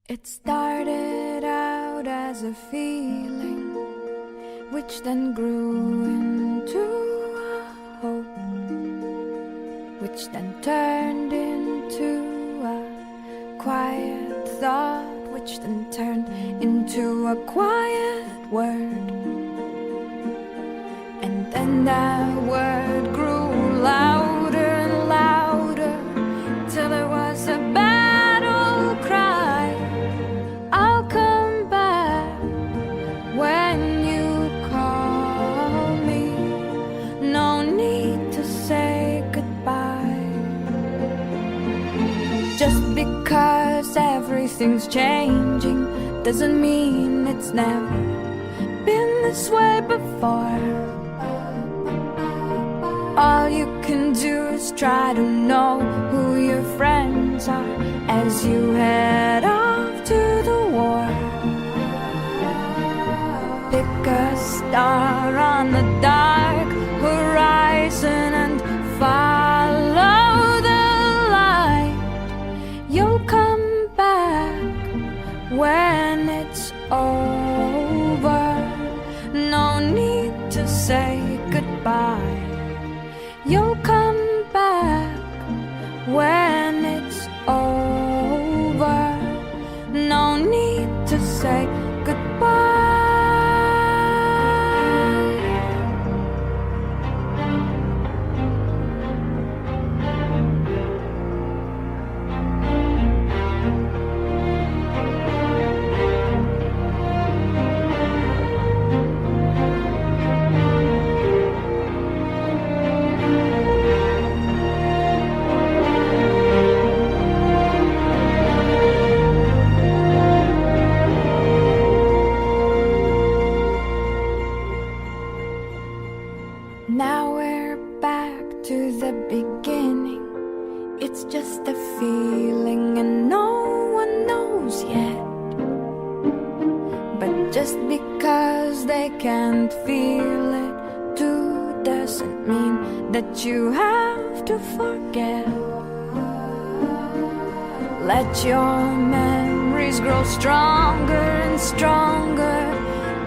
It started out as a feeling, which then grew into a hope, which then turned into a quiet thought, which then turned into a quiet word. And then that word grew louder and louder, till it was a battle cry. I'll come back when you call me. No need to say goodbye. Just because everything's changing doesn't mean it's never been this way before. All you can do is try to know who your friends are as you head off to the war. Pick a star on the dark horizon and follow the light. You'll come back when it's over. No need to say goodbye. You'll come back when it's over. No need to say goodbye. Now we're back to the beginning. It's just a feeling and no one knows yet. But just because they can't feel it too doesn't mean that you have to forget. Let your memories grow stronger and stronger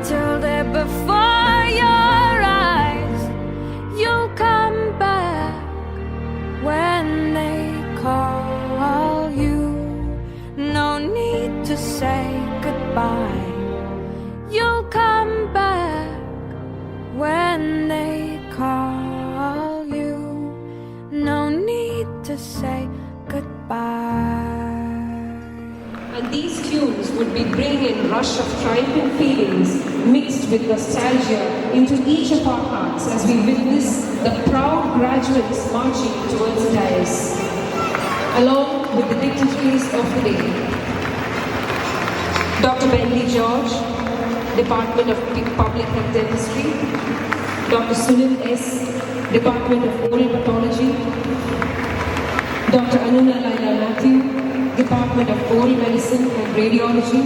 till they're before your eyes. You'll come back when they call you. No need to say goodbye. You'll come back when they call you. No need to say goodbye. And these tunes would be bringing a rush of triumphant feelings mixed with nostalgia into each of our hearts as we witness the proud graduates marching towards the dais, along with the dignitaries of the day. Dr. Bentley George, Department of Public Health Dentistry; Dr. Sunil S., Department of Oral Pathology; Dr. Anuna Laila Matthew, Department of Oral Medicine and Radiology;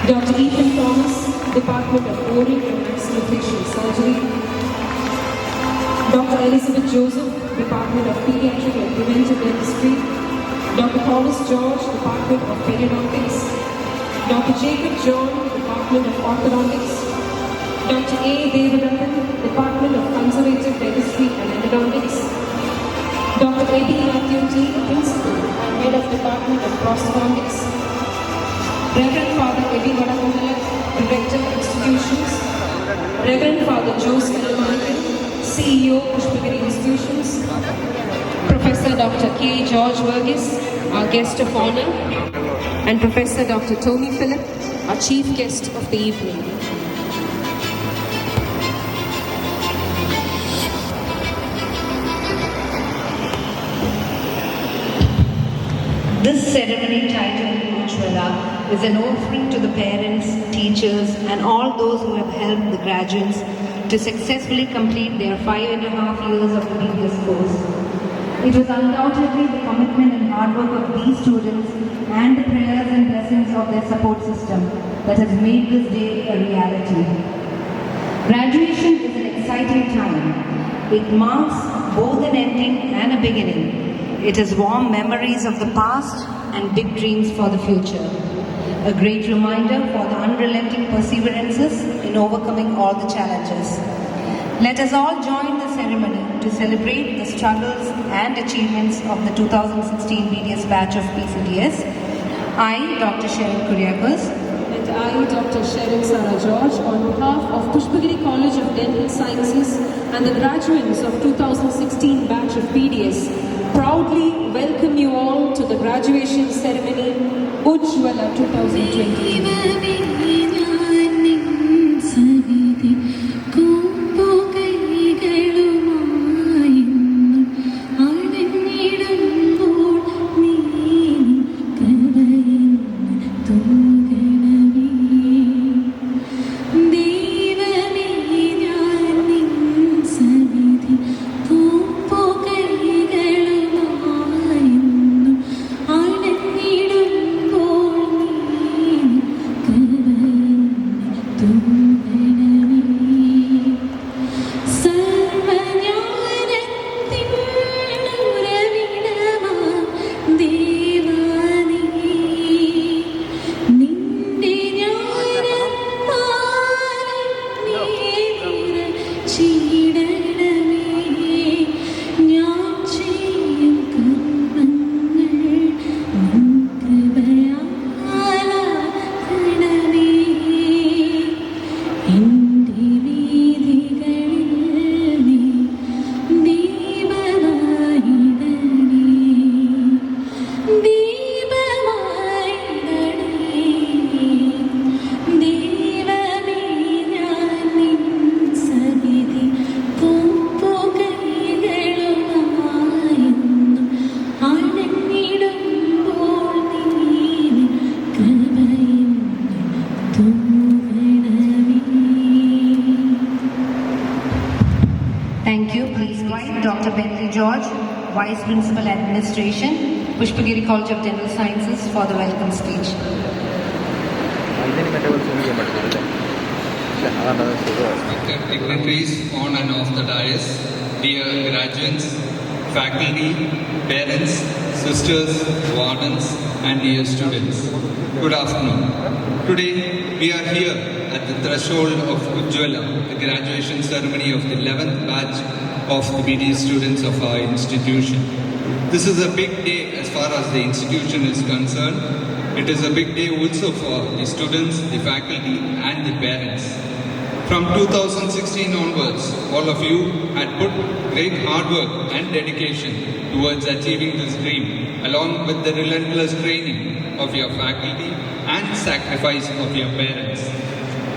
Dr. Ethan Thomas, Department of Oral and Maxillofacial Surgery; Dr. Elizabeth Joseph, Department of Pediatric and Preventive Dentistry; Dr. Thomas George, Department of Periodontics; Dr. Jacob John, Department of Orthodontics; Dr. A. Devadathan, Department of Conservative Dentistry and Endodontics; Dr. Eddie Matthew T., Principal and Head of Department of Prosthodontics; Reverend Father Eddie Vadakumala, Director of Institutions; Reverend Father Jose Kalamanan, CEO, Pushpagiri Institutions; Professor Dr. K. George Verghese, our guest of honor; and Professor Dr. Tony Phillip, our chief guest of the evening. This ceremony titled UJWALA is an offering to the parents, teachers and all those who have helped the graduates to successfully complete their 5.5 years of the previous course. It was undoubtedly the commitment and hard work of these students and the prayers and blessings of their support system that has made this day a reality. Graduation is an exciting time. It marks both an ending and a beginning. It is warm memories of the past and big dreams for the future. A great reminder for the unrelenting perseverances in overcoming all the challenges. Let us all join the ceremony to celebrate the struggles and achievements of the 2016 BDS batch of PCDS. I, Dr. Sharon Kuriakos, And I, Dr. Sharon Sarah George, on behalf of Pushpagiri College of Dental Sciences and the graduates of 2016 batch of PDS, proudly welcome you all to the graduation ceremony, UJWALA 2020. Thank you. Please invite Dr. Bentley George, Vice Principal Administration, Pushpagiri College of Dental Sciences for the welcome speech. Respected dignitaries on and off the dais, dear graduates, faculty, parents, sisters, wardens, and dear students. Good afternoon. Today, we are here at the threshold of UJWALA, the graduation ceremony of the 11th batch of the BD students of our institution. This is a big day as far as the institution is concerned. It is a big day also for the students, the faculty, and the parents. From 2016 onwards, all of you had put great hard work and dedication towards achieving this dream, along with the relentless training of your faculty and sacrifice of your parents.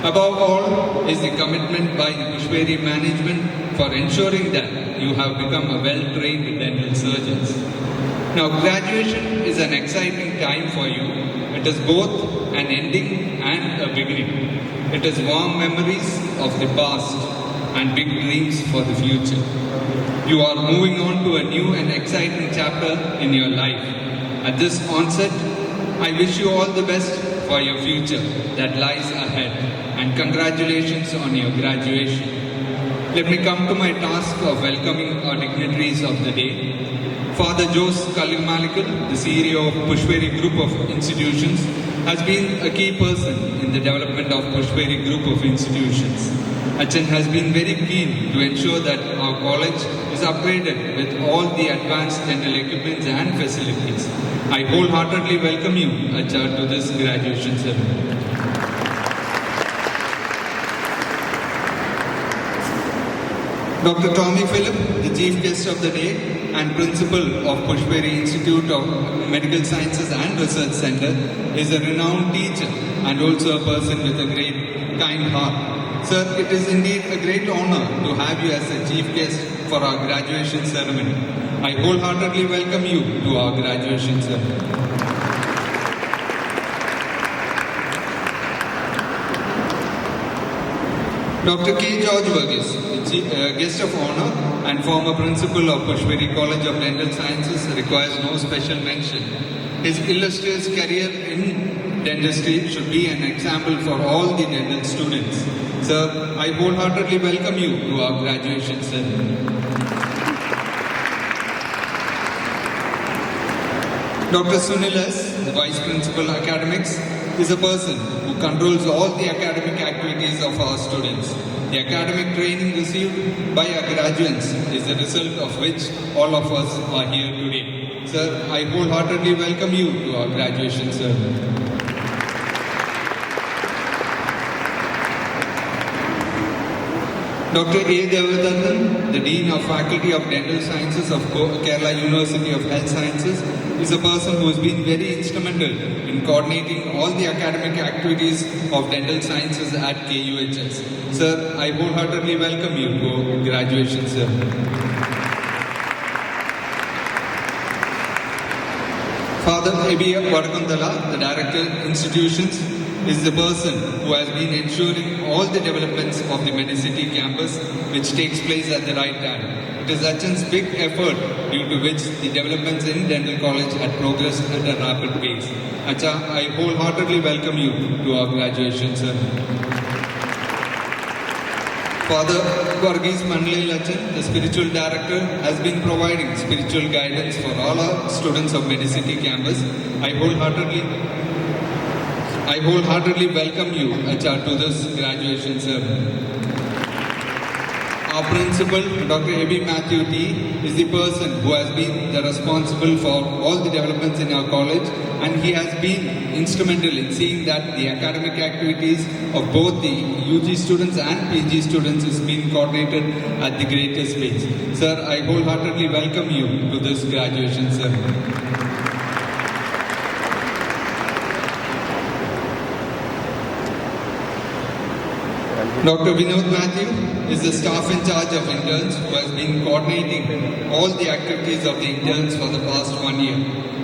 Above all is the commitment by the Pushpagiri management for ensuring that you have become a well-trained dental surgeons. Now, graduation is an exciting time for you. It is both an ending and a beginning. It is warm memories of the past and big dreams for the future. You are moving on to a new and exciting chapter in your life. At this onset, I wish you all the best for your future that lies ahead, and congratulations on your graduation. Let me come to my task of welcoming our dignitaries of the day. Father Jose Kalimalikal, the CEO of Pushpagiri Group of Institutions, has been a key person in the development of Pushpagiri Group of Institutions. Achan has been very keen to ensure that our college is upgraded with all the advanced dental equipments and facilities. I wholeheartedly welcome you, Achan, to this graduation ceremony. Dr. Tommy Phillip, the Chief Guest of the Day and Principal of Pushpagiri Institute of Medical Sciences and Research Center, is a renowned teacher and also a person with a great, kind heart. Sir, it is indeed a great honor to have you as a Chief Guest for our graduation ceremony. I wholeheartedly welcome you to our graduation ceremony. Dr. K. George Verghese, guest of honor and former principal of Pushpagiri College of Dental Sciences, requires no special mention. His illustrious career in dentistry should be an example for all the dental students. Sir, I wholeheartedly welcome you to our graduation ceremony. Dr. Sunilas, the Vice Principal Academics, is a person who controls all the academic activities of our students. The academic training received by our graduates is the result of which all of us are here today. Sir, I wholeheartedly welcome you to our graduation ceremony. Dr. A. Devadathan, the Dean of Faculty of Dental Sciences of Kerala University of Health Sciences, is a person who has been very instrumental in coordinating all the academic activities of dental sciences at KUHS. Sir, I wholeheartedly welcome you to graduation ceremony. Father Ebi Vadakundala, the Director Institutions, is the person who has been ensuring all the developments of the Medicity campus which takes place at the right time. It is Achan's big effort due to which the developments in Dental College had progressed at a rapid pace. Acha, I wholeheartedly welcome you to our graduation ceremony. Father Varghese Mandalil Achan, the Spiritual Director, has been providing spiritual guidance for all our students of Medicity campus. I wholeheartedly welcome you, Acha, to this graduation ceremony. Our principal, Dr. A.B. Matthew T., is the person who has been the responsible for all the developments in our college, and he has been instrumental in seeing that the academic activities of both the UG students and PG students is being coordinated at the greatest pace. Sir, I wholeheartedly welcome you to this graduation ceremony. Dr. Vinod Matthew is the staff in charge of interns who has been coordinating all the activities of the interns for the past 1 year.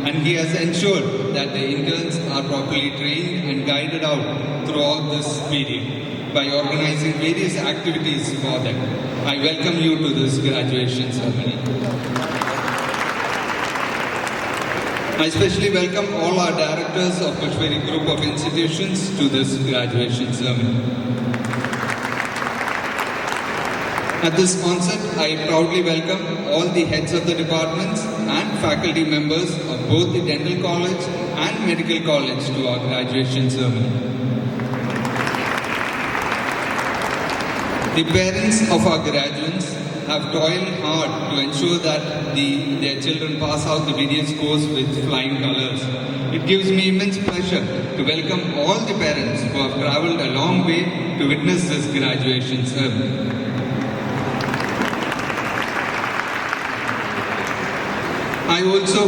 And he has ensured that the interns are properly trained and guided out throughout this period by organizing various activities for them. I welcome you to this graduation ceremony. I especially welcome all our directors of Pushpagiri Group of Institutions to this graduation ceremony. At this onset, I proudly welcome all the heads of the departments and faculty members of both the Dental College and Medical College to our graduation ceremony. The parents of our graduates have toiled hard to ensure that their children pass out the various course with flying colors. It gives me immense pleasure to welcome all the parents who have travelled a long way to witness this graduation ceremony. I also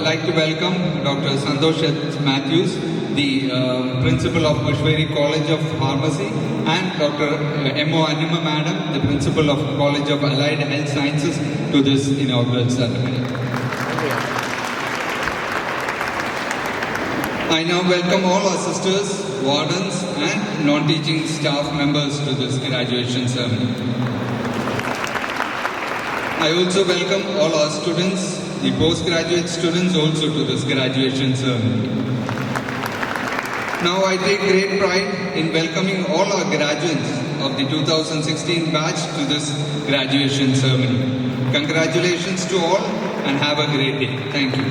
like to welcome Dr. Santosh Matthews, the Principal of Pushpagiri College of Pharmacy, and Dr. M.O. Anima Madam, the Principal of College of Allied Health Sciences, to this inaugural ceremony. I now welcome all our sisters, wardens, and non-teaching staff members to this graduation ceremony. I also welcome all our students, the postgraduate students also to this graduation ceremony. Now I take great pride in welcoming all our graduates of the 2016 batch to this graduation ceremony. Congratulations to all and have a great day. Thank you.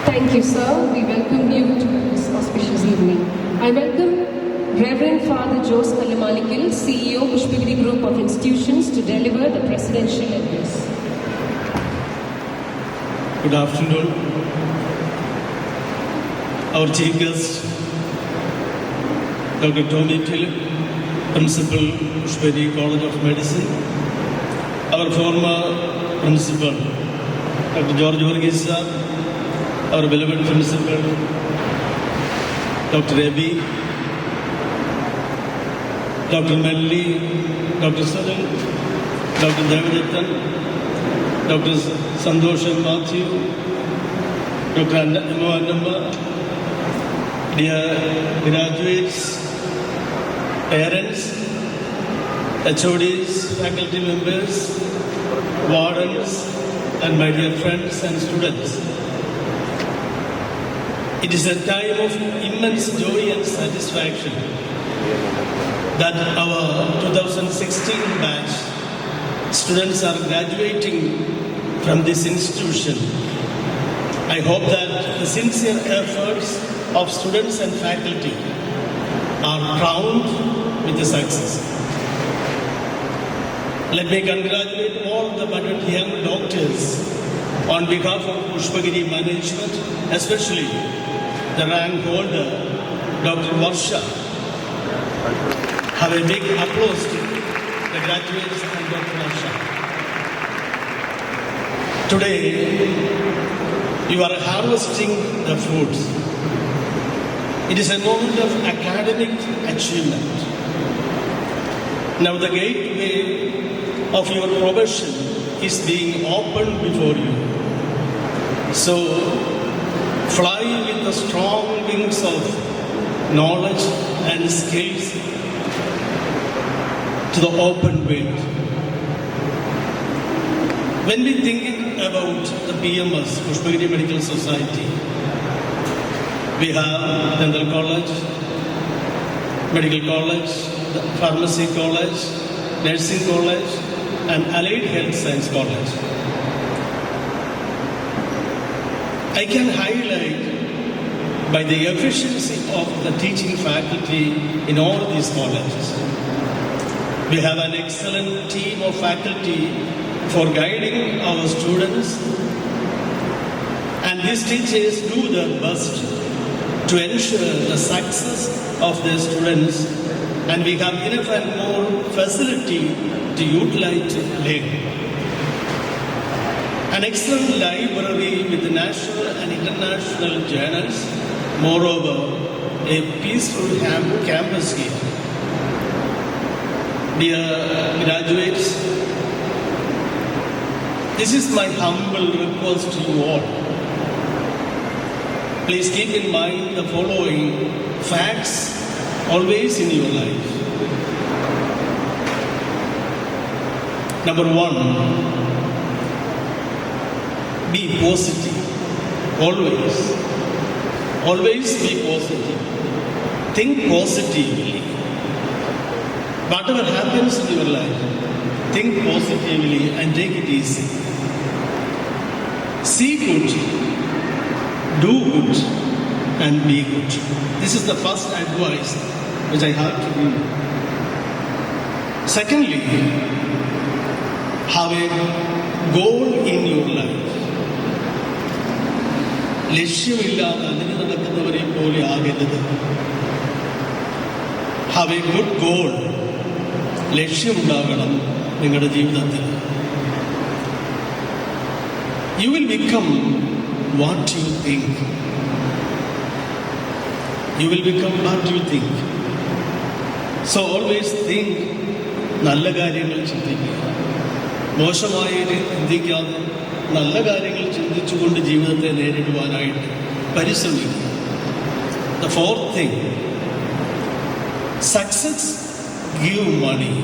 Thank you, sir. We welcome you to this auspicious evening. I welcome Reverend Father Jose Alamalikil, CEO, Pushpagiri Group of Institutions, to deliver the presidential address. Good afternoon. Our chief guest, Dr. Tony Till, Principal, Pushpagiri College of Medicine. Our former Principal, Dr. George Varghese sir. Our beloved Principal, Dr. Ebi, Dr. Melli, Dr. Sunil, Dr. Devadathan, Dr. Santosh Matthew, Dr. Anima, dear graduates, parents, HODs, faculty members, wardens, and my dear friends and students. It is a time of immense joy and satisfaction that our 2016 batch students are graduating from this institution. I hope that the sincere efforts of students and faculty are crowned with the success. Let me congratulate all the budded young doctors on behalf of Pushpagiri management, especially the rank holder, Dr. Varsha. Have a big applause to the graduates and Dr. Varsha. Today, you are harvesting the fruits. It is a moment of academic achievement. Now the gateway of your profession is being opened before you. So, fly with the strong wings of knowledge and skills to the open world. When we think about the PMS, Pushpagiri Medical Society, we have Dental College, Medical College, Pharmacy College, Nursing College, and Allied Health Science College. I can highlight by the efficiency of the teaching faculty in all these colleges. We have an excellent team of faculty for guiding our students, and these teachers do their best to ensure the success of their students, and we have enough and more facility to utilize learning. An excellent library with national and international journals, moreover, a peaceful campus here. Dear graduates, this is my humble request to you all. Please keep in mind the following facts always in your life. Number one, be positive. Always. Always be positive. Think positively. Whatever happens in your life, think positively and take it easy. See good, do good, and be good. This is the first advice which I have to give. Secondly, have a goal in your life. ലക്ഷ്യമില്ലാതെ അതിന് നടക്കുന്നവരെ പോലെ ആകരുത്. Have a good goal. ലക്ഷ്യമുണ്ടാകണം നിങ്ങളുടെ ജീവിതത്തിൽ. You will become what you think. You will become what you think. So always think നല്ല കാര്യങ്ങൾ ചിന്തിക്കുക. മോശമായത് ചിന്തിക്കാതെ നല്ല കാര്യങ്ങൾ ചിന്തിച്ചുകൊണ്ട് ജീവിതത്തെ നേരിടുവാനായിട്ട് പരിശ്രമിക്കുക. The fourth thing, success give money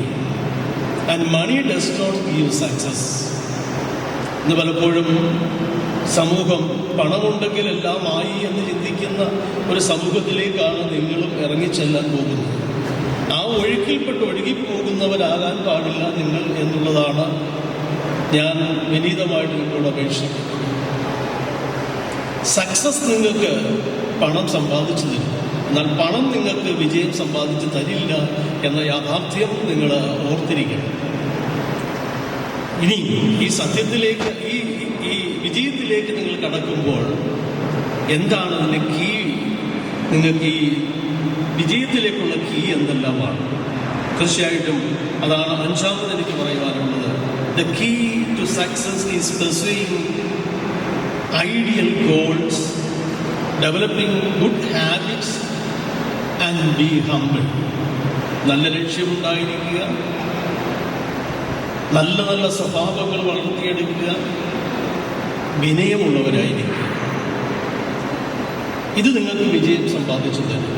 and money does not give success. ഇന്ന് പലപ്പോഴും സമൂഹം പണമുണ്ടെങ്കിൽ എല്ലാം ആയി എന്ന് ചിന്തിക്കുന്ന ഒരു സമൂഹത്തിലേക്കാണ് നിങ്ങളും ഇറങ്ങിച്ചെല്ലാൻ പോകുന്നത്. ആ ഒഴുക്കിൽപ്പെട്ട് ഒഴുകിപ്പോകുന്നവരാകാൻ പാടില്ല നിങ്ങൾ എന്നുള്ളതാണ് ഞാൻ വിനീതമായിട്ട് നിങ്ങളോട് അപേക്ഷിക്കുന്നത്. സക്സസ് നിങ്ങൾക്ക് പണം സമ്പാദിച്ചു തരും, എന്നാൽ പണം നിങ്ങൾക്ക് വിജയം സമ്പാദിച്ചു തരില്ല എന്ന യാഥാർത്ഥ്യം നിങ്ങൾ ഓർത്തിരിക്കണം. ഇനി ഈ സത്യത്തിലേക്ക് ഈ വിജയത്തിലേക്ക് നിങ്ങൾ കടക്കുമ്പോൾ എന്താണ് അതിൻ്റെ കീ? നിങ്ങൾക്ക് ഈ വിജയത്തിലേക്കുള്ള കീ എന്തെല്ലാമാണ്? തീർച്ചയായിട്ടും അതാണ് അഞ്ചാമത് എനിക്ക് പറയുവാനുള്ളത്. The key to success is pursuing ideal goals, developing good habits and be humble. നല്ല ലക്ഷ്യമുണ്ടായിരിക്കുക, നല്ല നല്ല സ്വഭാവങ്ങൾ വളർത്തിയെടുക്കുക, വിനയമുള്ളവരായിരിക്കുക. ഇത് നിങ്ങൾക്ക് വിജയം സമ്പാദിച്ചു തരും.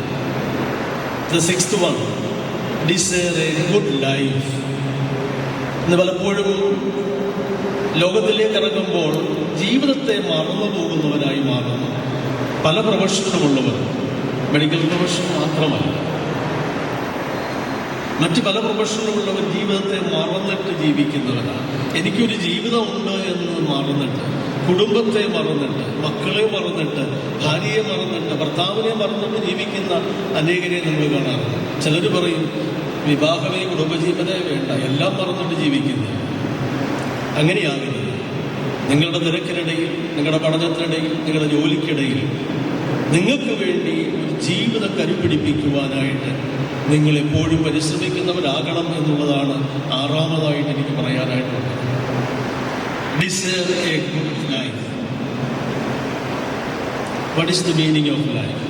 The sixth one, desire a good life. ഇന്ന് പലപ്പോഴും ലോകത്തിലേക്ക് ഇറങ്ങുമ്പോൾ ജീവിതത്തെ മറന്നു പോകുന്നവരായി മാറുന്നു പല പ്രൊഫഷനുമുള്ളവർ. മെഡിക്കൽ പ്രൊഫഷൻ മാത്രമല്ല, മറ്റ് പല പ്രൊഫഷനുമുള്ളവർ ജീവിതത്തെ മറന്നിട്ട് ജീവിക്കുന്നവരാണ്. എനിക്കൊരു ജീവിതമുണ്ട് എന്ന് മറന്നിട്ട് കുടുംബത്തെ മറന്നിട്ട്, മക്കളെ മറന്നിട്ട്, ഭാര്യയെ മറന്നിട്ട്, ഭർത്താവിനെ മറന്നിട്ട് ജീവിക്കുന്ന അനേകരെ നമ്മൾ കാണാറുണ്ട്. ചിലർ പറയും വിവാഹമേ കുടുംബജീവനേ വേണ്ട, എല്ലാം മറന്നിട്ട് ജീവിക്കുന്നു. അങ്ങനെയാകരുത്. നിങ്ങളുടെ തിരക്കിനിടയിൽ, നിങ്ങളുടെ പഠനത്തിനിടയിൽ, നിങ്ങളുടെ ജോലിക്കിടയിൽ നിങ്ങൾക്ക് വേണ്ടി ഒരു ജീവിതം കരുപിടിപ്പിക്കുവാനായിട്ട് നിങ്ങൾ എപ്പോഴും പരിശ്രമിക്കുന്നവരാകണം എന്നുള്ളതാണ് ആറാമതായിട്ട് എനിക്ക് പറയാനായിട്ടുള്ളത്. Deserve a good life. What is the meaning of life?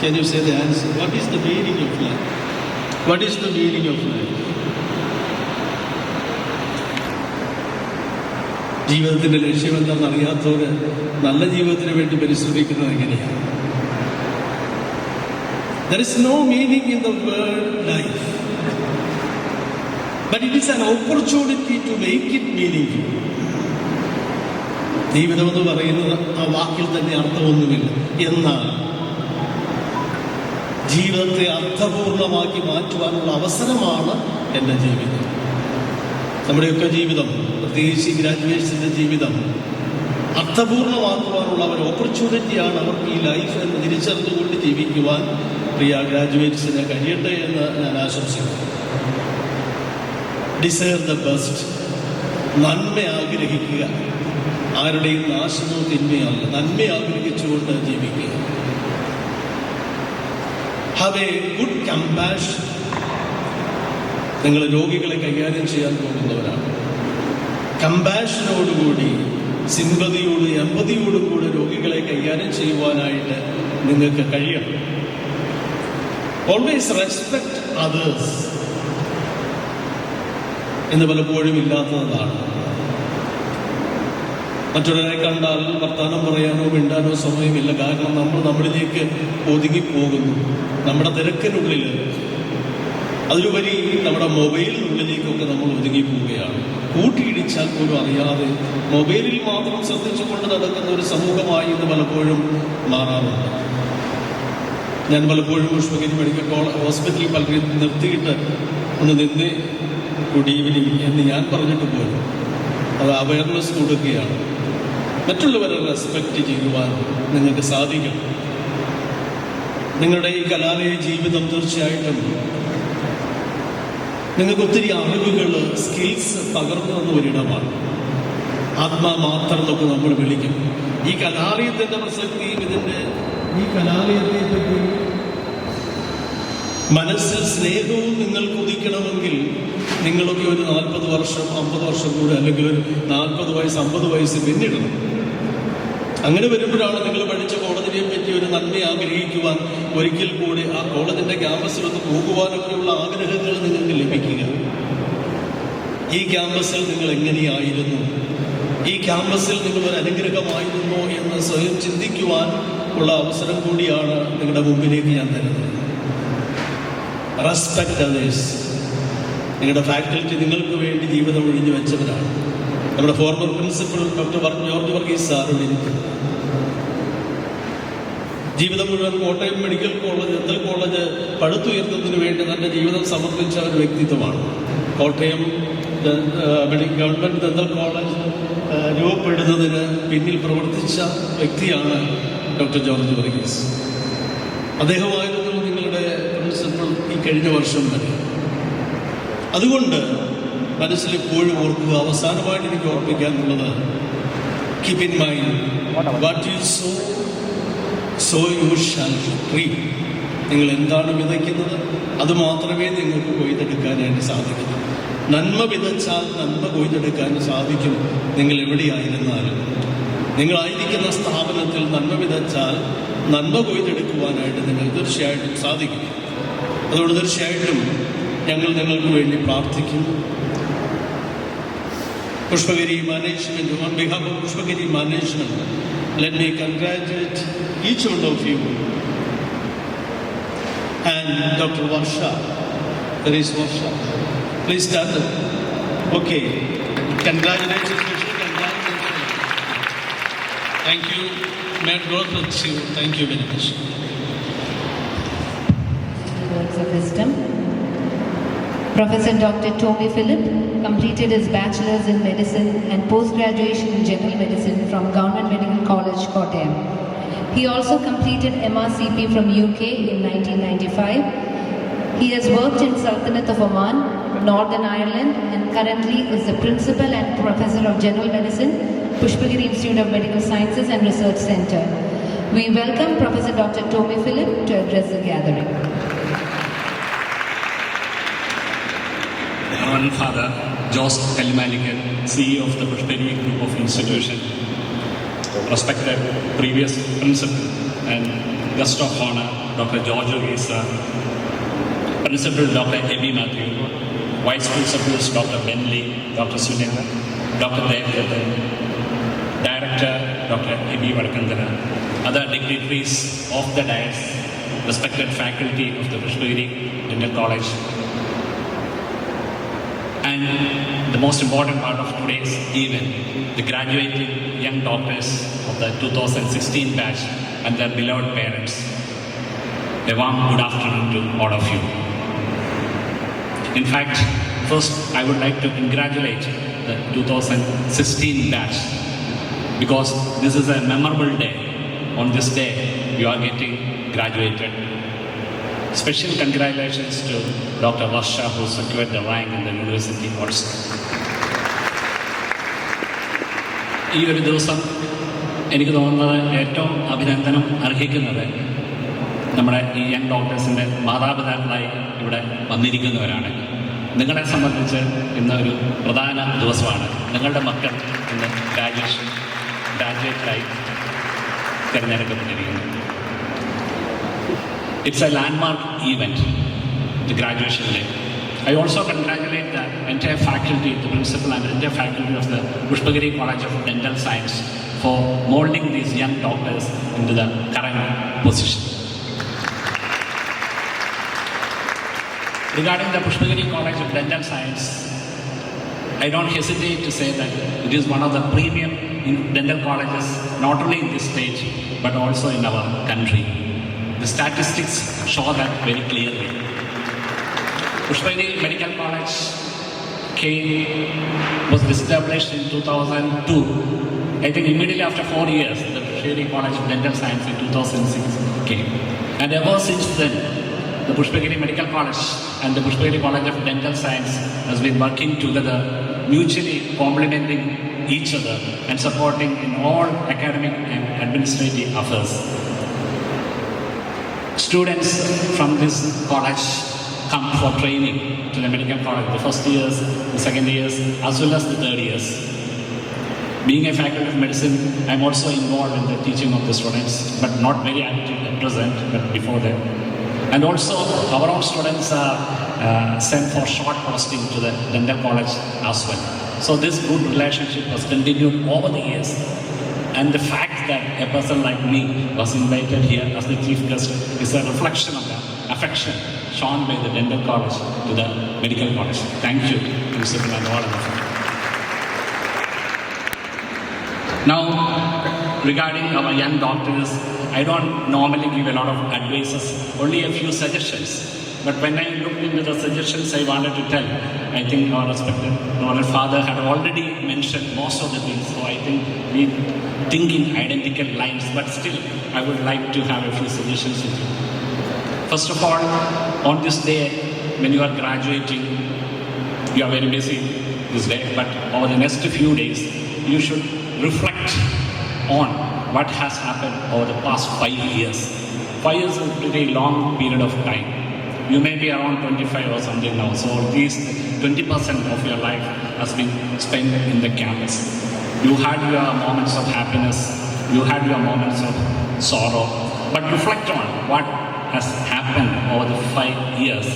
Can you say the answer? What is the meaning of life? What is the meaning of life? ജീവിതത്തിൻ്റെ ലക്ഷ്യമെന്താണെന്ന് അറിയാത്തവര് നല്ല ജീവിതത്തിന് വേണ്ടി പരിശ്രമിക്കുന്നത് എങ്ങനെയാണ്? There is no meaning in the word life, but it is an opportunity to make it meaningful. ജീവിതം എന്ന് പറയുന്നത് ആ വാക്കിൽ തന്നെ അർത്ഥമൊന്നുമില്ല. എന്നാൽ ജീവിതത്തെ അർത്ഥപൂർണമാക്കി മാറ്റുവാനുള്ള അവസരമാണ് എൻ്റെ ജീവിതം. നമ്മുടെയൊക്കെ ജീവിതം, പ്രത്യേകിച്ച് ഗ്രാജുവേറ്റ്സിൻ്റെ ജീവിതം അർത്ഥപൂർണമാക്കുവാനുള്ള ഒരു ഓപ്പർച്യൂണിറ്റിയാണ് അവർക്ക് ഈ ലൈഫ് എന്ന് തിരിച്ചറിഞ്ഞുകൊണ്ട് ജീവിക്കുവാൻ പ്രിയ ഗ്രാജുവേറ്റ്സിന് കഴിയട്ടെ എന്ന് ഞാൻ ആശംസിക്കുന്നു. Desire the best. നന്മ ആഗ്രഹിക്കുക, ആരുടെയും നാശമോ തിന്മയല്ല, നന്മ ആഗ്രഹിച്ചുകൊണ്ട് ജീവിക്കുക. Have a good compassion. നിങ്ങൾ രോഗികളെ കൈകാര്യം ചെയ്യാൻ പോകുന്നവരാണ്. കമ്പാഷനോടുകൂടി, സിമ്പതിയോട്, എമ്പതിയോടും കൂടെ രോഗികളെ കൈകാര്യം ചെയ്യുവാനായിട്ട് നിങ്ങൾക്ക് കഴിയണം. ഓൾവേസ് റെസ്പെക്ട് അതേഴ്സ് എന്ന് പലപ്പോഴും ഇല്ലാത്തതാണ്. മറ്റൊരാളെ കണ്ടാൽ വർത്താനം പറയാനോ മിണ്ടാനോ സമയമില്ല. കാരണം നമ്മൾ നമ്മളിലേക്ക് ഒതുങ്ങിപ്പോകുന്നു. നമ്മുടെ തിരക്കിനുള്ളിൽ, അതിലുപരി നമ്മുടെ മൊബൈലിനുള്ളിലേക്കൊക്കെ നമ്മൾ ഒതുങ്ങിപ്പോവുകയാണ്. കൂട്ടിയിടിച്ചാൽ പോലും അറിയാതെ മൊബൈലിൽ മാത്രം ശ്രദ്ധിച്ചുകൊണ്ട് നടക്കുന്ന ഒരു സമൂഹമായി ഇന്ന് പലപ്പോഴും മാറാറുണ്ട്. ഞാൻ പലപ്പോഴും പുഷ്പഗിരി മെഡിക്കൽ ഹോസ്പിറ്റലിൽ പലരും നിർത്തിയിട്ട് ഒന്ന് നിന്ന് ഗുഡ് ഈവനിങ് എന്ന് ഞാൻ പറഞ്ഞിട്ട് പോലും അത് അവയർനെസ് കൊടുക്കുകയാണ്. മറ്റുള്ളവരെ റെസ്പെക്റ്റ് ചെയ്യുവാൻ നിങ്ങൾക്ക് സാധിക്കും. നിങ്ങളുടെ ഈ കലാലയ ജീവിതം തീർച്ചയായിട്ടും നിങ്ങൾക്ക് ഒത്തിരി അറിവുകൾ, സ്കിൽസ് പകർന്നു തന്ന ഒരിടമാണ്. ആത്മാമാത്രം എന്നൊക്കെ നമ്മൾ വിളിക്കും. ഈ കലാലയത്തിൻ്റെ പ്രസക്തിയും ഈ കലാലയത്തെ പറ്റി മനസ്സിൽ സ്നേഹവും നിങ്ങൾക്ക് ഉദിക്കണമെങ്കിൽ നിങ്ങളൊക്കെ ഒരു 40 വർഷം 50 വർഷം കൂടെ, അല്ലെങ്കിൽ ഒരു 40 വയസ്സ് 50 വയസ്സ് പിന്നിടണം. അങ്ങനെ വരുമ്പോഴാണ് നിങ്ങൾ പഠിച്ച കോളേജിനെ പറ്റി ഒരു നന്മ ആഗ്രഹിക്കുവാൻ, ഒരിക്കൽ കൂടി ആ കോളേജിന്റെ ക്യാമ്പസിലൊന്ന് പോകുവാനൊക്കെയുള്ള ആഗ്രഹങ്ങൾ നിങ്ങൾക്ക് ലഭിക്കുക. ഈ ക്യാമ്പസിൽ നിങ്ങൾ എങ്ങനെയായിരുന്നു, ഈ ക്യാമ്പസിൽ നിങ്ങൾ ഒരു അനുഗ്രഹമായിരുന്നോ എന്ന് സ്വയം ചിന്തിക്കുവാൻ ഉള്ള അവസരം കൂടിയാണ് നിങ്ങളുടെ മുമ്പിലേക്ക് ഞാൻ തരുന്നത്. Respect others. നിങ്ങളുടെ ഫാക്കൽറ്റി നിങ്ങൾക്ക് വേണ്ടി ജീവിതം ഒഴിഞ്ഞു വെച്ചവരാണ്. നമ്മുടെ former principal doctor George Varghese സാറിന് ജീവിതം മുഴുവൻ Kottayam medical college, dental college പടുത്തുയർത്തുന്നതിന് വേണ്ടി തൻ്റെ ജീവിതം സമർപ്പിച്ച ഒരു വ്യക്തിത്വമാണ്. കോട്ടയം ഗവൺമെൻറ് ദന്തൽ കോളേജ് രൂപപ്പെടുന്നതിന് പിന്നിൽ പ്രവർത്തിച്ച വ്യക്തിയാണ് ഡോക്ടർ ജോർജ് വർഗീസ്. അദ്ദേഹമായിരുന്നു നിങ്ങളുടെ പ്രിൻസിപ്പൽ ഈ കഴിഞ്ഞ വർഷം വരെ. അതുകൊണ്ട് മനസ്സിൽ എപ്പോഴും ഓർക്കുക. അവസാനമായിട്ട് എനിക്ക് ഓർപ്പിക്കാനുള്ളത്, keep in mind what you sow you shall reap. നിങ്ങൾ എന്താണ് വിതയ്ക്കുന്നത് അത് മാത്രമേ നിങ്ങൾക്ക് കൊയ്തെടുക്കാനായിട്ട് സാധിക്കൂ. നന്മ വിതച്ചാൽ നന്മ കൊയ്തെടുക്കാൻ സാധിക്കും. നിങ്ങൾ എവിടെയായിരുന്നാലും, നിങ്ങളായിരിക്കുന്ന സ്ഥാപനത്തിൽ നന്മ വിതച്ചാൽ നന്മ കൊയ്തെടുക്കുവാനായിട്ട് നിങ്ങൾ തീർച്ചയായിട്ടും സാധിക്കും. അതുകൊണ്ട് തീർച്ചയായിട്ടും ഞങ്ങൾ നിങ്ങൾക്ക് വേണ്ടി പ്രാർത്ഥിക്കുന്നു. Pushpagiri management, on behalf of Pushpagiri management, let me congratulate each one of you. And Dr. Varsha, there is Varsha. Please stand up. Okay. Congratulations, congratulations. Thank you. May God bless you. Thank you very much. Words of wisdom. Professor Dr. Tommy Philip completed his bachelor's in medicine and post-graduation in general medicine from Government Medical College, Kottayam. He also completed MRCP from UK in 1995. He has worked in Sultanate of Oman, Northern Ireland, and currently is the Principal and Professor of General Medicine, Pushpagiri Institute of Medical Sciences and Research Center. We welcome Professor Dr. Tommy Philip to address the gathering. Reverend Father Jose Kalimalikan, CEO of the Pushpagiri Group of Institution, respected previous principal and guest of honor, Dr. George Ogisa, Principal Dr. Ebi Matthew, Vice Principals Dr. Benley, Dr. Sunil, Dr. Devrathan, Director Dr. Ebi Vadakandana, other dignitaries of the dais, respected faculty of the Pushpagiri Dental College, and the most important part of today's event, the graduating young doctors of the 2016 batch and their beloved parents. A warm good afternoon to all of you. In fact, first I would like to congratulate the 2016 batch because this is a memorable day. On this day, you are getting graduated. Special congratulations to Dr. Varsha who secured the rank in the university also. ഈ ഒരു ദിവസം എനിക്ക് തോന്നുന്നത് ഏറ്റവും അഭിനന്ദനം അർഹിക്കുന്നത് നമ്മുടെ ഈ young ഡോക്ടേഴ്സിൻ്റെ മാതാപിതാക്കളായി ഇവിടെ വന്നിരിക്കുന്നവരാണ്. നിങ്ങളെ സംബന്ധിച്ച് ഇന്നൊരു പ്രധാന ദിവസമാണ്. നിങ്ങളുടെ മക്കൾ ഇന്ന് ഗ്രാജുവേറ്റായി തിരഞ്ഞെടുക്കപ്പെട്ടിരിക്കുന്നു. It's a landmark event, the graduation day. I also congratulate the entire faculty, the principal and the entire faculty of the Pushpagiri College of Dental Science for molding these young doctors into the current position. Regarding the Pushpagiri College of Dental Science, I don't hesitate to say that it is one of the premium dental colleges, not only in this state, but also in our country. The statistics show that very clearly. Pushpagiri Medical College was established in 2002. I think immediately after 4 years, the Pushpagiri College of Dental Science in 2006 came. And ever since then, the Pushpagiri Medical College and the Pushpagiri College of Dental Science has been working together, mutually complementing each other and supporting in all academic and administrative affairs. Students from this college come for training to the medical college, the first years, the second years, as well as the third years. Being a faculty of medicine, I am also involved in the teaching of the students, but not very active at present, but before that. And also, our own students are sent for short posting to the dental college as well. So this good relationship has continued over the years. And the fact that a person like me was invited here as the chief guest is a reflection of the affection shown by the dental college to the medical college. Thank you, Principal and all of you. Now, regarding our young doctors, I don't normally give a lot of advices, only a few suggestions. But when I looked into the suggestions I wanted to tell, I think our respected Honorable Father had already mentioned most of the things. So I think we think in identical lines, but still I would like to have a few suggestions with you. First of all, on this day, when you are graduating, you are very busy this day, but over the next few days, you should reflect on what has happened over the past 5 years. 5 years is a pretty long period of time. You may be around 25 or something now, so at least 20% of your life has been spent in the campus. You had your moments of happiness, you had your moments of sorrow, but reflect on what has happened over the 5 years.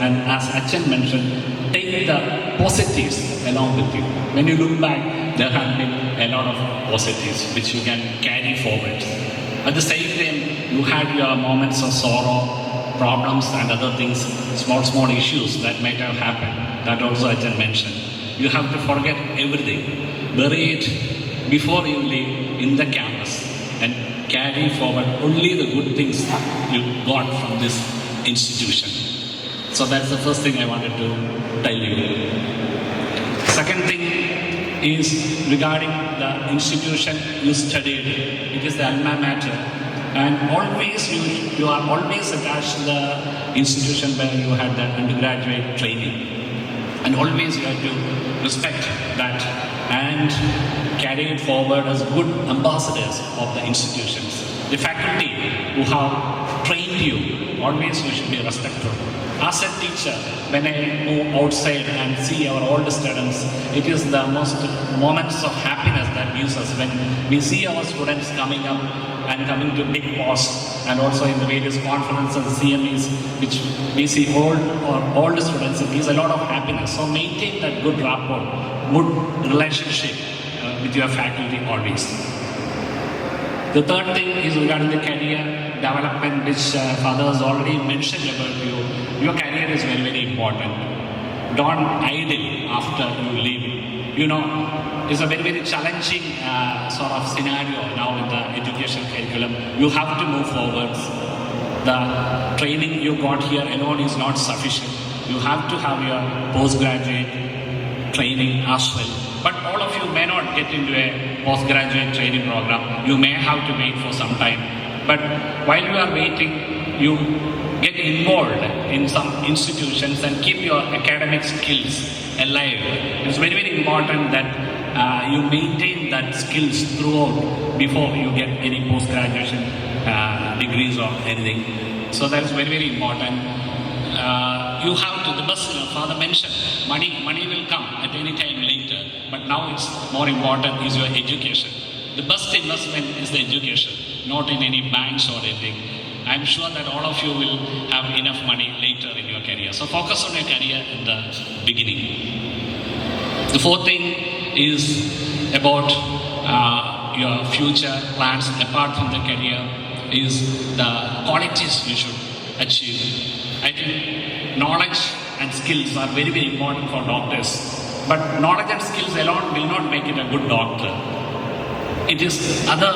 And as Achan mentioned, take the positives along with you. When you look back, there have been a lot of positives which you can carry forward. At the same time, you had your moments of sorrow, problems and other things, small issues that might have happened. That also I can mention. You have to forget everything. Bury it before you leave in the campus and carry forward only the good things you got from this institution. So that's the first thing I wanted to tell you. Second thing is regarding the institution you studied. It is the alma mater. And always you are always attached to the institution where you had the undergraduate training. And always you have to respect that and carry it forward as good ambassadors of the institutions. The faculty who have trained you, always you should be respectful. As a teacher, when I move outside and see our old students, it is the most moments of happiness that gives us when we see our students coming up and coming to big posts, and also in the various conferences, CMEs, which we see old students. It gives a lot of happiness. So maintain that good rapport, good relationship with your faculty always. The third thing is regarding the career development, which Father has already mentioned about you. Your career is very, very important. Don't idle after you leave. You know, it's a very, very challenging sort of scenario now in the education curriculum. You have to move forwards. The training you got here alone is not sufficient. You have to have your postgraduate training as well. But all of you may not get into a postgraduate training program. You may have to wait for some time. But while you are waiting, you get involved in some institutions and keep your academic skills alive. It's very, very important that you maintain that skills throughout before you get any post-graduation degrees or anything. So that is very, very important. You have to, the best, Father mentioned, money will come at any time later, but now it's more important is your education. The best investment is the education, not in any banks or anything. I'm sure that all of you will have enough money later in your career. So focus on your career in the beginning. The fourth thing is about your future plans apart from the career is the qualities you should achieve. I think knowledge and skills are very, very important for doctors. But knowledge and skills alone will not make it a good doctor. It is other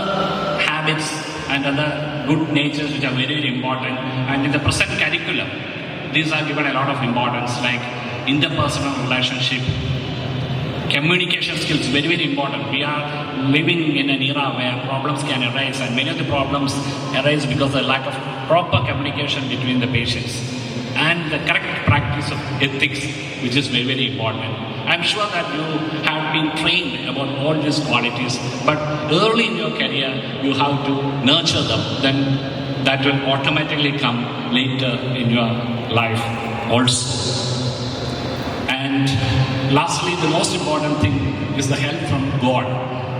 habits and other good natures which are very, very important. And in the present curriculum, these are given a lot of importance, like interpersonal relationship, communication skills, very, very important. We are living in an era where problems can arise, and many of the problems arise because of the lack of proper communication between the patients and the correct practice of ethics, which is very, very important. I'm sure that you have been trained about all these qualities, but early in your career, you have to nurture them. Then that will automatically come later in your life also. And lastly, the most important thing is the help from God.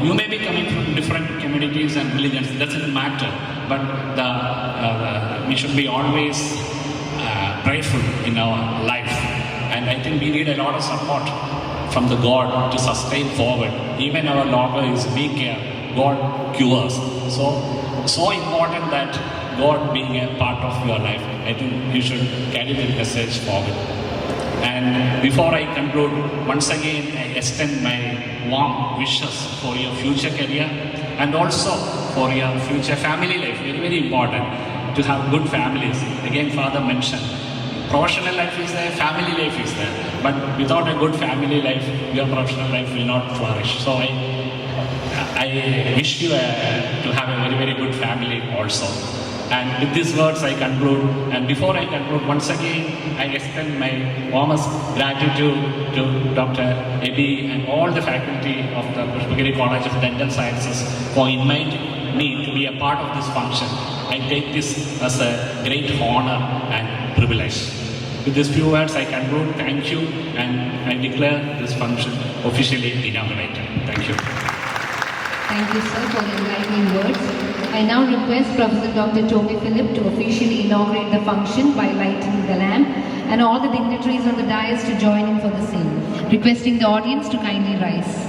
You may be coming from different communities and religions, it doesn't matter, but we should be always prayerful in our life. And I think we need a lot of support from the God to sustain forward. Even our doctor is weak here, God cures. So important that God being a part of your life. I think you should carry the message forward. And before I conclude, once again I extend my warm wishes for your future career and also for your future family life. Very, very important to have good families. Again, Father mentioned, professional life is there, family life is there. But without a good family life, your professional life will not flourish. So I wish you to have a very, very good family also. And with these words I conclude. And before I conclude, once again I extend my warmest gratitude to Dr. Ebi and all the faculty of the Pushpagiri College of Dental Sciences for inviting me to be a part of this function. I take this as a great honor and privilege. With these few words I conclude. Thank you, and I declare this function officially inaugurated. Thank you. Thank you, sir, for the enlightening words. I now request Professor Dr. Toby Philip to officially inaugurate the function by lighting the lamp, and all the dignitaries on the dais to join in for the same. Requesting the audience to kindly rise.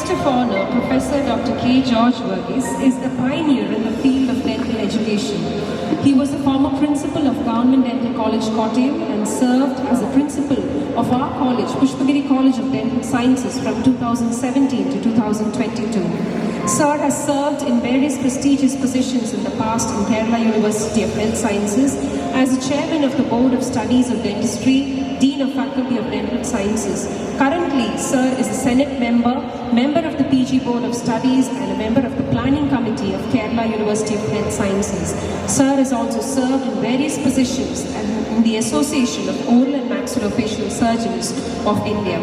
guest of honor, Professor Dr. K. George Verghese, is a pioneer in the field of dental education. He was a former principal of Government Dental College, Kottayam, and served as a principal of our college, Pushpagiri College of Dental Sciences, from 2017 to 2022. Sir has served in various prestigious positions in the past in Kerala University of Health Sciences as the chairman of the Board of Studies of Dentistry, Dean of Faculty of Dental Sciences. Currently, Sir is a Senate member of the PG Board of Studies, and a member of the Planning Committee of Kerala University of Health Sciences. Sir has also served in various positions in the Association of Oral and Maxillofacial Surgeons of India.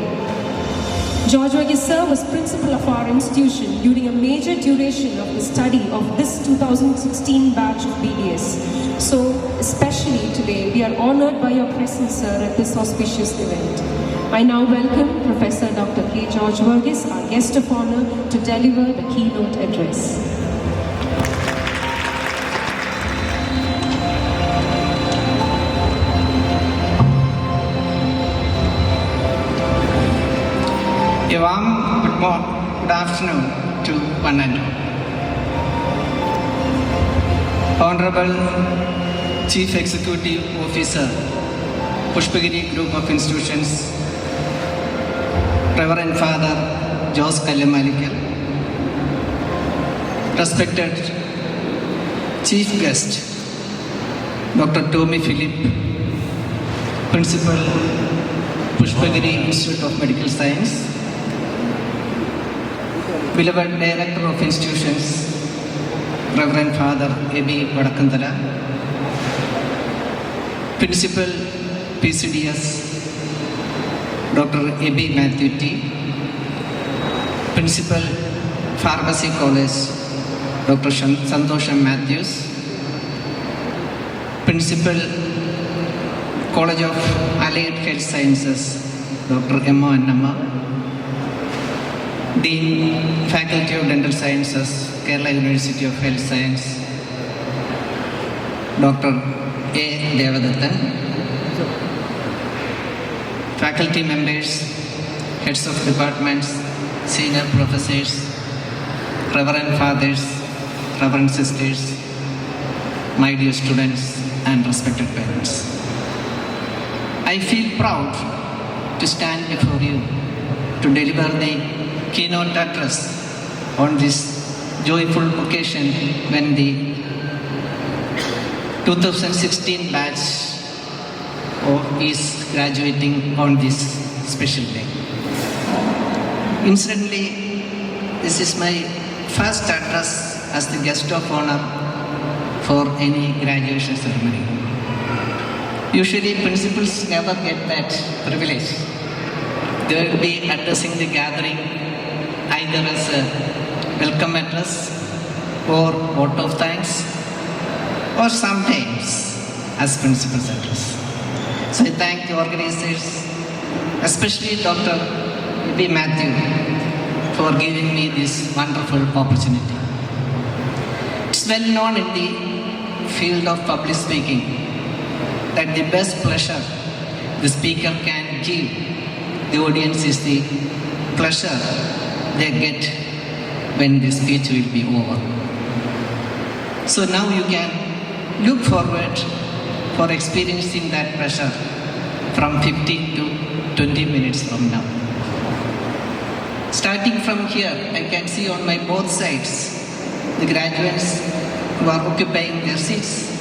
George Verghese Sir was principal of our institution during a major duration of the study of this 2016 batch of BDS. So, especially today, we are honored by your presence, sir, at this auspicious event. I now welcome Professor Dr. K. George Verghese, our guest of honor, to deliver the keynote address. A warm good afternoon to one and all. Honorable Chief Executive Officer, Pushpagiri Group of Institutions, Reverend Father Jose Kalamalikal, respected Chief Guest, Dr. Tommy Philip, Principal, Pushpagiri Institute of Medical Science, beloved Director of Institutions, Reverend Father A.B. Vadakantala, Principal PCDS, Dr. A.B. Matthew T, Principal Pharmacy College, Dr. Santosham Matthews, Principal College of Allied Health Sciences, Dr. Emma Annamma, Dean, Faculty of Dental Sciences, Kerala University of Health Science, Dr. A. Devadathan, faculty members, heads of departments, senior professors, Reverend Fathers, Reverend Sisters, my dear students and respected parents. I feel proud to stand before you to deliver the keynote address on this joyful occasion when the 2016 batch is graduating on this special day. Incidentally, this is my first address as the guest of honor for any graduation ceremony. Usually principals never get that privilege. They will be addressing the gathering either as a welcome address or vote of thanks, or sometimes as principal's address. So I thank the organizers, especially Dr. B. Matthew, for giving me this wonderful opportunity. It's well known in the field of public speaking that the best pleasure the speaker can give the audience is the pleasure they get when the speech will be over. So now you can look forward for experiencing that pleasure from 15 to 20 minutes from now. Starting from here, I can see on my both sides the graduates who are occupying their seats,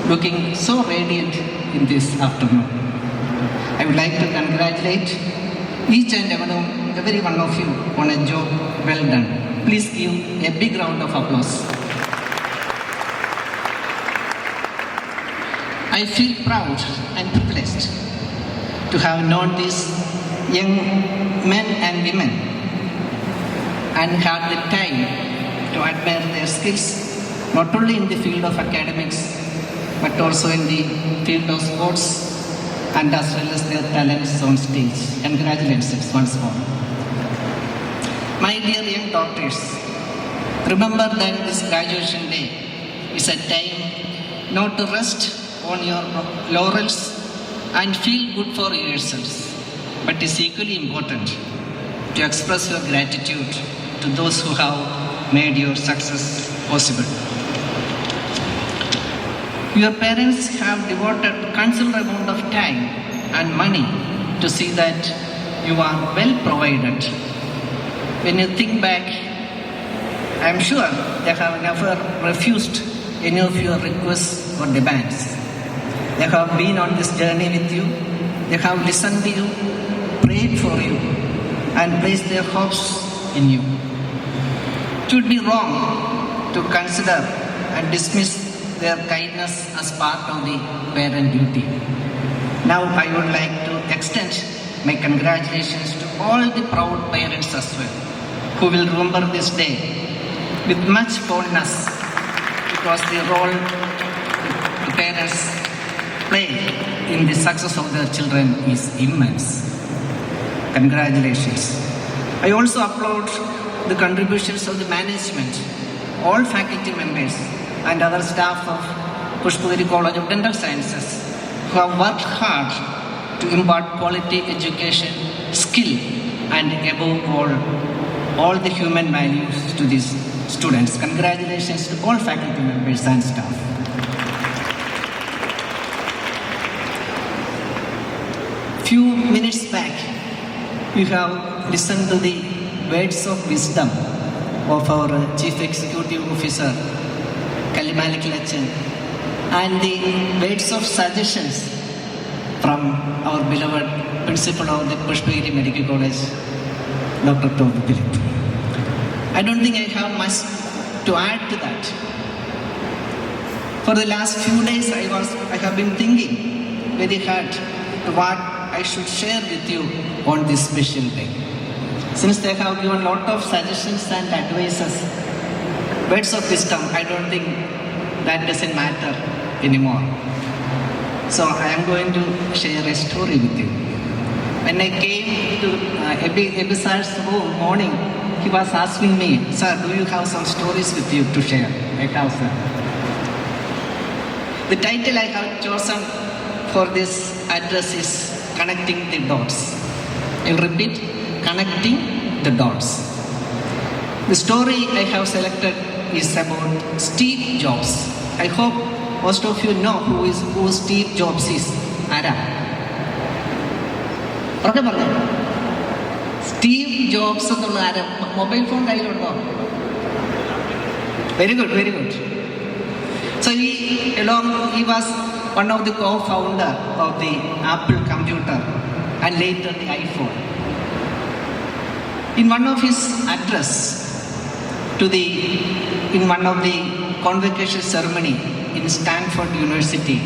looking so radiant in this afternoon. I would like to congratulate each and every one of you on a job well done. Please give a big round of applause. I feel proud and privileged to have known these young men and women and had the time to admire their skills, not only in the field of academics, but also in the field of sports and as well as their talents on stage. Congratulations once more. My dear young doctors, remember that this graduation day is a time not to rest on your laurels and feel good for yourselves, but is equally important to express your gratitude to those who have made your success possible. Your parents have devoted considerable amount of time and money to see that you are well provided. When you think back, I am sure they have never refused any of your requests or demands. They have been on this journey with you. They have listened to you, prayed for you, and placed their hopes in you. It would be wrong to consider and dismiss their kindness as part of the parent duty. Now I would like to extend my congratulations to all the proud parents as well, who will remember this day with much fondness, because the role the parents play in the success of their children is immense. Congratulations. I also applaud the contributions of the management, all faculty members and other staff of Pushpagiri College of Dental Sciences, who have worked hard to impart quality education, skill, and above all the human values to these students. Congratulations to all faculty members and staff. Few minutes back, we have listened to the words of wisdom of our Chief Executive Officer, Kalimalik Lachan, and the words of suggestions from our beloved Principal of the Pushpagiri Medical College, Dr. Toby Philip. I don't think I have much to add to that. For the last few days, I have been thinking very hard what I should share with you on this special day. Since they have given a lot of suggestions and advices, words of wisdom, I don't think that doesn't matter anymore. So I am going to share a story with you. When I came to Ebisar's room morning, he was asking me, "Sir, do you have some stories with you to share?" I have, sir. The title I have chosen for this address is Connecting the Dots. I will repeat, Connecting the Dots. The story I have selected is about Steve Jobs. I hope most of you know who Steve Jobs is. Ara. Okay, Steve Jobs എന്നുള്ള ആരാ? Mobile phone കയ്യിലുണ്ടോ? Very good, very good. So he was one of the co-founder of the Apple computer and later the iPhone. In one of his address in one of the convocation ceremony in Stanford University,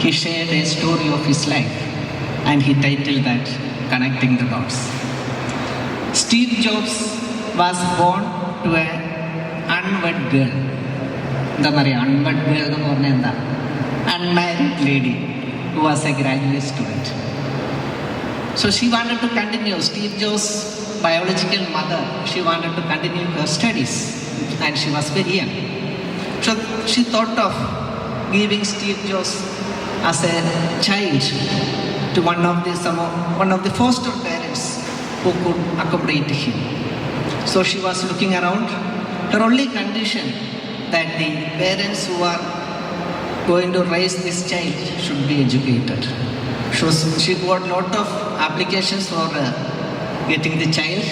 he shared a story of his life and he titled that Connecting the Dots. Steve Jobs was born to an unwed girl. Unwed girl, unmarried lady who was a graduate student. So she wanted to continue. Steve Jobs' biological mother, she wanted to continue her studies and she was very young. So she thought of giving Steve Jobs as a child to one of the foster parents who could accommodate him. So she was looking around. Her only condition that the parents who are going to raise this child should be educated. So she got a lot of applications for getting the child,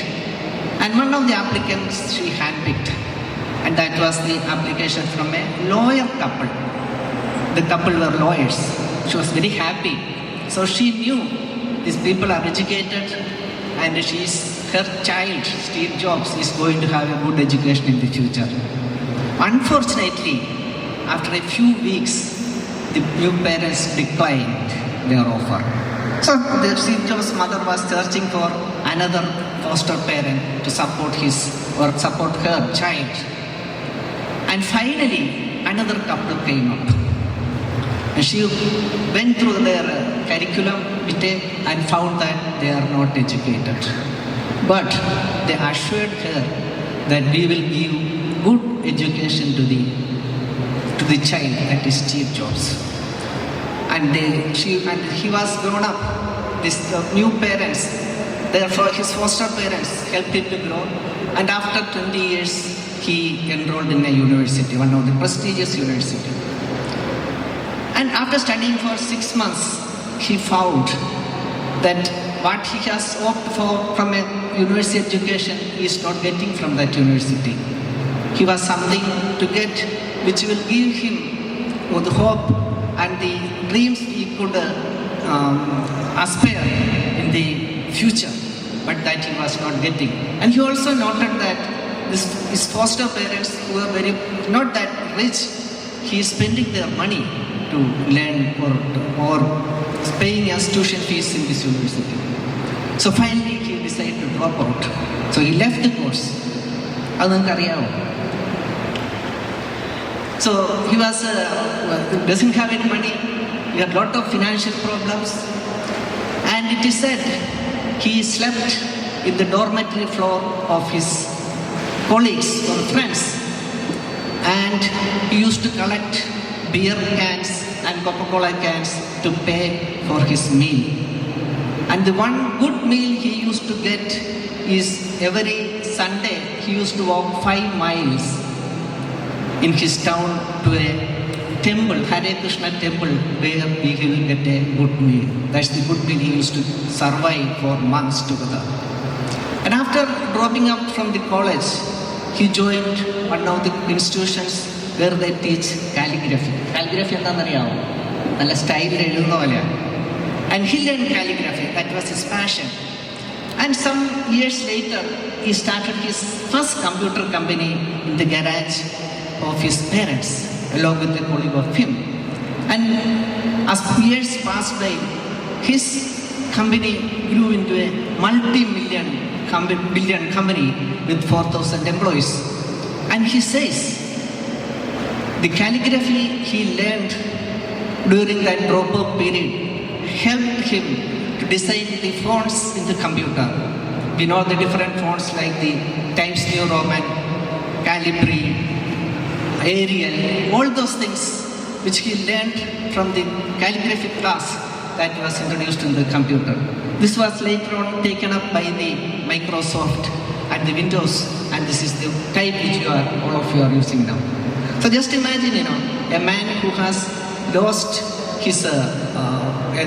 and one of the applicants she handpicked, and that was the application from a lawyer couple. The couple were lawyers. She was very happy. So she knew these people are educated and her child, Steve Jobs, is going to have a good education in the future. Unfortunately, after a few weeks, the new parents declined their offer. So Steve Jobs' mother was searching for another foster parent to support her child. And finally, another couple came up. And she went through their curriculum vitae and found that they are not educated. But they assured her that we will give good education to the child, that is Steve Jobs. And he was grown up. These new parents, therefore his foster parents helped him to grow. And after 20 years, he enrolled in a university, one of the prestigious university. And after studying for 6 months, he found that what he has hoped for from a university education he is not getting from that university. He was something to get which will give him the hope and the dreams he could aspire in the future, but that he was not getting. And he also noted that his foster parents who were not that rich, he is spending their money to learn or paying us tuition fees in this university. So finally he decided to drop out. So he left the course. So he doesn't have any money. He had a lot of financial problems. And it is said he slept in the dormitory floor of his colleagues or friends. And he used to collect beer cans and Coca-Cola cans to pay for his meal. And the one good meal he used to get is every Sunday he used to walk 5 miles in his town to a temple, Hare Krishna temple, where he will get a good meal. That's the good meal he used to survive for months together. And after dropping out from the college, he joined one of the institutions where they teach calligraphy. Calligraphy എന്താണെന്നറിയാമോ? നല്ല സ്റ്റൈലിൽ എഴുതുന്ന പോലെയാണ്. And he learned calligraphy. That was his passion. And some years later, he started his first computer company in the garage of his parents, along with a colleague of him. And as years passed by, his company grew into a multi-billion company with 4,000 employees. And he says, the calligraphy he learned during that drop-out period helped him to design the fonts in the computer. We know the different fonts like the Times New Roman, Calibri, Arial, all those things which he learned from the calligraphy class that was introduced in the computer. This was later on taken up by the Microsoft and the Windows, and this is the type which all of you are using now. So just imagine, a man who has lost his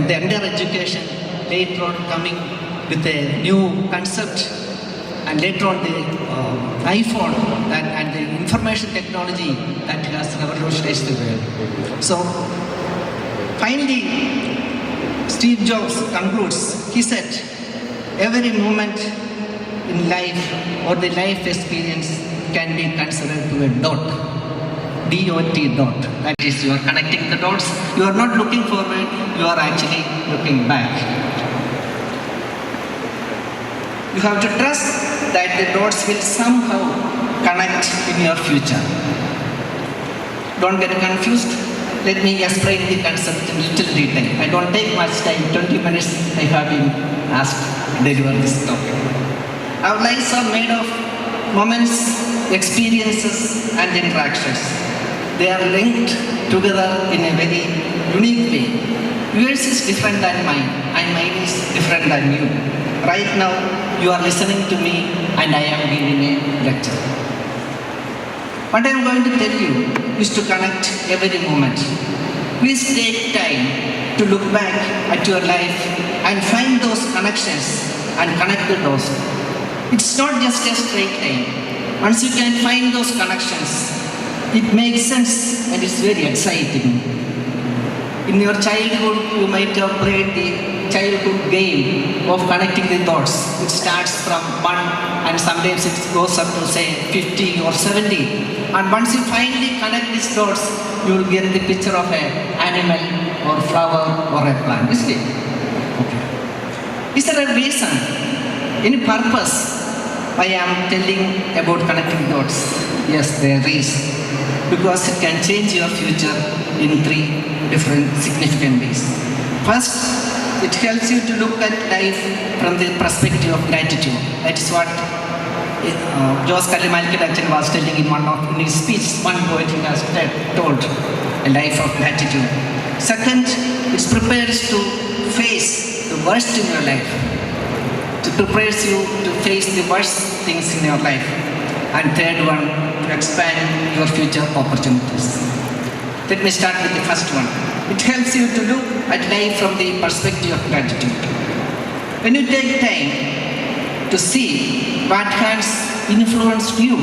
the entire education, later on coming with a new concept, and later on the iPhone and the information technology that has revolutionized the world. So finally, Steve Jobs concludes. He said, every moment in life or the life experience can be considered to a dot. DOT dot. That is, you are connecting the dots. You are not looking forward, you are actually looking back. You have to trust that the dots will somehow connect in your future. Don't get confused. Let me explain the concept in little detail. I don't take much time, 20 minutes I have been asked to deliver this topic. Our lives are made of moments, experiences and interactions. They are linked together in a very unique way. Yours is different than mine, and mine is different than you. Right now, you are listening to me, and I am giving a lecture. What I am going to tell you is to connect every moment. Please take time to look back at your life and find those connections and connect the dots. It's not just a straight line. Once you can find those connections, it makes sense and it's very exciting. In your childhood, you might have played the childhood game of connecting the dots. It starts from 1 and sometimes it goes up to say 50 or 70. And once you finally connect these dots, you will get the picture of an animal or flower or a plant. Isn't it? Okay. Is there a reason, any purpose I am telling about connecting dots? Yes, there is. Because it can change your future in 3 different significant ways. First, it helps you to look at life from the perspective of gratitude. That is what Jose Kalimalkidachan was telling in his speech. One poet he has told, a life of gratitude. Second, it prepares to face the worst in your life. It prepares you to face the worst things in your life. And third one, to expand your future opportunities. Let me start with the first one. It helps you to look at life from the perspective of gratitude. When you take time to see what has influenced you,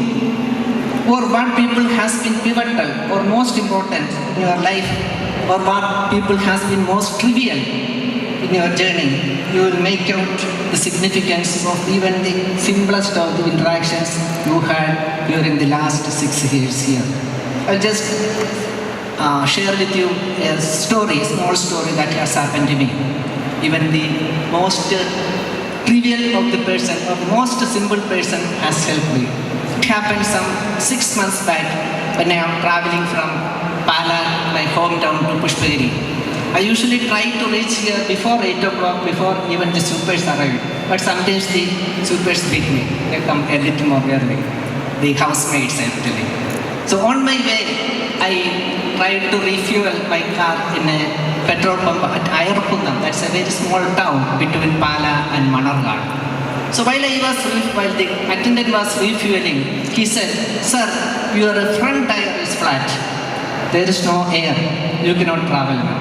or what people has been pivotal or most important in your life, or what people has been most trivial in your journey, you will make out the significance of even the simplest of the interactions you had during the last 6 years here. I'll just share with you a story, a small story that has happened to me. Even the most trivial of the person, or most simple person has helped me. It happened some 6 months back when I am traveling from Pala, my hometown, to Pushpagiri. I usually try to reach here before 8 o'clock, before even the supers arrive. But sometimes the supers beat me. They come a little more early. The housemates, I'm telling. So on my way, I tried to refuel my car in a petrol pump at Ayarpundam. That's a very small town between Pala and Manargad. So while the attendant was refueling, he said, "Sir, your front tire is flat. There is no air. You cannot travel now."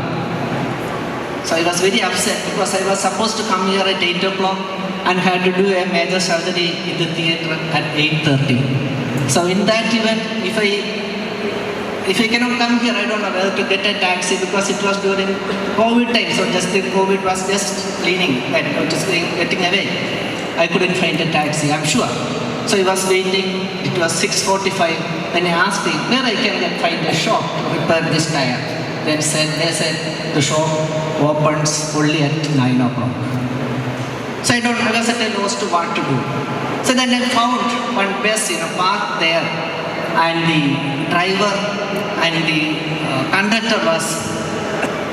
So I was very upset because I was supposed to come here at 8 o'clock and had to do a major surgery in the theatre at 8:30. So in that event, if I cannot come here, I don't know whether to get a taxi because it was during COVID time. So just the COVID was just cleaning and just getting away. I couldn't find a taxi, I'm sure. So I was waiting. It was 6:45. Then I asked him where I can find a shop to repair this tire. They said the shop opens only at 9 o'clock. So I was at a loss to what to do. So then I found one bus, parked there, and the driver and the conductor was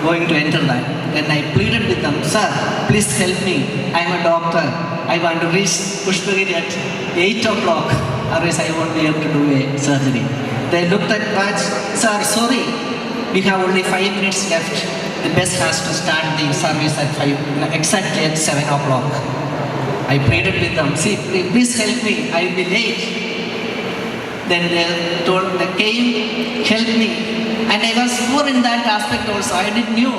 going to enter that. Then I pleaded with them, "Sir, please help me. I am a doctor. I want to reach Pushpagiri at 8 o'clock, otherwise I won't be able to do a surgery." They looked at watch. "Sir, sorry, we have only 5 minutes left. The bus has to start the service at 5, exactly at 7 o'clock. I pleaded with them, "See, please help me. I will be late." Then they came, helped me. And I was poor in that aspect also. I didn't know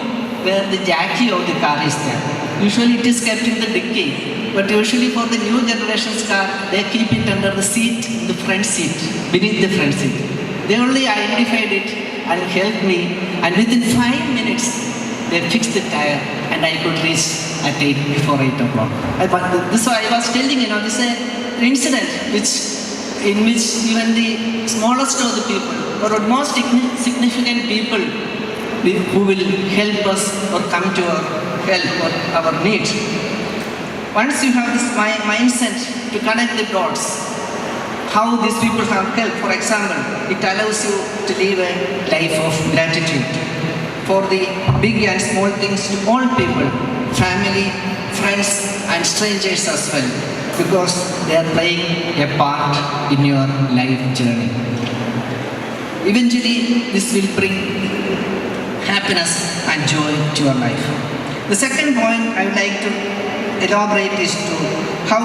where the jacky of the car is there. Usually it is kept in the dicky. But usually for the new generation's car, they keep it under the seat, the front seat, beneath the front seat. They only identified it and helped me. And within 5 minutes, they fixed the tire and I could reach at 8, before 8 o'clock. This I was telling, this is an incident in which even the smallest of the people, or most significant people who will help us or come to our help or our need. Once you have this mindset to connect the dots, how these people have helped, for example, it allows you to live a life of gratitude for the big and small things to all people, family, friends and strangers as well, because they are playing a part in your life journey. Eventually, this will bring happiness and joy to your life. The second point I would like to elaborate is to how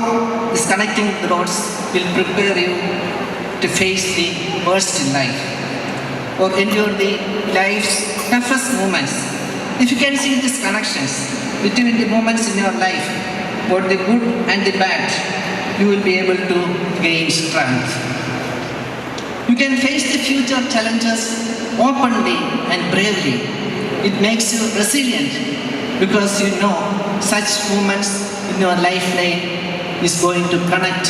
this connecting the dots will prepare you to face the worst in life or endure the life's toughest moments. If you can see these connections between the moments in your life, both the good and the bad, you will be able to gain strength. You can face the future challenges openly and bravely. It makes you resilient because you know such moments in your lifeline is going to connect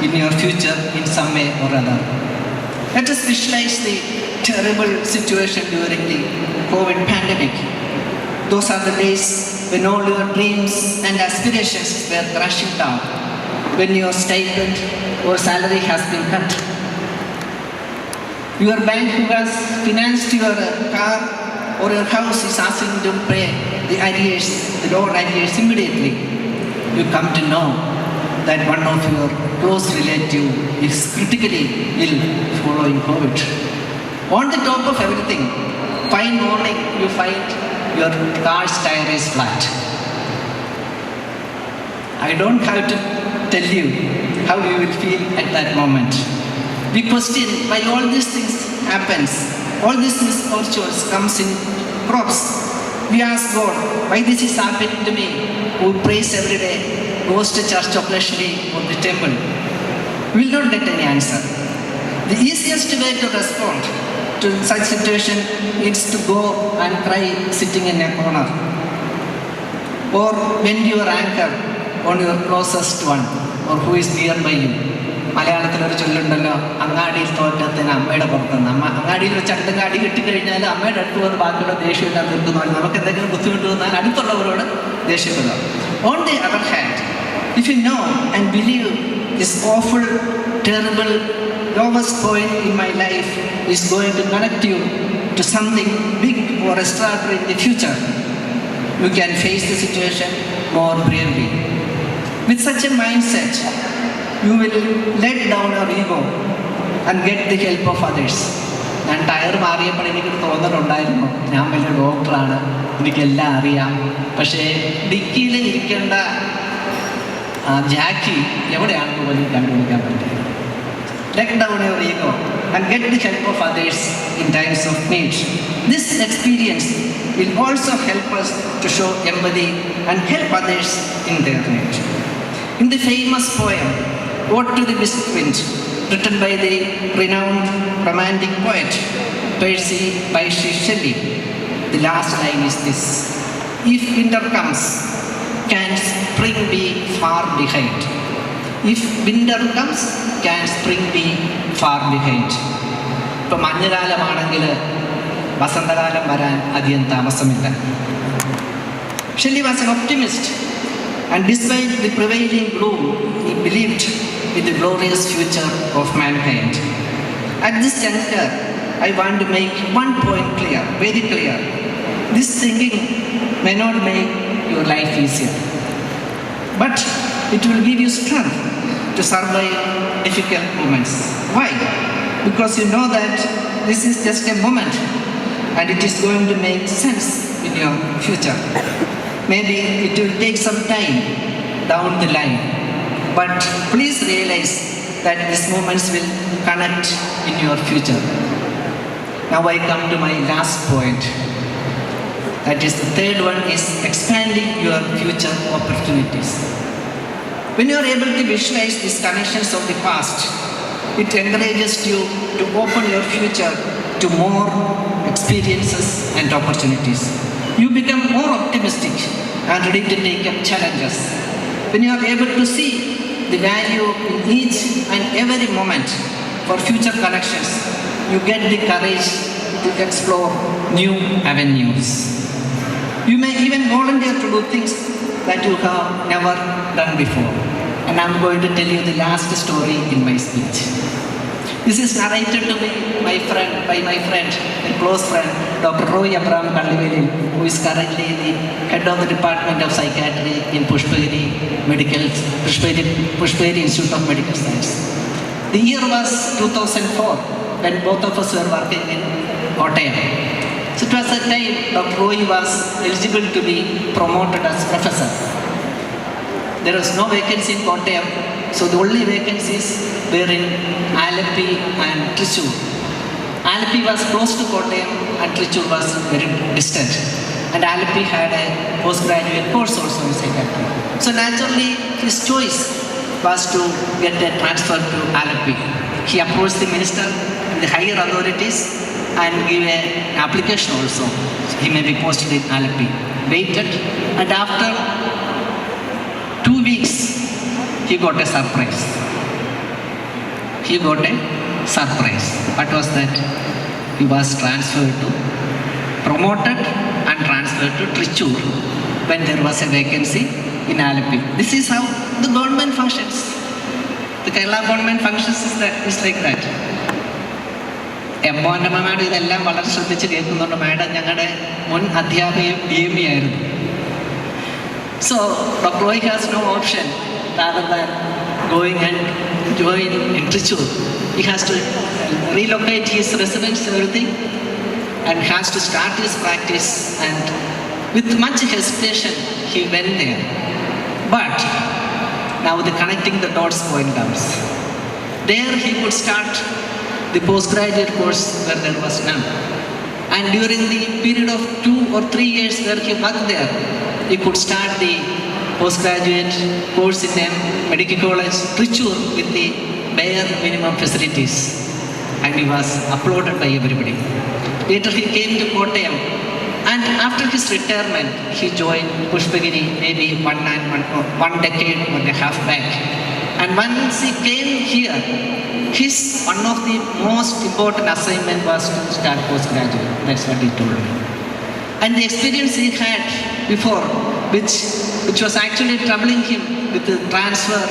in your future in some way or other. Let us visualize the terrible situation during the COVID pandemic. Those are the days when all your dreams and aspirations were crashing down, when your stipend or salary has been cut. Your bank who has financed your car or your house is asking to pay the arrears, the loan arrears immediately. You come to know that one of your close relative is critically ill following COVID. On the top of everything, fine morning you find your car's tire is flat. I don't have to tell you how you will feel at that moment. We question why all these things happens, all these misfortunes comes in crops. We ask God, why this is happening to me? Who prays every day, goes to church occasionally or the temple. We will not get any answer. The easiest way to respond to such situation is to go and cry sitting in a corner, or bend your anchor on your closest one, or who is nearby you. മലയാളത്തിലൊരു ചൊല്ലുണ്ടല്ലോ, അങ്ങാടിയിൽ തോറ്റത്തിന് അമ്മയുടെ പുറത്തുനിന്ന്. അങ്ങാടിയിൽ വെച്ച് അടുത്ത അടി കിട്ടിക്കഴിഞ്ഞാൽ അമ്മയുടെ അടുത്ത് വന്ന് ബാക്കിയുള്ള ദേഷ്യമില്ലാതെ നിൽക്കുന്നു. നമുക്ക് എന്തെങ്കിലും ബുദ്ധിമുട്ട് വന്നാൽ അടുത്തുള്ളവരോട് ദേഷ്യപ്പെടുക. On the other hand, if you know and believe this awful, terrible, lowest point in my life is going to connect you to something big or extraordinary in the future, you can face the situation more bravely. With such a mindset, you will let down your ego and get the help of others. ഞാൻ tyre മാറിയപ്പോൾ എനിക്കൊരു തോന്നലുണ്ടായിരുന്നു, ഞാൻ വലിയ ഡോക്ടറാണ്, എനിക്കെല്ലാം അറിയാം. പക്ഷേ ഡിക്കിയിൽ ഇരിക്കേണ്ട ജാക്കി എവിടെയാണെന്ന് പോലും കണ്ടുപിടിക്കാൻ പറ്റില്ല. Let down your ego and get the help of others in times of need. This experience will also help us to show empathy and help others in their need. In the famous poem, Ode to the West Wind, written by the renowned romantic poet Percy Bysshe Shelley, the last line is this: if winter comes, can spring be far behind? If winter comes, can spring be far behind? ഇപ്പോൾ മഞ്ഞുകാലമാണെങ്കിൽ വസന്തകാലം വരാൻ അധികം താമസമില്ല. Shelley was an optimist, and despite the prevailing gloom, he believed in the glorious future of mankind. At this juncture, I want to make one point clear, very clear. This thinking may not make your life easier, but it will give you strength to survive difficult moments. Why? Because you know that this is just a moment and it is going to make sense in your future. Maybe it will take some time down the line, but please realize that these moments will connect in your future. Now I come to my last point. That is, the third one is expanding your future opportunities. When you are able to visualize these connections of the past, it encourages you to open your future to more experiences and opportunities. You become more optimistic and ready to take up challenges. When you are able to see the value in each and every moment for future connections, you get the courage to explore new avenues. You may even volunteer to do things that you have never done before. And I'm going to tell you the last story in my speech. This is narrated to me by my friend, a close friend, Dr. Roy Abraham Kallivelil, who is currently the head of the Department of Psychiatry in Pushpagiri Institute of Medical Science. The year was 2004 when both of us were working in Kottayam. So it was a time Dr. Roy was eligible to be promoted as professor. There was no vacancy in Kottayam, so the only vacancies were in Alleppey and Thrissur. Alleppey was close to Kottayam and Thrissur was very distant. And Alleppey had a postgraduate course also in psychiatry. So naturally, his choice was to get a transfer to Alleppey. He approached the minister and the higher authorities and gave an application also. He may be posted in Alleppey. Waited, and after 2 weeks, he got a surprise. What was that? He was promoted and transferred to Thrissur when there was a vacancy in Alleppey. This is how the government functions. The Kerala government functions is like that. എംബോൻ്റെ madam ഇതെല്ലാം വളരെ ശ്രദ്ധിച്ച് കേൾക്കുന്നുണ്ട്. Madam ഞങ്ങളുടെ മുൻ അധ്യാപികയും DME ആയിരുന്നു. So Dr. Roy has no option rather than going and join in Thrissur. He has to relocate his residence, everything, and has to start his practice, and with much hesitation he went there. But now the connecting the dots point comes. There he could start the postgraduate course where there was none. And during the period of 2 or 3 years where he worked there, he could start the postgraduate course in a medical college, Trichur, with the bare minimum facilities. And he was applauded by everybody. Later he came to Kottayam, and after his retirement, he joined Pushpagiri maybe one decade and a half back. And once he came here, his one of the most important assignment was to start postgraduate. That's what he told me. And the experience he had before, which was actually troubling him with the transfer,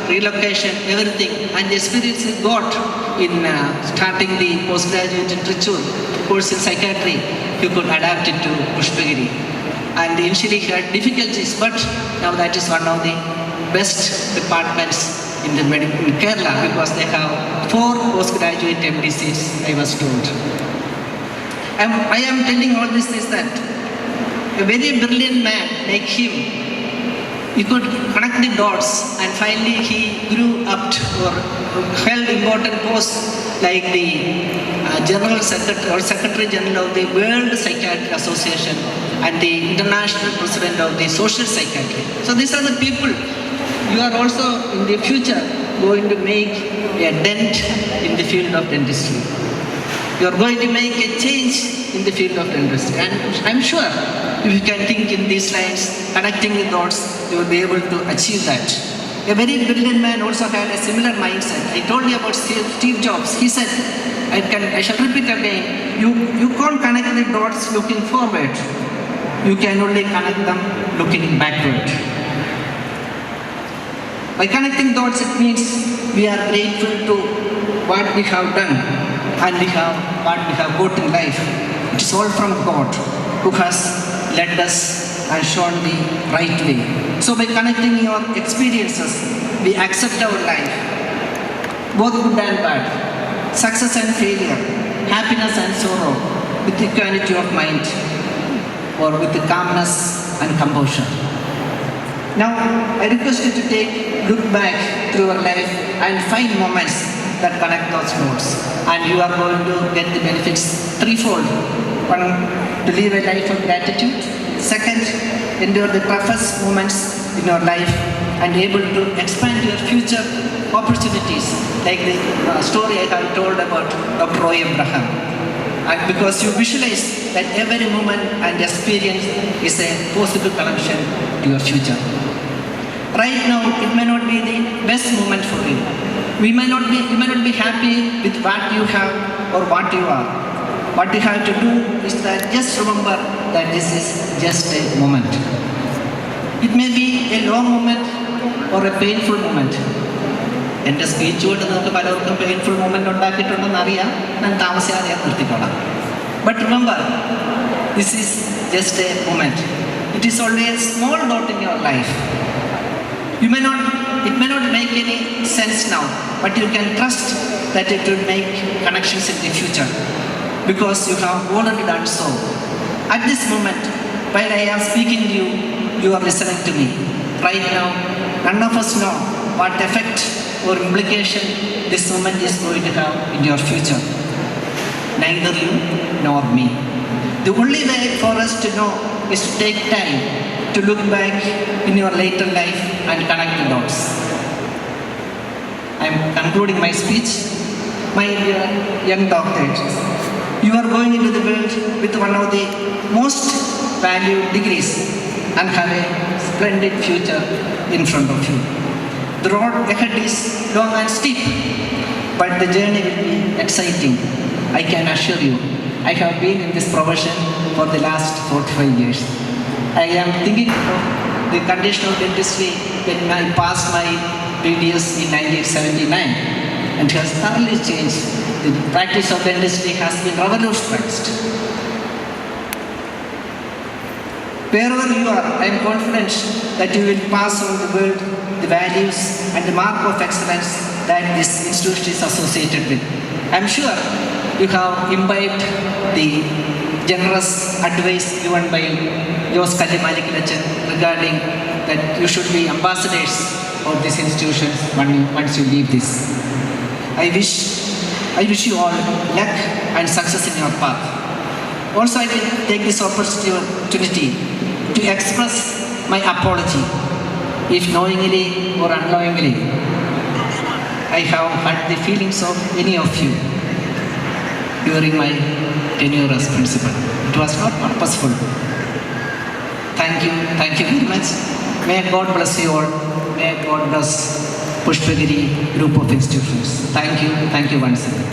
relocation, everything, and the experience he got in starting the postgraduate in Trichur course in psychiatry, he could adapt it to Pushpagiri. And initially he had difficulties, but now that is one of the best departments in Kerala, because they have 4 postgraduate MD seats, I was told. I am telling all this is that a very brilliant man like him, he could connect the dots, and finally he grew up to or held important posts like the General Secretary or Secretary General of the World Psychiatric Association and the International President of the Social Psychiatry. So these are the people you are also in the future going to make a dent in the field of dentistry. You are going to make a change in the field of dentistry. And I'm sure if you can think in these lines, connecting the dots, you will be able to achieve that. A very brilliant man also had a similar mindset. I told you about Steve Jobs. He said, I shall repeat again, you can't connect the dots looking forward. You can only connect them looking backward. By connecting dots, it means we are grateful to what we have done and what we have got in life. It is all from God, who has led us and shown the right way. So by connecting your experiences, we accept our life, both good and bad, success and failure, happiness and sorrow, with equality of mind, or with the calmness and composure. Now, I request you to look back through your life and find moments that connect those nodes. And you are going to get the benefits threefold. One, to live a life of gratitude. Second, endure the toughest moments in your life and able to expand your future opportunities, like the story I have told about Dr. Roy Abraham. And because you visualize that every moment and experience is a possible connection to your future. Right now, it may not be the best moment for you. You may not be happy with what you have or what you are. What you have to do is that just remember that this is just a moment. It may be a long moment or a painful moment. എൻ്റെ speech കൊണ്ട് നമുക്ക് പലർക്കും painful moment ഉണ്ടാക്കിയിട്ടുണ്ടെന്ന് അറിയാം. ഞാൻ താമസിയാതെ നിർത്തിക്കോളാം. But remember, this is just a moment. It is only a small dot in your life. It may not make any sense now, but you can trust that it will make connections in the future, because you have already done so. At this moment, while I am speaking to you, you are listening to me. Right now, none of us know what effect or implication this moment is going to have in your future. Neither you nor me. The only way for us to know is to take time to look back in your later life and connect the dots. I am concluding my speech. My dear young doctors, you are going into the world with one of the most valued degrees and have a splendid future in front of you. The road ahead is long and steep, but the journey will be exciting. I can assure you, I have been in this profession for the last 45 years. I am thinking of the condition of dentistry when I passed my BDS in 1979, and it has thoroughly changed. The practice of dentistry has been revolutionized. Wherever you are, I am confident that you will pass on the world the values and the mark of excellence that this institution is associated with. I am sure you have imbibed the generous advice given by Jos Kalimalik regarding that you should be ambassadors of these institutions once you leave this. I wish you all luck and success in your path. Also, I will take this opportunity to express my apology if knowingly or unknowingly I have hurt the feelings of any of you during my tenure as principal. It was not purposeful. Thank you very much. May God bless you all. May God bless Pushpagiri group of institutions. Thank you once again.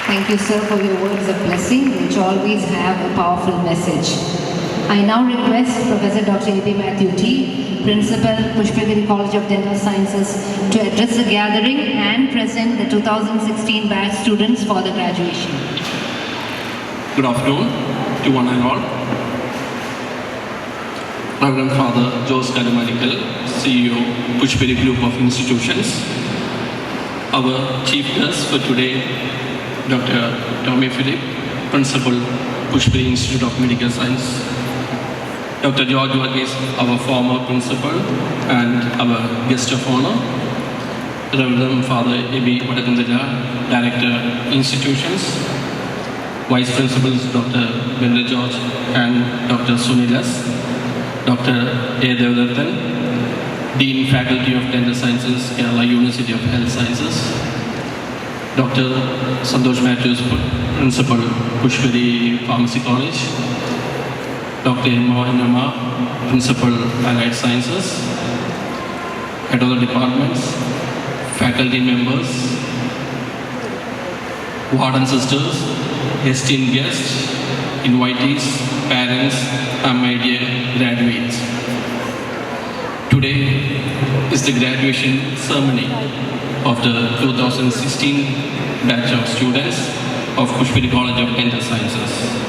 Thank you, sir, for your words of blessing, which always have a powerful message. I now request Professor Dr. A.B. Matthew T., Principal, Pushpagiri College of Dental Sciences, to address the gathering and present the 2016 batch students for the graduation. Good afternoon to one and all. Reverend Father Jos Kalimalikal, CEO, Pushpagiri Group of Institutions. Our chief guest for today, Dr. Tommy Philip, Principal, Pushpagiri Institute of Medical Science. Dr. UJWALA, our former principal and our guest of honor. Reverend Father A.B. Vadakandala, Director, Institutions. Vice Principals Dr. Bender George and Dr. Sunilas. Dr. A. Devadarthan, Dean Faculty of Dental Sciences, Kerala University of Health Sciences. Dr. Santosh Matthews, Principal, Pushpagiri Pharmacy College. Dr. Emma, Principal, Allied Sciences. Head of the departments, faculty members, warden sisters, esteemed guests, invitees, parents, and my dear graduates. Today is the graduation ceremony of the 2016 batch of students of Pushpagiri College of Dental Sciences.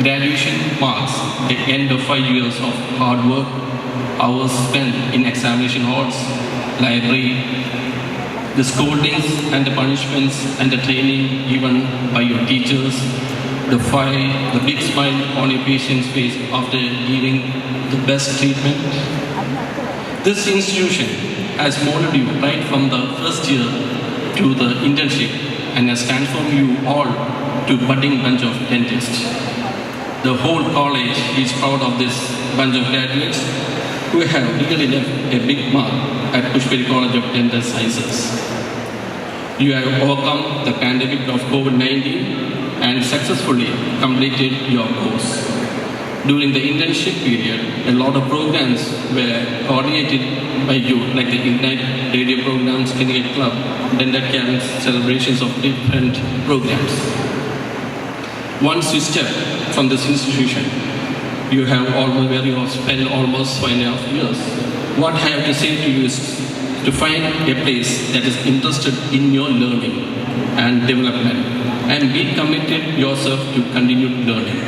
Graduation marks the end of 5 years of hard work, hours spent in examination halls, library, the scoldings and the punishments and the training given by your teachers, the big smile on your patient's face after giving the best treatment. This institution has molded you right from the first year to the internship and has transformed you all to budding bunch of dentists. The whole college is proud of this bunch of graduates who have really left a big mark at Pushpagiri College of Dental Sciences. You have overcome the pandemic of COVID-19 and successfully completed your course. During the internship period, a lot of programs were coordinated by you, like the Ignite radio programs, Clinical Club, dental camps, celebrations of different programs. Once you step from this institution, you have spent almost 5.5 years. What I have to say to you is to find a place that is interested in your learning and development and be committed yourself to continued learning.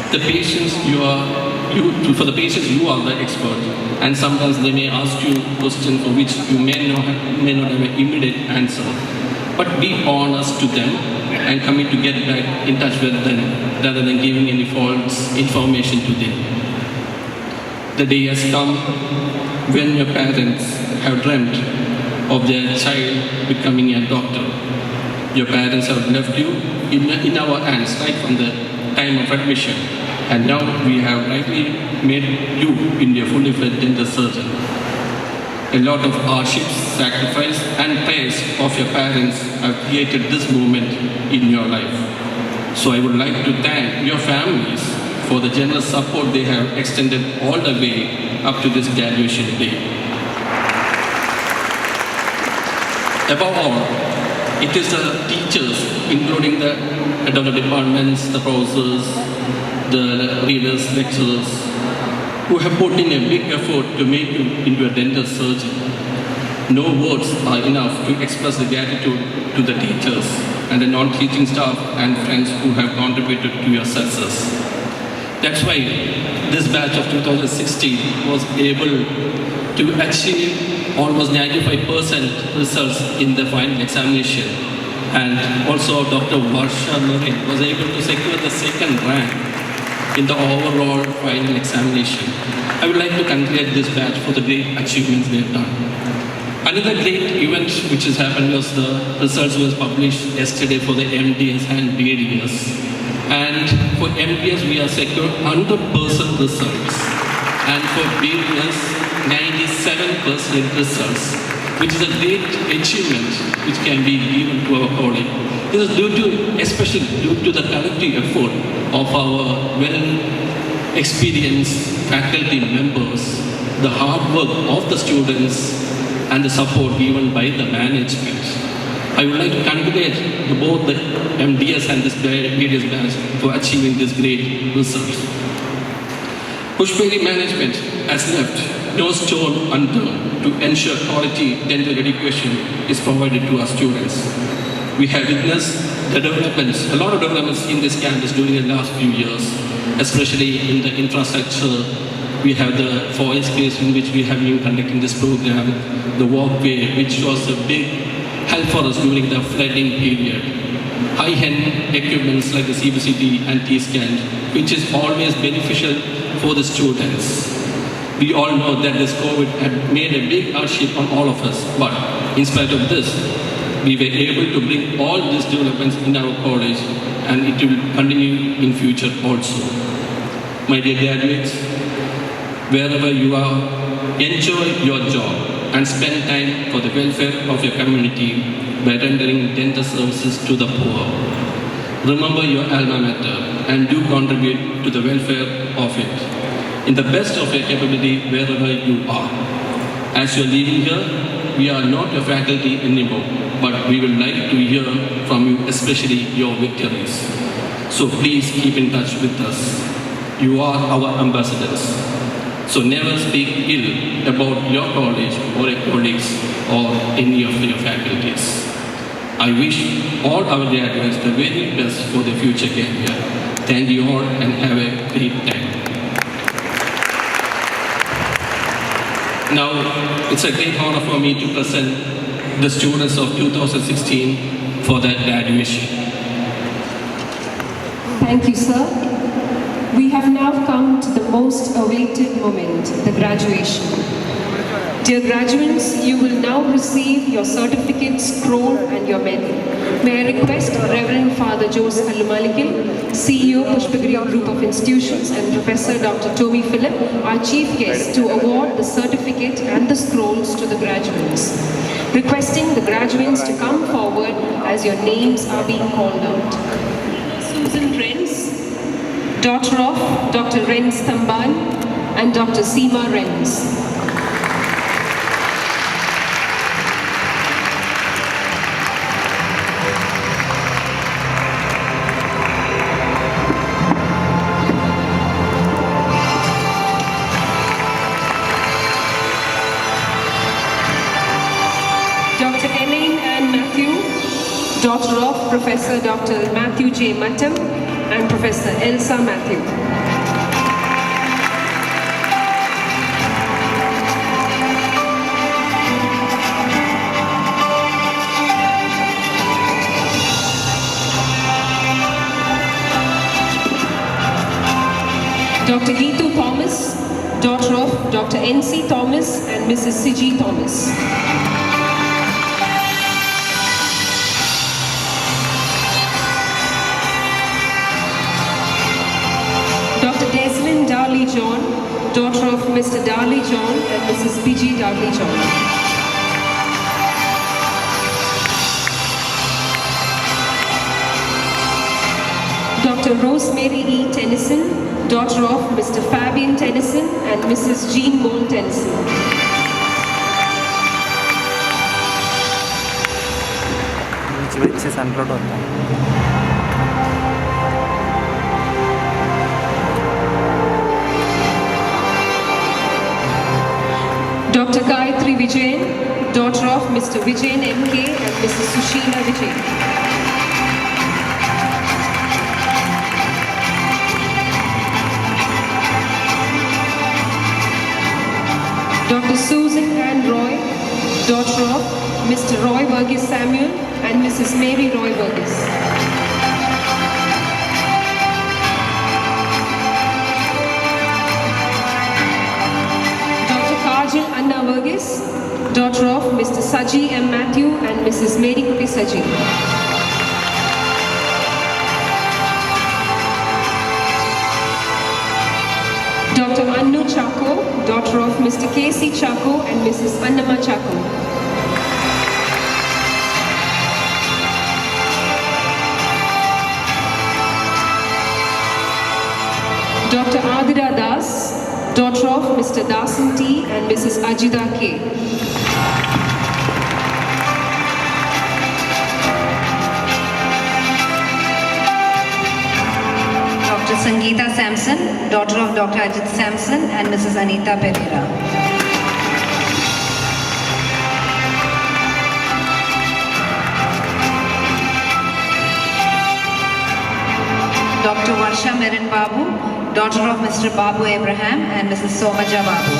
For the patients, you are the expert, and sometimes they may ask you questions for which you may not have an immediate answer. But be honest to them and commit to get back in touch with them rather than giving any false information to them. The day has come when your parents have dreamt of their child becoming a doctor. Your parents have left you in our hands right from the time of admission, and now we have rightly made you into a fully fledged dental surgeon. A lot of hardships, sacrifice, and prayers of your parents have created this moment in your life. So I would like to thank your families for the generous support they have extended all the way up to this graduation day. Above all, it is the teachers, including the head of the departments, the professors, the readers, lecturers, who have put in a big effort to make you into a dental surgeon. No words are enough to express the gratitude to the teachers and the non-teaching staff and friends who have contributed to your success. That's why this batch of 2016 was able to achieve almost 95% results in the final examination. and also Dr. Varsha Noreen was able to secure the second rank in the overall final examination. I would like to congratulate this batch for the great achievements they have done. Another great event which has happened was the results was published yesterday for the MDS and BDS. And for MDS we are secured 100% results, and for BDS 97% results, which is a great achievement which can be given to our college. This is especially due to the collective effort of our well-experienced faculty members, the hard work of the students, and the support given by the management. I would like to congratulate both the MDS and this BDS batch for achieving this great result. Pushpagiri management has left no stone unturned to ensure quality dental education is provided to our students. We have witnessed the developments, a lot of developments in this campus during the last few years, especially in the infrastructure. We have the foyer space in which we have been conducting this program, the walkway, which was a big help for us during the flooding period. High-end equipments like the CBCT and T-scan, which is always beneficial for the students. We all know that this COVID had made a big hardship on all of us, but in spite of this, we were able to bring all these developments in our college, and it will continue in future also. My dear graduates, wherever you are, enjoy your job and spend time for the welfare of your community by rendering dental services to the poor. Remember your alma mater and do contribute to the welfare of it in the best of your capability wherever you are. As you are leaving here, we are not your faculty anymore, but we would like to hear from you, especially your victories. So please keep in touch with us. You are our ambassadors. So never speak ill about your college or your colleagues or any of your faculties. I wish all our graduates the very best for their future career. Thank you all and have a great time. Now, it's a great honor for me to present the students of 2016 for their graduation. Thank you, sir. We have now come to the most awaited moment, the graduation. Dear graduates, you will now receive your certificate, scroll and your medal. May I request Reverend Father Jose Alumalikil, CEO Pushpagiri Group of Institutions, and Professor Dr. Tommy Philip, our chief guest, to award the certificate and the scrolls to the graduates. Requesting the graduates to come forward as your names are being called out. Susan Renz, daughter of Dr. Renz Tamban and Dr. Seema Renz. Dr. Elaine Ann Matthew, daughter of Professor Dr. Matthew J. Mattam and Professor Elsa Matthew. Dr. Geetu Thomas, daughter of Dr. N.C. Thomas and Mrs. C.G. Thomas. Darley John, daughter of Mr. Darley John and Mrs. P.G. Darley John. Dr. Rosemary E. Tennyson, daughter of Mr. Fabian Tennyson and Mrs. Jean Moll Tennyson. Dr. Gayatri Vijayan, daughter of Mr. Vijayan M.K. and Mrs. Sushila Vijayan. Dr. Susan Ann Roy, daughter of Mr. Roy Burgess Samuel and Mrs. Mary Roy Burgess. Dr. Kajal Anna Burgess, daughter of Mr. Saji M. Matthew and Mrs. Mary Kuti Saji. Dr. Annu Chako, daughter of Mr. K.C. Chako and Mrs. Annama Chako. Dr. Adira Das, daughter of Mr. Dasan T and Mrs. Ajida K. Dr. Sangeeta Sampson, daughter of Dr. Ajit Sampson and Mrs. Anita Pereira. Dr. Varsha Merin Babu, daughter of Mr. Babu Abraham and Mrs. Somaja Babu.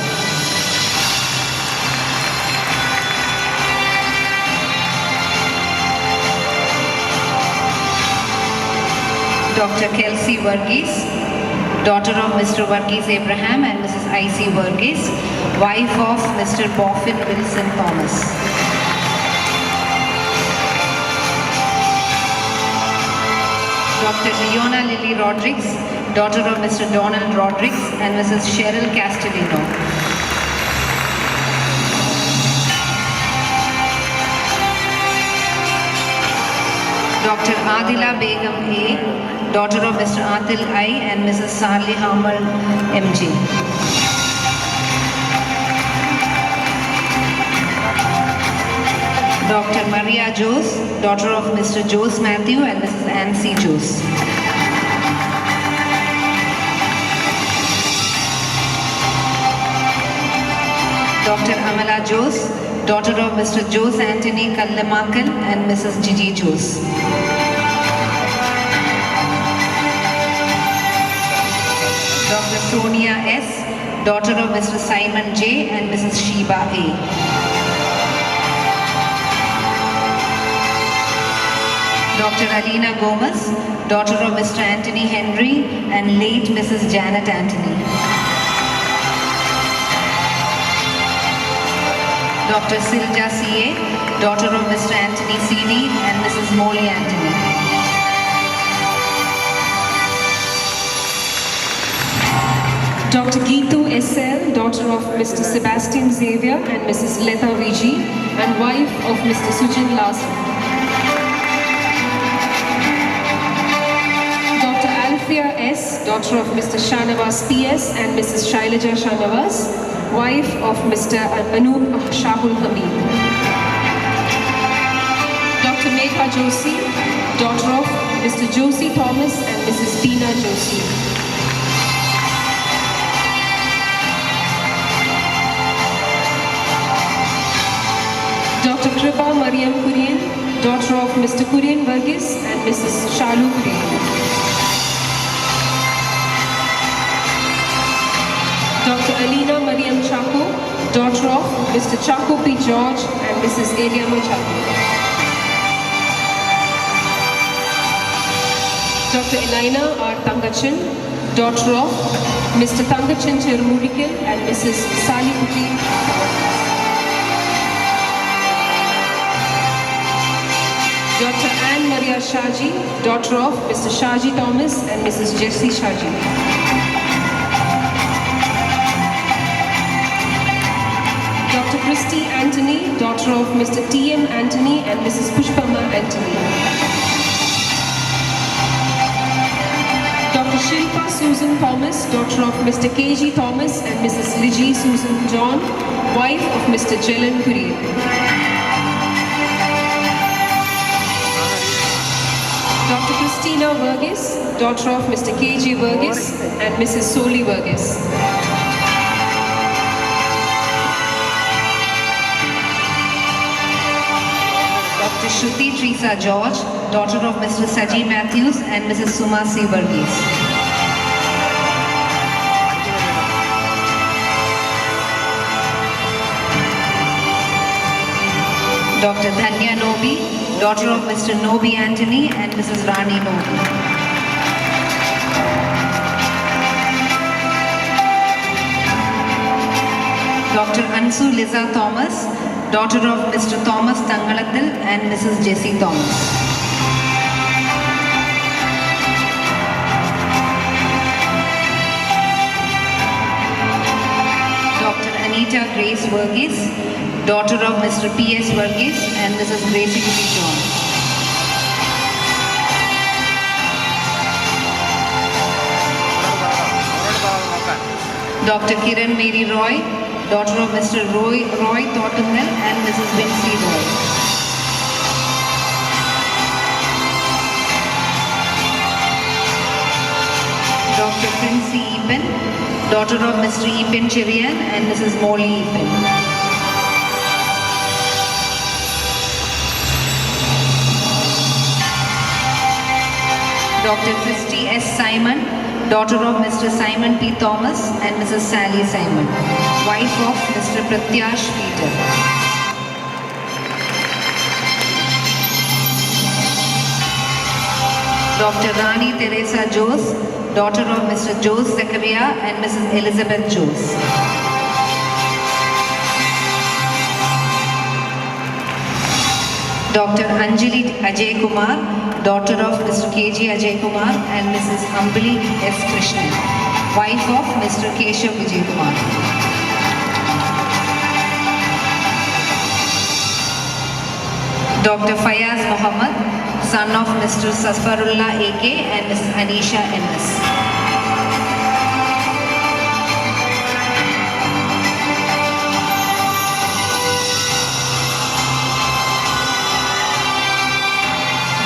Dr. Kelsey Varghese, daughter of Mr. Varghese Abraham and Mrs. I.C. Varghese, wife of Mr. Boffin Wilson Thomas. Dr. Leona Lily Rodriguez, daughter of Mr. Donald Rodriguez and Mrs. Cheryl Castellino. Dr. Adila Begum A, daughter of Mr. Adil I and Mrs. Sarli Hamal MG. Dr. Maria Jose, daughter of Mr. Jose Matthew and Mrs. Nancy Jose. Dr. Amala Jose, daughter of Mr. Jose Anthony Kallamakal and Mrs. Gigi Jose. Dr. Sonia S., daughter of Mr. Simon J. and Mrs. Sheba A. Dr. Alina Gomez, daughter of Mr. Anthony Henry and late Mrs. Janet Anthony. Dr. Silja C.A., daughter of Mr. Anthony C.D. and Mrs. Molly Anthony. Dr. Geetu S.L., daughter of Mr. Sebastian Xavier and Mrs. Leta Viji, and wife of Mr. Sujin Larson. Dr. Althea S., daughter of Mr. Shanavas P.S. and Mrs. Shailaja Shanavas, wife of Mr. Anup Shahul Hamid. Dr. Megha Joshi, daughter of Mr. Josie Thomas and Mrs. Beena Joshi. Dr. Kripa Mariam Kurian, daughter of Mr. Kurian Varghese and Mrs. Shalu Kurian. Dr. Alina Mariam Chako, daughter of Mr. Chako P. George and Mrs. Eliama Chako. Dr. Elina R. Tangachan, daughter of Mr. Tangachan Chermudikil and Mrs. Sali Kuti. Dr. Anne Maria Shaji, daughter of Mr. Shaji Thomas and Mrs. Jessie Shaji. Dr. Christy Anthony, daughter of Mr. T.M. Anthony and Mrs. Pushpama Anthony. Dr. Shilpa Susan Thomas, daughter of Mr. K.G. Thomas and Mrs. Liji Susan John, wife of Mr. Jelan Puri. Dr. Christina Varghese, daughter of Mr. K.J. Varghese and Mrs. Soli Varghese. Dr. Shruti Teresa George, daughter of Mr. Saji Matthews and Mrs. Suma C. Varghese. Dr. Dhanya Nobi, daughter of Mr. Nobi Anthony and Mrs. Rani Nobi. Dr. Ansu Liza Thomas, daughter of Mr. Thomas Tangalathil and Mrs. Jessie Thomas. Anita Grace Verghese, daughter of Mr. P.S. Verghese and Mrs. Gracie John. Dr. Kiran Mary Roy, daughter of Mr. Roy Thorntonell and Mrs. Vincy Roy. Dr. Princey Epen, daughter of Mr. Epen Cherian and Mrs. Molly Epen. Dr. Christy S. Simon, daughter of Mr. Simon P. Thomas and Mrs. Sally Simon, wife of Mr. Pratyash Peter. Dr. Rani Teresa Jose, daughter of Mr. Jose Zakaria and Mrs. Elizabeth Jose. Dr. Anjali Ajay Kumar, daughter of Mr. K.G. Ajay Kumar and Mrs. Ambali S. Krishnan, wife of Mr. Keshav Vijay Kumar. Dr. Fayaz Muhammad, son of Mr. Sasfarullah A.K. and Mrs. Anisha M.S.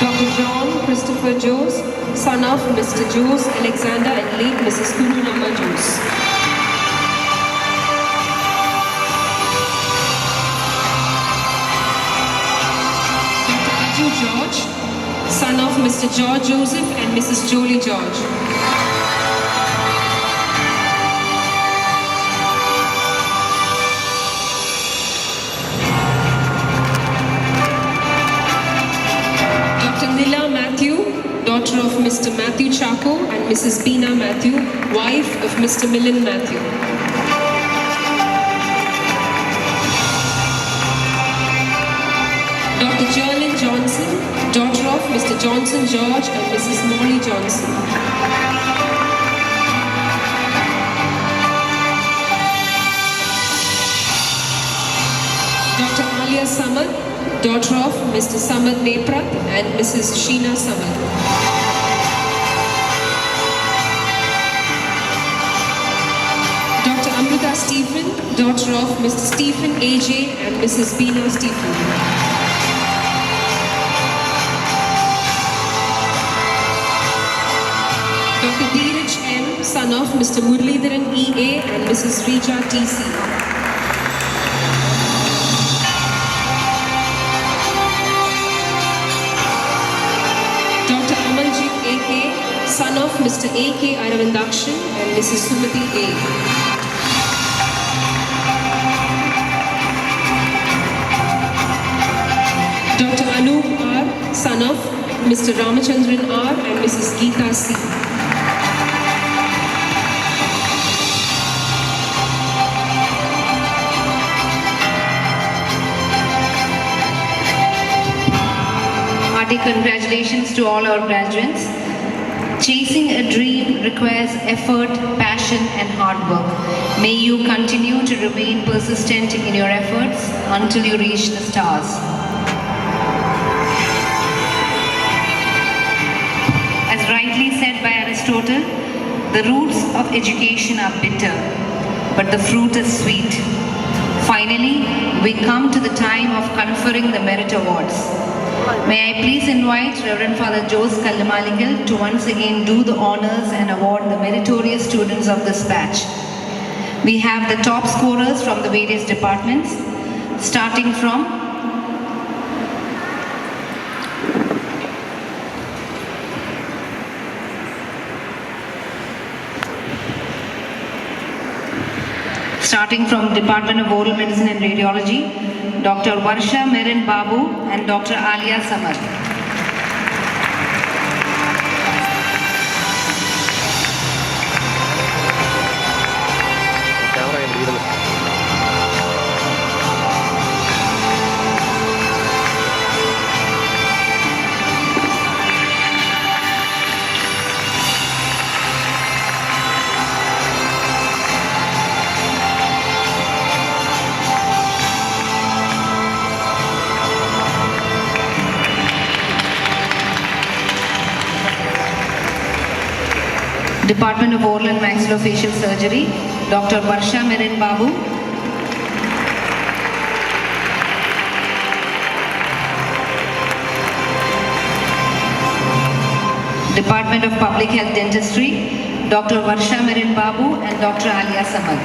Dr. John Christopher Jose, son of Mr. Jose Alexander and late Mrs. Kununamma Jose. Dr. Aju George, son of Mr. George Joseph and Mrs. Jolie George. Daughter of Mr. Matthew Chaco and Mrs. Beena Matthew, wife of Mr. Milind Matthew. Dr. Jerlyn Johnson, daughter of Mr. Johnson George and Mrs. Molly Johnson. Dr. Alia Samad, daughter of Mr. Samad Neprat and Mrs. Sheena Samad. Dr. Amrita Stephen, daughter of Mr. Stephen A.J. and Mrs. Beena Stephen. Dr. Dheeraj M., son of Mr. Muralidharan E.A. and Mrs. Rija T.C. Son of Mr. A.K. Aravindakshan and Mrs. Sumati A. Dr. Anup R., son of Mr. Ramachandran R. and Mrs. Geeta C. Hearty congratulations to all our graduates. Chasing a dream requires effort, passion and hard work. May you continue to remain persistent in your efforts until you reach the stars. As rightly said by Aristotle, the roots of education are bitter, but the fruit is sweet. Finally, we come to the time of conferring the merit awards. May I please invite Reverend Father Jose Kallamaligal to once again do the honors and award the meritorious students of this batch. We have the top scorers from the various departments, starting from starting from Department of Oral Medicine and Radiology, Dr. Varsha Merin Babu and Dr. Alia Samar. Department of Oral and Maxillofacial Surgery, Dr. Varsha Merin Babu. Department of Public Health Dentistry, Dr. Varsha Merin Babu and Dr. Alia Samad.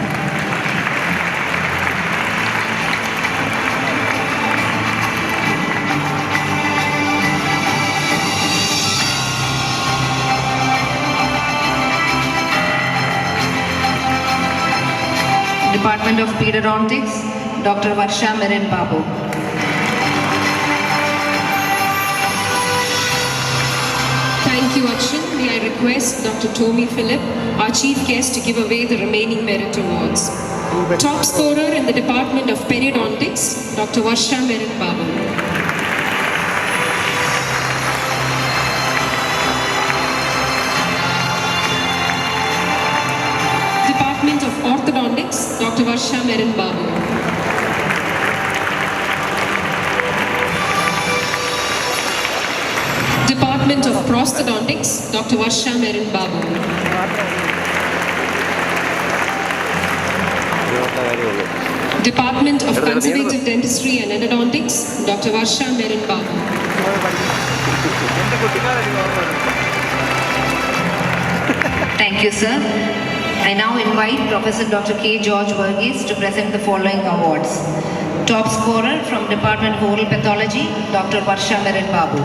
Department of Pediatrics, Dr. Varsha Merin Babu. Thank you, Akshan. May I request Dr. Tommy Philip, our chief guest, to give away the remaining merit awards. Top scorer in the Department of Periodontics, Dr. Varsha Merin Babu. Department of Orthodontics, Dr. Varsha Merin Babu. Department of Prosthodontics, Dr. Varsha Merin Babu. Department of Conservative Dentistry and Endodontics, Dr. Varsha Merin Babu. Thank you, sir. I now invite Professor Dr. K. George Verghese to present the following awards. Top scorer from Department of Oral Pathology, Dr. Varsha Merin Babu.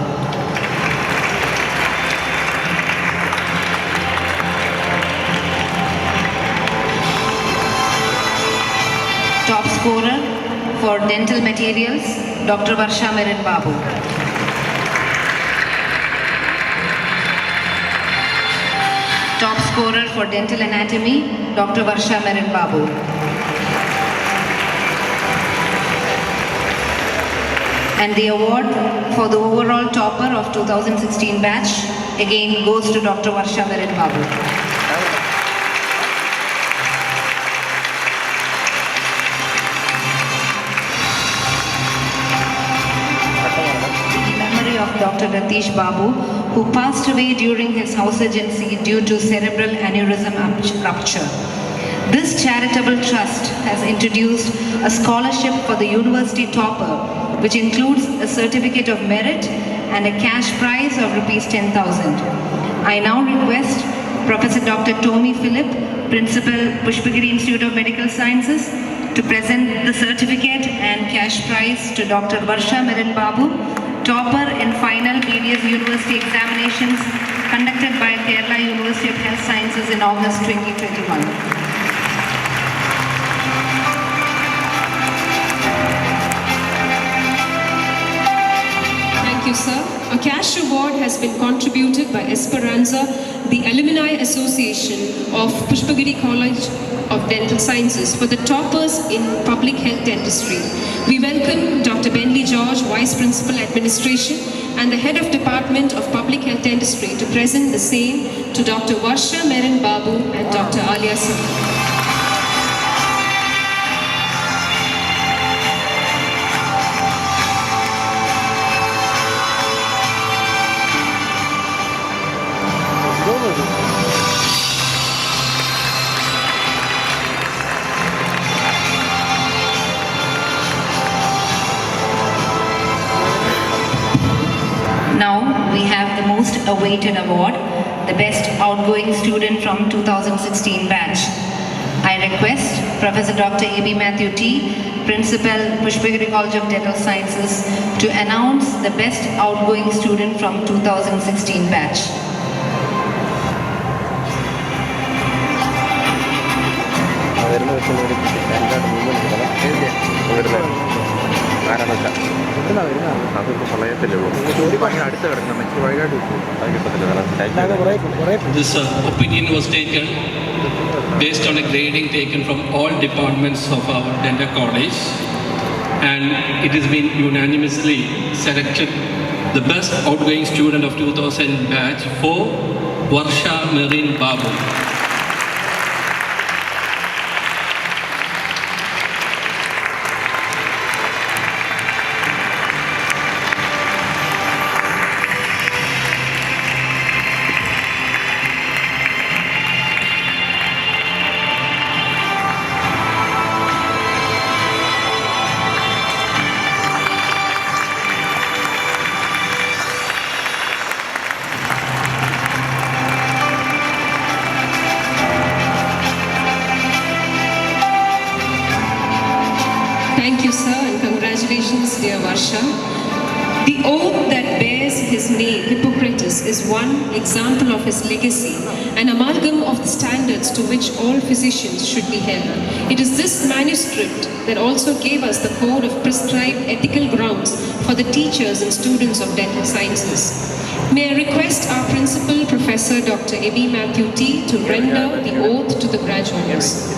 Top scorer for Dental Materials, Dr. Varsha Merin Babu. Top scorer for Dental Anatomy, Dr. Varsha Merin Babu. And the award for the overall topper of 2016 batch again goes to Dr. Varsha Merin Babu. Of Dr. Ratish Babu, who passed away during his house agency due to cerebral aneurysm rupture. This charitable trust has introduced a scholarship for the university topper, which includes a certificate of merit and a cash prize of Rs 10,000. I now request Professor Dr. Tommy Philip, Principal, Pushpagiri Institute of Medical Sciences, to present the certificate and cash prize to Dr. Varsha Merin Babu, topper in final BDS University examinations conducted by Kerala University of Health Sciences in August 2021. Thank you, sir. A cash award has been contributed by Esperanza, the Alumni Association of Pushpagiri College of Dental Sciences, for the toppers in public health dentistry. We welcome Dr. Bentley George, Vice Principal Administration, and the Head of Department of Public Health Dentistry to present the same to Dr. Varsha Merin Babu and Dr. Alia Samar. Now we have the most awaited award, the Best Outgoing Student from 2016 batch. I request Professor Dr. A.B. Matthew T., Principal, Pushpagiri College of Dental Sciences, to announce the Best Outgoing Student from 2016 batch. This opinion was taken based on a grading taken from all departments of our dental college, and it has been unanimously selected the best outgoing student of 2000 batch for Varsha Marine Babu. Thank you, sir, and congratulations, dear Varsha. The oath that bears his name, Hippocrates, is one example of his legacy, an amalgam of the standards to which all physicians should be held. It is this manuscript that also gave us the code of prescribed ethical grounds for the teachers and students of dental sciences. May I request our principal, Professor Dr. Ebi Matthew T., to render the oath to the graduates.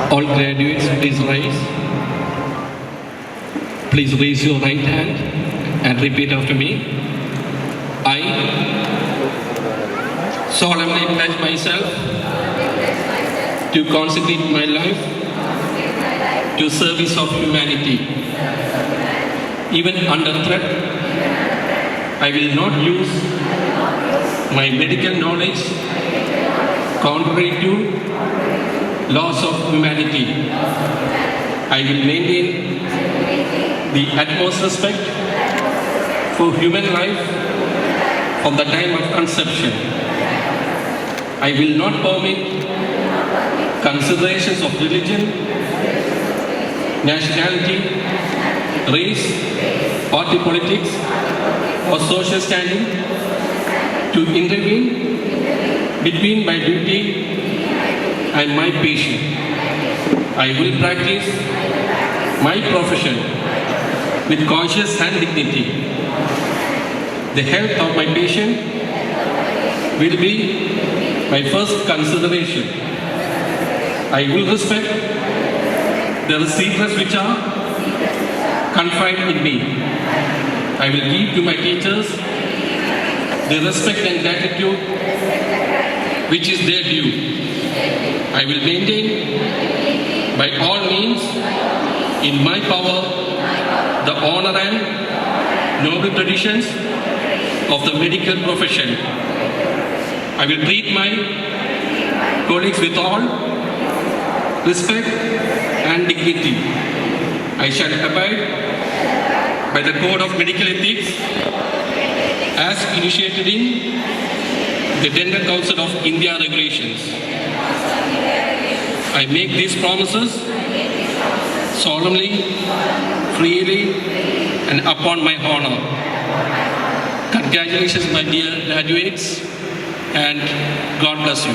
All graduates, please rise. Please raise your right hand and repeat after me. I solemnly pledge myself to consecrate my life to service of humanity. Even under threat, I will not use my medical knowledge contrary to laws of humanity. I will maintain the utmost respect for human life from the time of conception. I will not permit considerations of religion, nationality, race, party politics, or social standing to intervene between my duty and my patient. I will practice my profession with conscience and dignity. The health of my patient will be my first consideration. I will respect the secrets which are confided in me. I will give to my teachers the respect and gratitude which is their due. I will maintain by all means in my power the honor and noble traditions of the medical profession. I will treat my colleagues with all respect and dignity. I shall abide by the code of medical ethics as initiated in the Dental Council of India regulations. I make these promises solemnly, freely, and upon my honor. Congratulations, my dear graduates, and God bless you.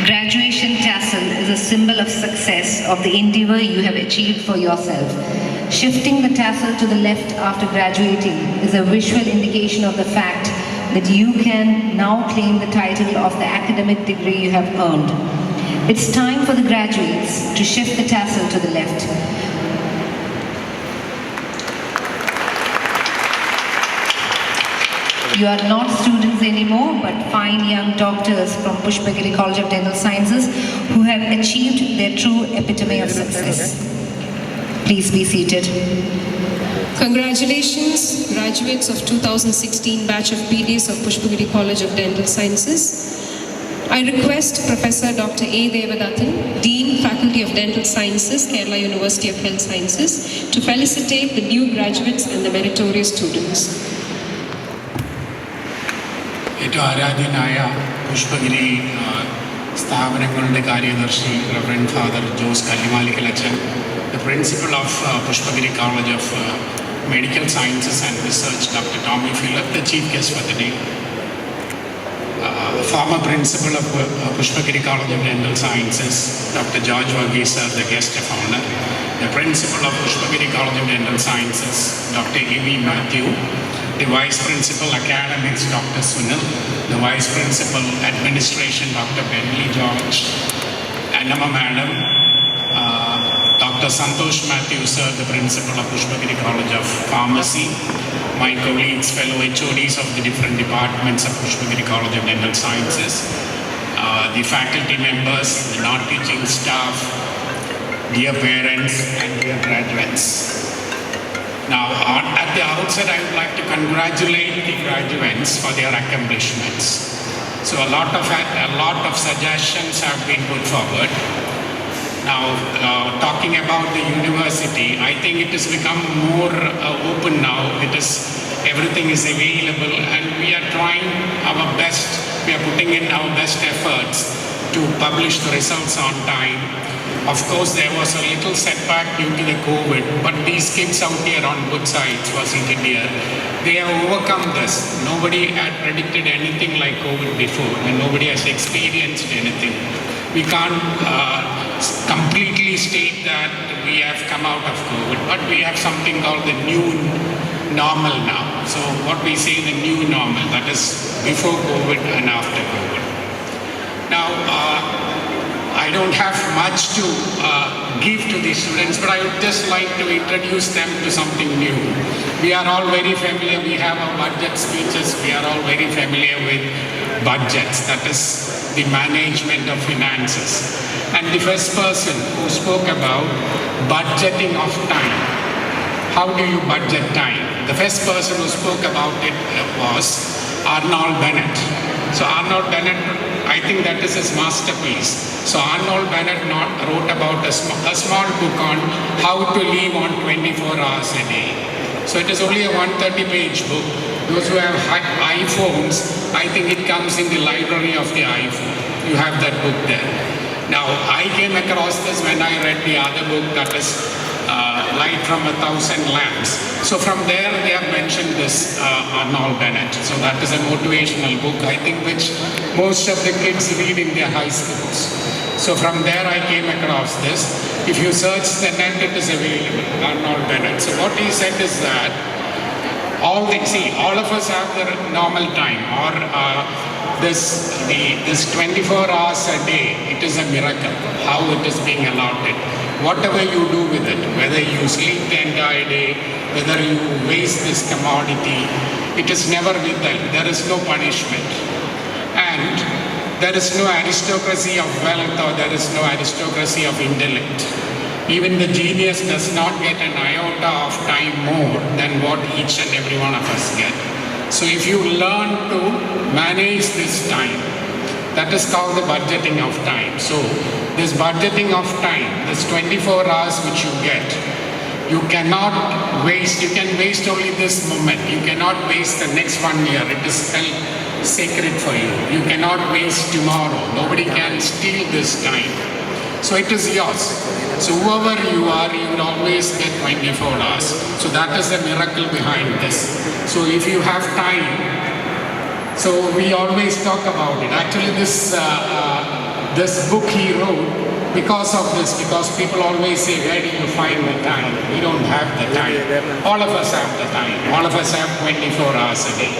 Graduation tassel is a symbol of success of the endeavor you have achieved for yourself. Shifting the tassel to the left after graduating is a visual indication of the fact that you can now claim the title of the academic degree you have earned. It's time for the graduates to shift the tassel to the left. You are not students anymore, but fine young doctors from Pushpagiri College of Dental Sciences who have achieved their true epitome of success. Please be seated. Congratulations, graduates of 2016 batch of PDs of Pushpagiri College of Dental Sciences. I request Professor Dr. A. Devadathan, Dean, Faculty of Dental Sciences, Kerala University of Health Sciences, to felicitate the new graduates and the meritorious students. ഏറ്റവും ആരാധ്യനായ പുഷ്പഗിരി സ്ഥാപനങ്ങളുടെ കാര്യദർശി reverend father Jose കല്ലിമാലിക്കൽ അച്ഛൻ, the principal of Pushpagiri College of Medical Sciences and Research, Dr. Tommy Phillip, the chief guest for the day. Former principal of Pushpagiri College of Dental Sciences, Dr. UJWALA, the guest of honor. The principal of Pushpagiri College of Dental Sciences, Dr. A.V. Matthew. The vice principal academics, Dr. Sunil. The vice principal administration, Dr. Bentley George. Annama Madam. Dr. Santosh Matthew, sir, the principal of Pushpagiri College of Pharmacy. My colleagues, fellow HODs of the different departments of Pushpagiri College of Dental Sciences, the faculty members, the non-teaching staff, dear parents, and dear graduates. Now, at the outset, I would like to congratulate the graduates for their accomplishments. So a lot of suggestions have been put forward. Now, talking about the university, I think it has become more open now. Everything is available, and we are trying our best. We are putting in our best efforts to publish the results on time. Of course, there was a little setback due to the COVID, but these kids out here on both sides were seated here. They have overcome this. Nobody had predicted anything like COVID before, and nobody has experienced anything. We can't completely state that we have come out of COVID, but we have something called the new normal now. So what we say the new normal, that is before COVID and after COVID. Now, I don't have much to give to the students, but I would just like to introduce them to something new. We are all very familiar, we have our budget speeches, we are all very familiar with budgets, that is the management of finances. And the first person who spoke about budgeting of time. How do you budget time? The first person who spoke about it was Arnold Bennett. So Arnold Bennett, I think that is his masterpiece. So Arnold Bennett wrote about a small book on how to live on 24 hours a day. So it is only a 130-page book. Those who have iPhones, I think it comes in the library of the iPhone. You have that book there. Now, I came across this when I read the other book, that is Light from 1,000 Lamps. So from there, they have mentioned this Arnold Bennett. So that is a motivational book, I think, which most of the kids read in their high schools. So from there, I came across this. If you search the net, it is available, Arnold Bennett. So what he said is that all of us have the normal time, or this 24 hours a day, it is a miracle how it is being allotted. Whatever you do with it, whether you sleep the entire day, whether you waste this commodity, it is never withheld. There is no punishment. And there is no aristocracy of wealth, or there is no aristocracy of intellect. Even the genius does not get an iota of time more than what each and every one of us get. So if you learn to manage this time, that is called the budgeting of time. So this budgeting of time, this 24 hours which you get, you cannot waste. You can waste only this moment. You cannot waste the next 1 year. It is held sacred for you. You cannot waste tomorrow. Nobody can steal this time. So it is yours. So whoever you are, you will always get 24 hours. So that is the miracle behind this. So if you have time, so we always talk about it. Actually, this book he wrote because of this, because people always say, where do you find the time? We don't have the time. All of us have the time. All of us have 24 hours a day.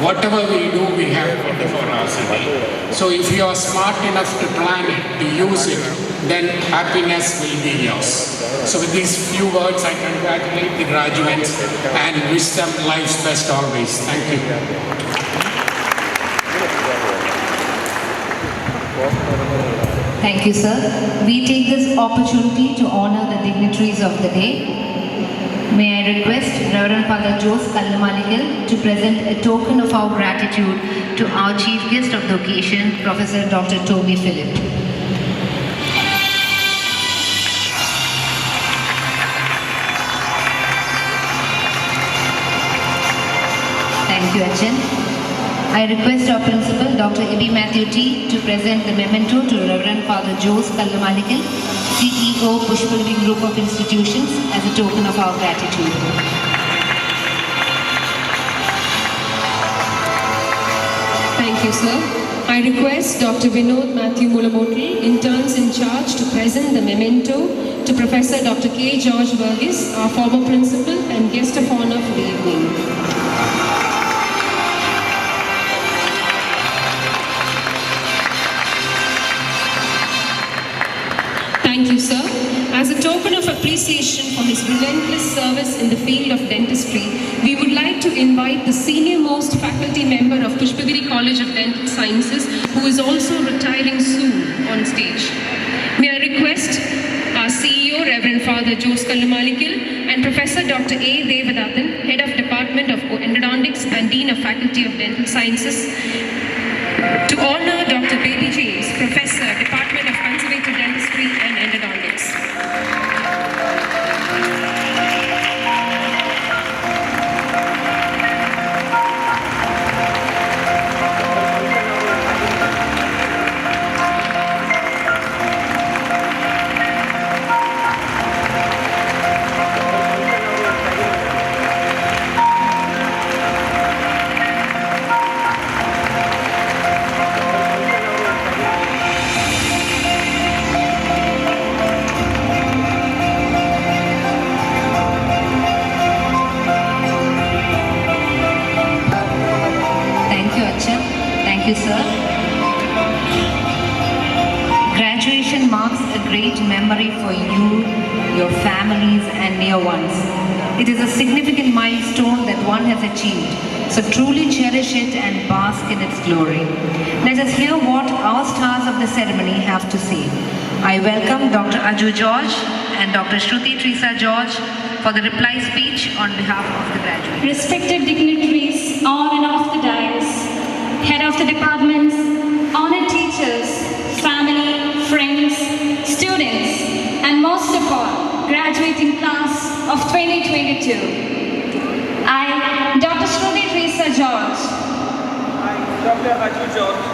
Whatever we do, we have 24 hours a day. So if you are smart enough to plan it, to use it, then happiness will be yours. So with these few words, I congratulate the graduates and wish them life's best always. Thank you. Thank you, sir. We take this opportunity to honor the dignitaries of the day. May I request Reverend Father Jose Kallamaligal to present a token of our gratitude to our chief guest of the occasion, Professor Dr. Toby Phillip. Thank you, Achin. I request our principal, Dr. Ebi Matthew T, to present the memento to Reverend Father Jose Kallamalikal, CEO, Pushpagiri Group of Institutions, as a token of our gratitude. Thank you, sir. I request Dr. Vinod Matthew Mulamotli, interns in charge, to present the memento to Professor Dr. K. George Verghese, our former principal and guest of honor for the evening. Thank you, sir. As a token of appreciation for his relentless service in the field of dentistry, we would like to invite the senior-most faculty member of Pushpagiri College of Dental Sciences, who is also retiring soon, on stage. May I request our CEO, Reverend Father Jose Kallamalikal, and Professor Dr. A. Devadathan, Head of Department of Endodontics and Dean of Faculty of Dental Sciences, to honor Dr. Baby James, Professor, Department of Conservative Dentistry and Endodontics. Thank you, sir. Graduation marks a great memory for you, your families and near ones. It is a significant milestone that one has achieved, so truly cherish it and bask in its glory. Let us hear what our stars of the ceremony have to say. I welcome Dr. Aju George and Dr. Shruti Teresa George for the reply speech on behalf of the graduates. Respected dignitaries on and off the dais, head of the departments, honored teachers, family, friends, students, and most of all, graduating class of 2022. I, Dr. Shruti Teresa George. I, Dr. Aju George.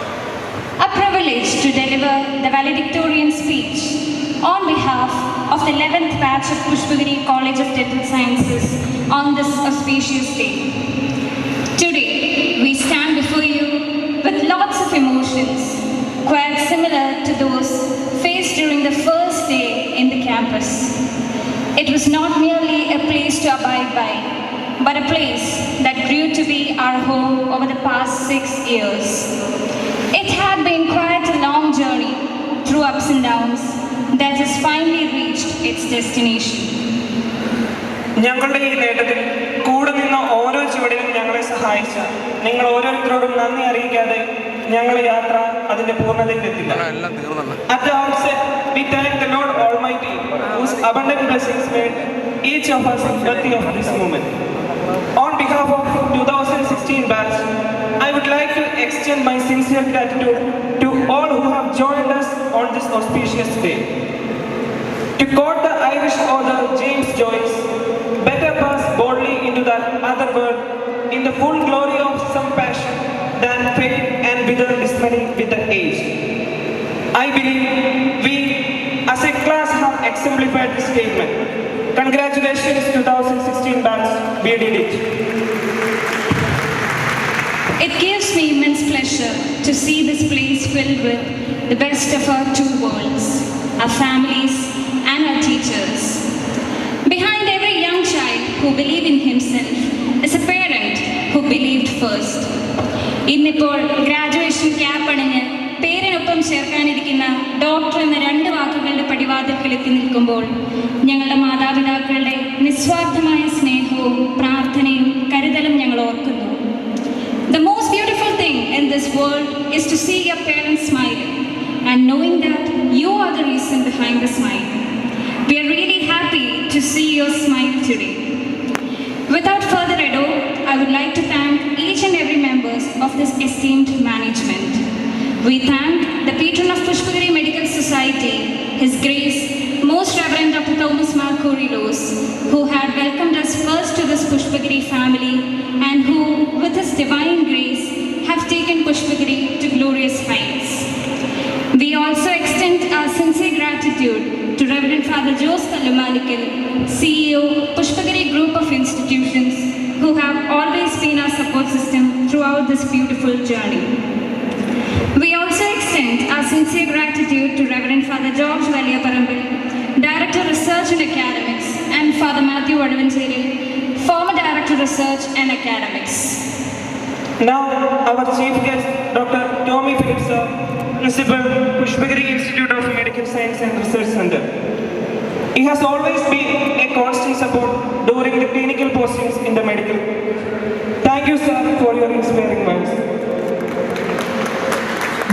A privilege to deliver the valedictorian speech on behalf of the 11th batch of Pushpagiri College of Dental Sciences on this auspicious day. Today, we stand before you with lots of emotions, quite similar to those faced during the first day in the campus. It was not merely a place to abide by, but a place that grew to be our home over the past 6 years. It had been quite a long journey through ups and downs that has finally reached its destination. ഞങ്ങളുടെ ഈ നേട്ടത്തിൽ കൂടെ നിന്ന ഓരോ ചുവടിലും ഞങ്ങളെ സഹായിച്ച നിങ്ങൾ ഓരോരുത്തരോടും നന്ദി അറിയിക്കാതെ ഞങ്ങളുടെ യാത്ര അതിന്റെ പൂർണ്ണതയിലെത്തില്ല. At the outset, we thank the Lord Almighty, whose abundant blessings made each of us worthy of this moment. On behalf of 2016 batch, I would like to extend my sincere gratitude to all who have joined us on this auspicious day. To quote the Irish author James Joyce, better pass boldly into that other world in the full glory of some passion than fade and wither dismay with the age. I believe we as a class have exemplified this statement. Congratulations 2016 batch, we did it. It gives me immense pleasure to see this place filled with the best of our two worlds, our families and our teachers. Behind every young child who believes in himself is a parent who believed first. ഇന്നിപ്പോൾ graduation cap അണിഞ്ഞ് പേരിനൊപ്പം ചേർക്കാനിരിക്കുന്ന doctor എന്ന 2 വാക്കുകളുടെ പടിവാതിൽക്കൽ എത്തി നിൽക്കുമ്പോൾ ഞങ്ങളുടെ മാതാപിതാക്കളുടെ നിസ്വാർത്ഥമായ സ്നേഹവും പ്രാർത്ഥനയും കരുതലും ഞങ്ങൾ ഓർക്കുന്നു. The most beautiful thing in this world is to see your parents smiling and knowing that you are the reason behind the smile. We are really happy to see your smile today. Without further ado, I would like to thank each and every members of this esteemed management. We thank the patron of Pushpagiri Medical Society, His Grace, Most Reverend Dr. Thomas Mark Kurilos, who had welcomed us first to this Pushpagiri family and who, with His divine grace, have taken Palanikal, CEO, Pushpagiri Group of Institutions, who have always been our support system throughout this beautiful journey. We also extend our sincere gratitude to Reverend Father George Valiyaparambil, Director Research and Academics, and Father Matthew Vadavancheri, former Director Research and Academics. Now, our chief guest, Dr. Tommy Phillips, Principal, Pushpagiri Institute of Medical Science and Research Center. He has always been a constant support during the clinical postings in the medical. Thank you, sir, for your inspiring words.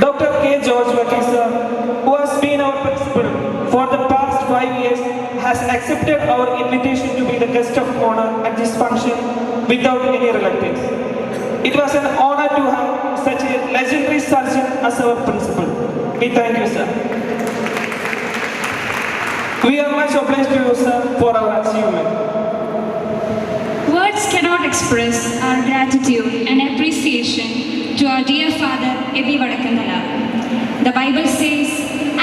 Dr. K. George Vakil, sir, who has been our principal for the past 5 years, has accepted our invitation to be the guest of honor at this function without any reluctance. It was an honor to have such a legendary surgeon as our principal. We thank you, sir. We are much obliged to you, sir, for our achievement. Words cannot express our gratitude and appreciation to our dear Father Ebi Vadakandala. The Bible says,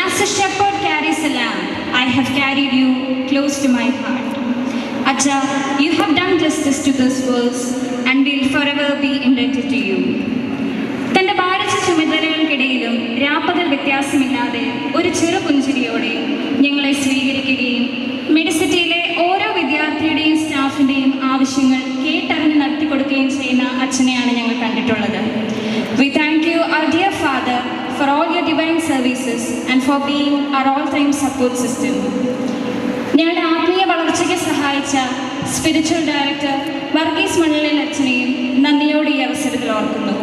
"As a shepherd carries a lamb, I have carried you close to my heart." Acha, you have done justice to this verse and will forever be indebted to you. തൻ്റെ ഭാരിച്ച ചുമതലകൾക്കിടയിലും രാപ്പകൽ വ്യത്യാസമില്ലാതെ ഒരു ചെറു പുഞ്ചിരിയോടെ ഞങ്ങളെ സ്വീകരിക്കുകയും മെഡിസിറ്റിയിലെ ഓരോ വിദ്യാർത്ഥിയുടെയും സ്റ്റാഫിൻ്റെയും ആവശ്യങ്ങൾ കേട്ടറിഞ്ഞ് നടത്തിക്കൊടുക്കുകയും ചെയ്യുന്ന അച്ഛനെയാണ് ഞങ്ങൾ കണ്ടിട്ടുള്ളത്. We thank you, our dear Father, for all your divine services and for being our all-time support system. ഞങ്ങളുടെ ആത്മീയ വളർച്ചയ്ക്ക് സഹായിച്ച സ്പിരിച്വൽ ഡയറക്ടർ വർഗീസ് മണ്ണിൽ അച്ഛനെയും നന്ദിയോടെ ഈ അവസരത്തിൽ ഓർക്കുന്നു.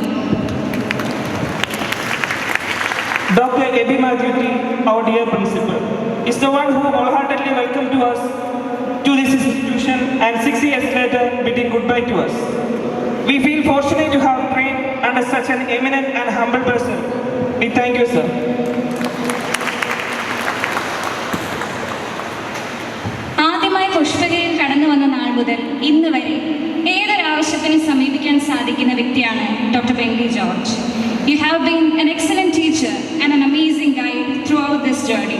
Dr. Ebi Madhuti, our dear principal, is the one who wholeheartedly welcomed to us to this institution and 6 years later bidding goodbye to us. We feel fortunate to have trained under such an eminent and humble person. We thank you, sir. ആദ്യമായി പുഷ്പഗിരിയിൽ കടന്നു വന്ന നാൾ മുതൽ ഇന്ന് വരെ ഏതൊരാവശ്യത്തിനും സമീപിക്കാൻ സാധിക്കുന്ന വ്യക്തിയാണ് doctor Benki George. You have been an excellent teacher and an amazing guide throughout this journey.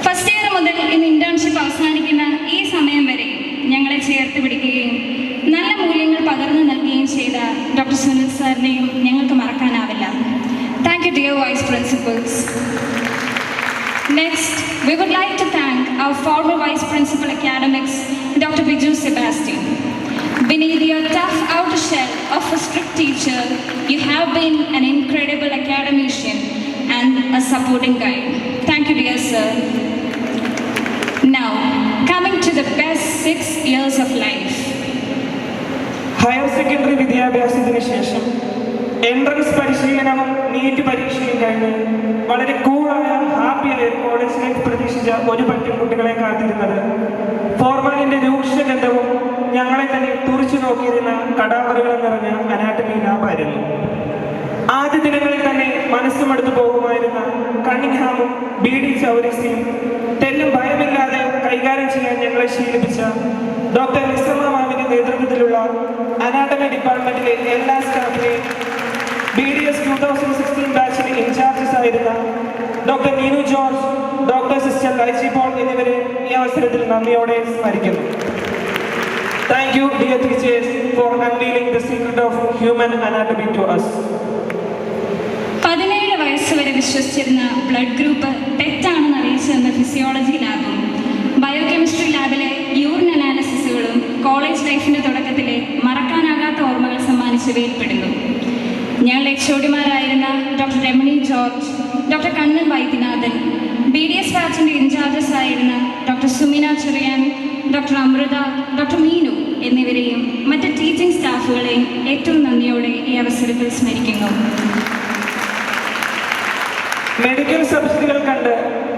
First year മുതൽ ഇന്ന് ഇന്റേൺഷിപ്പ് അവസാനിക്കുന്ന ഈ സമയം വരെ ഞങ്ങളെ ചേർത്ത് പിടിക്കുകയും നല്ല മൂല്യങ്ങൾ പകർന്നു നൽകുകയും ചെയ്ത ഡോക്ടർ സുനിൽ സാറിനെയും ഞങ്ങൾക്ക് മറക്കാനാവില്ല. Thank you, dear Vice Principals. Next, we would like to thank our former Vice Principal Academics, Dr. Biju Sebastian. Beneath your tough outer shell of a strict teacher, you have been an incredible academician and a supporting guide. Thank you, dear sir. Now, coming to the best 6 years of life. Higher secondary വിദ്യാഭ്യാസത്തിന് ശേഷം entrance പരിശീലനവും NEET പരീക്ഷയും കഴിഞ്ഞ് വളരെ കൂളായ ഹാപ്പിയായ college life പ്രതീക്ഷിച്ച ഒരു പറ്റം കുട്ടികളെ കാത്തിരുന്നത് ഫോർമാലിൻ്റെ രൂക്ഷഗന്ധവും ഞങ്ങളെ തന്നെ തുറിച്ചു നോക്കിയിരുന്ന കടാവറുകൾ നിറഞ്ഞ അനാട്ടമി ലാബായിരുന്നു. ആദ്യ ദിനങ്ങളിൽ തന്നെ മനസ്സുമെടുത്തു പോകുമായിരുന്ന കണ്ണിങ്ഹാമും ബി ഡി ചൗരസിയും തെല്ലും ഭയമില്ലാതെ കൈകാര്യം ചെയ്യാൻ ഞങ്ങളെ ശീലിപ്പിച്ച ഡോക്ടർ നിസമ മാമിന്റെ നേതൃത്വത്തിലുള്ള അനാട്ടമി ഡിപ്പാർട്ട്മെന്റിലെ എല്ലാ സ്റ്റാഫിനെയും BDS 2016 ബാച്ചിന് ഇൻചാർജസ് ആയിരുന്ന doctor Neenu George, doctor sister Laichi Paul എന്നിവരെ ഈ അവസരത്തിൽ നന്ദിയോടെ സ്മരിക്കുന്നു. Thank you, dear teachers, for unveiling the secret of human anatomy to us. 17 വയസ്സ് വരെ വിശ്വസിച്ചിരുന്ന ബ്ലഡ് ഗ്രൂപ്പ് തെറ്റാണെന്ന് അറിയിച്ചിരുന്ന ഫിസിയോളജി ലാബും ബയോകെമിസ്ട്രി ലാബിലെ യൂറിൻ അനാലിസിസുകളും കോളേജ് ലൈഫിൻ്റെ തുടക്കത്തിലെ മറക്കാനാകാത്ത ഓർമ്മകൾ സമ്മാനിച്ചവയിൽ പെടുന്നു. ഞങ്ങളുടെ എച്ച്ഒഡിമാരായിരുന്ന doctor Ramani George, doctor Kannan Vaidyanathan, BDS ബാച്ചിൻ്റെ ഇൻചാർജസ് ആയിരുന്ന doctor Sumina Cherian, doctor Amrita, doctor Meenu എന്നിവരെയും മറ്റ് ടീച്ചിങ് സ്റ്റാഫുകളെയും ഏറ്റവും നന്ദിയോടെ ഈ അവസരത്തിൽ സ്മരിക്കുന്നു. മെഡിക്കൽ സബ്ജക്റ്റുകൾ കണ്ട്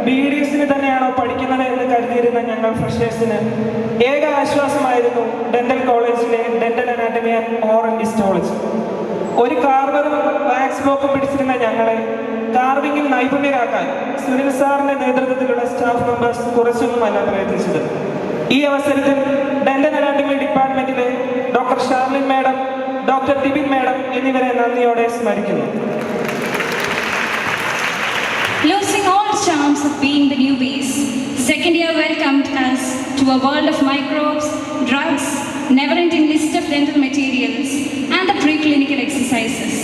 BDSന് തന്നെയാണോ പഠിക്കുന്നത് എന്ന് കരുതിയിരുന്ന ഞങ്ങൾ ഫ്രഷേഴ്സിന് ഏക ആശ്വാസമായിരുന്നു ഡെന്റൽ കോളേജിലെ dental anatomy and oral histology. ഒരു കാർവറും വാക്സ് ബ്ലോക്കും പിടിച്ചിരുന്ന ഞങ്ങളെ കാർവിംഗിൽ നൈപുണ്യരാക്കാൻ സുനിൽ സാറിന്റെ നേതൃത്വത്തിലുള്ള സ്റ്റാഫ് മെമ്പേഴ്സ് കുറച്ചൊന്നുമല്ല പ്രയത്നിച്ചത്. ഈ അവസരത്തിൽ ഡെന്റൽ അനാട്ടമി ഡിപ്പാർട്ട്മെന്റിലെ doctor Sharlin madam, doctor Tibin madam എന്നിവരെ നന്ദിയോടെ സ്മരിക്കുന്നു. Losing all charms of being the newbies, second year welcomed us to a world of microbes, drugs, never-ending list of dental materials, and the preclinical exercises.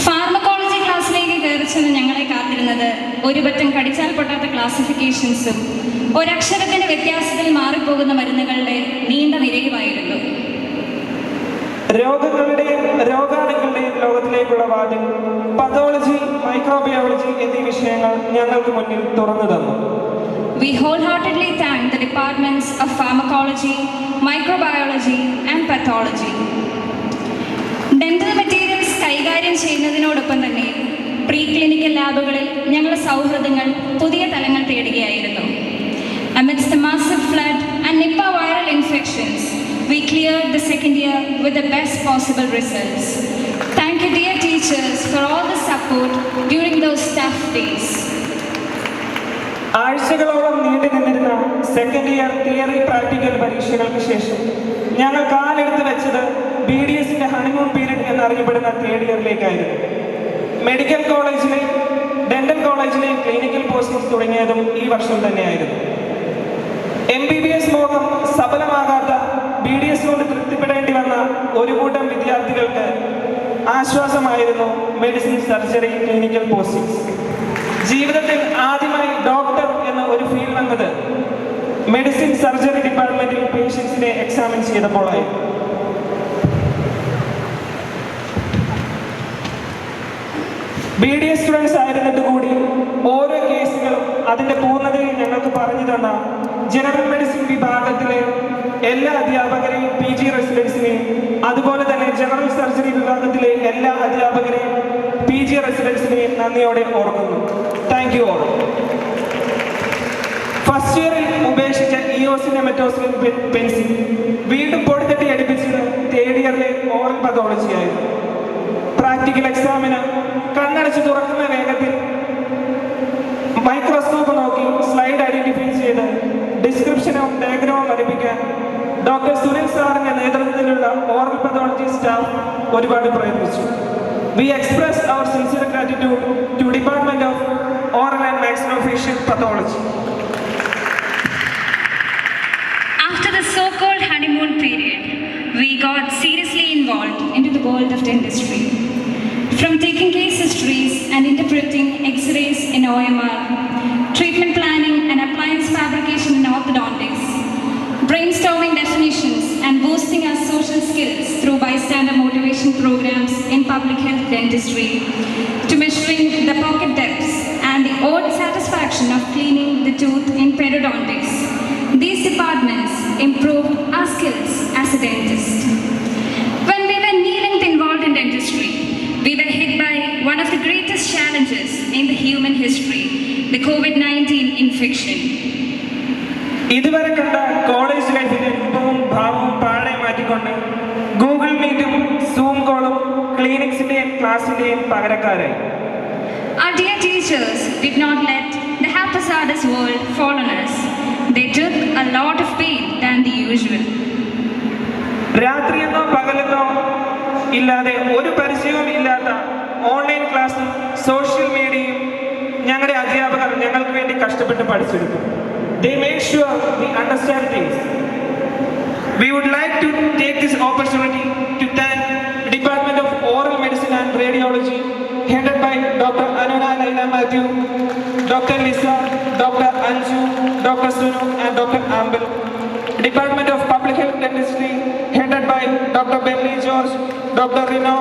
Pharmacology ക്ലാസ്സിലേക്ക് കയറിച്ചെന്ന് ഞങ്ങളെ കാത്തിരുന്നത് ഒരുപറ്റം കടിച്ചാൽ പൊട്ടാത്ത ക്ലാസിഫിക്കേഷൻസും ഒരക്ഷരത്തിന്റെ വ്യത്യാസത്തിൽ മാറിപ്പോകുന്ന മരുന്നുകളുടെ നീണ്ട നിരയുമായിരുന്നു. രോഗങ്ങളുടെയും രോഗാണുക്കളുടെയും ലോകത്തിലേക്കുള്ള വാതിൽ പതോളജി, മൈക്രോബയോളജി എന്നീ വിഷയങ്ങൾ ഞങ്ങൾക്ക് മുന്നിൽ തുറന്നു തന്നു. We wholeheartedly thank the departments of pharmacology, microbiology and pathology. Dental materials കൈകാര്യം ചെയ്യുന്നതിനോടൊപ്പം തന്നെ പ്രീ ക്ലിനിക്കൽ ലാബുകളിൽ ഞങ്ങളുടെ സൗഹൃദങ്ങൾ പുതിയ തലങ്ങൾ തേടുകയായിരുന്നു. Amidst the massive flood and Nipah viral infections, we cleared the second year with the best possible results. Thank you, dear teachers, for all the support during those tough days. ആഴ്ചകളോളം നീണ്ടു നിന്നിരുന്ന second year theory practical പരീക്ഷകൾക്ക് ശേഷം ഞങ്ങൾ കാലെടുത്ത് വെച്ചത് BDSന്റെ honeymoon period എന്നറിയപ്പെടുന്ന third ഇയറിലേക്കായിരുന്നു. Medical കോളേജിലെയും dental കോളേജിലെയും clinical postings തുടങ്ങിയതും ഈ വർഷം തന്നെയായിരുന്നു. MBBS മോഹം സഫലമാകാത്ത BDS കൊണ്ട് തൃപ്തിപ്പെടേണ്ടി വന്ന ഒരു കൂട്ടം വിദ്യാർത്ഥികൾക്ക് ആശ്വാസമായിരുന്നു മെഡിസിൻ, സർജറി, ക്ലിനിക്കൽ പോസ്റ്റിംഗ്സ്. ജീവിതത്തിൽ ആദ്യമായി ഡോക്ടർ എന്ന ഒരു ഫീൽ വന്നത് മെഡിസിൻ സർജറി ഡിപ്പാർട്ട്മെന്റിൽ പേഷ്യൻസിനെ എക്സാമിൻ ചെയ്തപ്പോഴായിരുന്നു. BDS സ്റ്റുഡൻസ് ആയിരുന്നിട്ട് കൂടി ഓരോ കേസുകളും അതിൻ്റെ പൂർണ്ണതയിൽ ഞങ്ങൾക്ക് പറഞ്ഞു തന്ന ജനറൽ മെഡിസിൻ വിഭാഗത്തിലെ എല്ലാ അധ്യാപകരെയും, PG റെസിഡൻസിനെയും, അതുപോലെ തന്നെ ജനറൽ സർജറി വിഭാഗത്തിലെ എല്ലാ അധ്യാപകരെയും, PG റെസിഡൻസിനെയും നന്ദിയോടെ ഓർക്കുന്നു. Thank you all. ഫസ്റ്റ് ഇയറിൽ ഉപേക്ഷിച്ച ഇയോസിനെമറ്റോസിൻ പെൻസിൽ വീണ്ടും പൊടിത്തട്ടി അടുപ്പിച്ചത് തേർഡ് ഇയറിലെ ഓറൽ പതോളജി ആയിരുന്നു. പ്രാക്ടിക്കൽ എക്സാമിന് കണ്ണടച്ച് തുറക്കുന്ന വേഗത്തിൽ മൈക്രോസ്കോപ്പ് നോക്കി സ്ലൈഡ് ഐഡന്റിഫൈ ചെയ്ത് ഡിസ്ക്രിപ്ഷനും ഡയഗ്രാമും ലഭിക്കാൻ ഡോക്ടർ സുനിൽ സാറിന്റെ നേതൃത്വത്തിലുള്ള ഓറൽ പതോളജി സ്റ്റാഫ് ഒരുപാട് പ്രയത്നിച്ചു. We express our sincere gratitude to Department of Oral and Maxillofacial Pathology. After the so-called honeymoon period, we got seriously involved into the world of dentistry. From taking case histories and interpreting X-rays in OMR, treatment planning and appliance fabrication in orthodontics, brainstorming definitions and boosting our social skills through bystander motivation programs in public health dentistry, to measuring the pocket depths and the odd satisfaction of cleaning the tooth in periodontics. These departments improved our skills as a dentist. When we were knee-length involved in dentistry, we were hit by one of the greatest challenges in the human history, the COVID-19 infection. ഇതുവരെ കണ്ട college ലൈഫിന്റെ രൂപവും ഭാവവും പാടെ മാറ്റിക്കൊണ്ട് Google മീറ്റും zoom കോളും ക്ലിനിക്സിന്റെയും ക്ലാസിന്റെയും പകരക്കാരായി. Our dear teachers did not let the haphazardous world fall on us. They took a lot of pain than the usual. രാത്രിയെന്നോ പകലെന്നോ ഇല്ലാതെ ഒരു പരിചയവും ഇല്ലാത്ത ഓൺലൈൻ ക്ലാസ്സും സോഷ്യൽ മീഡിയയും ഞങ്ങളുടെ അധ്യാപകർ ഞങ്ങൾക്ക് വേണ്ടി കഷ്ടപ്പെട്ട് പഠിച്ചെടുത്തു. They made sure we understand things. We would like to take this opportunity to thank the Department of Oral Medicine and Radiology, headed by Dr. Anuna Laila Matthew, Dr. Lisa, Dr. Anju, Dr. Sunu and Dr. Ambel. Department of Public Health Dentistry, headed by Dr. Bentley George, Dr. Rino,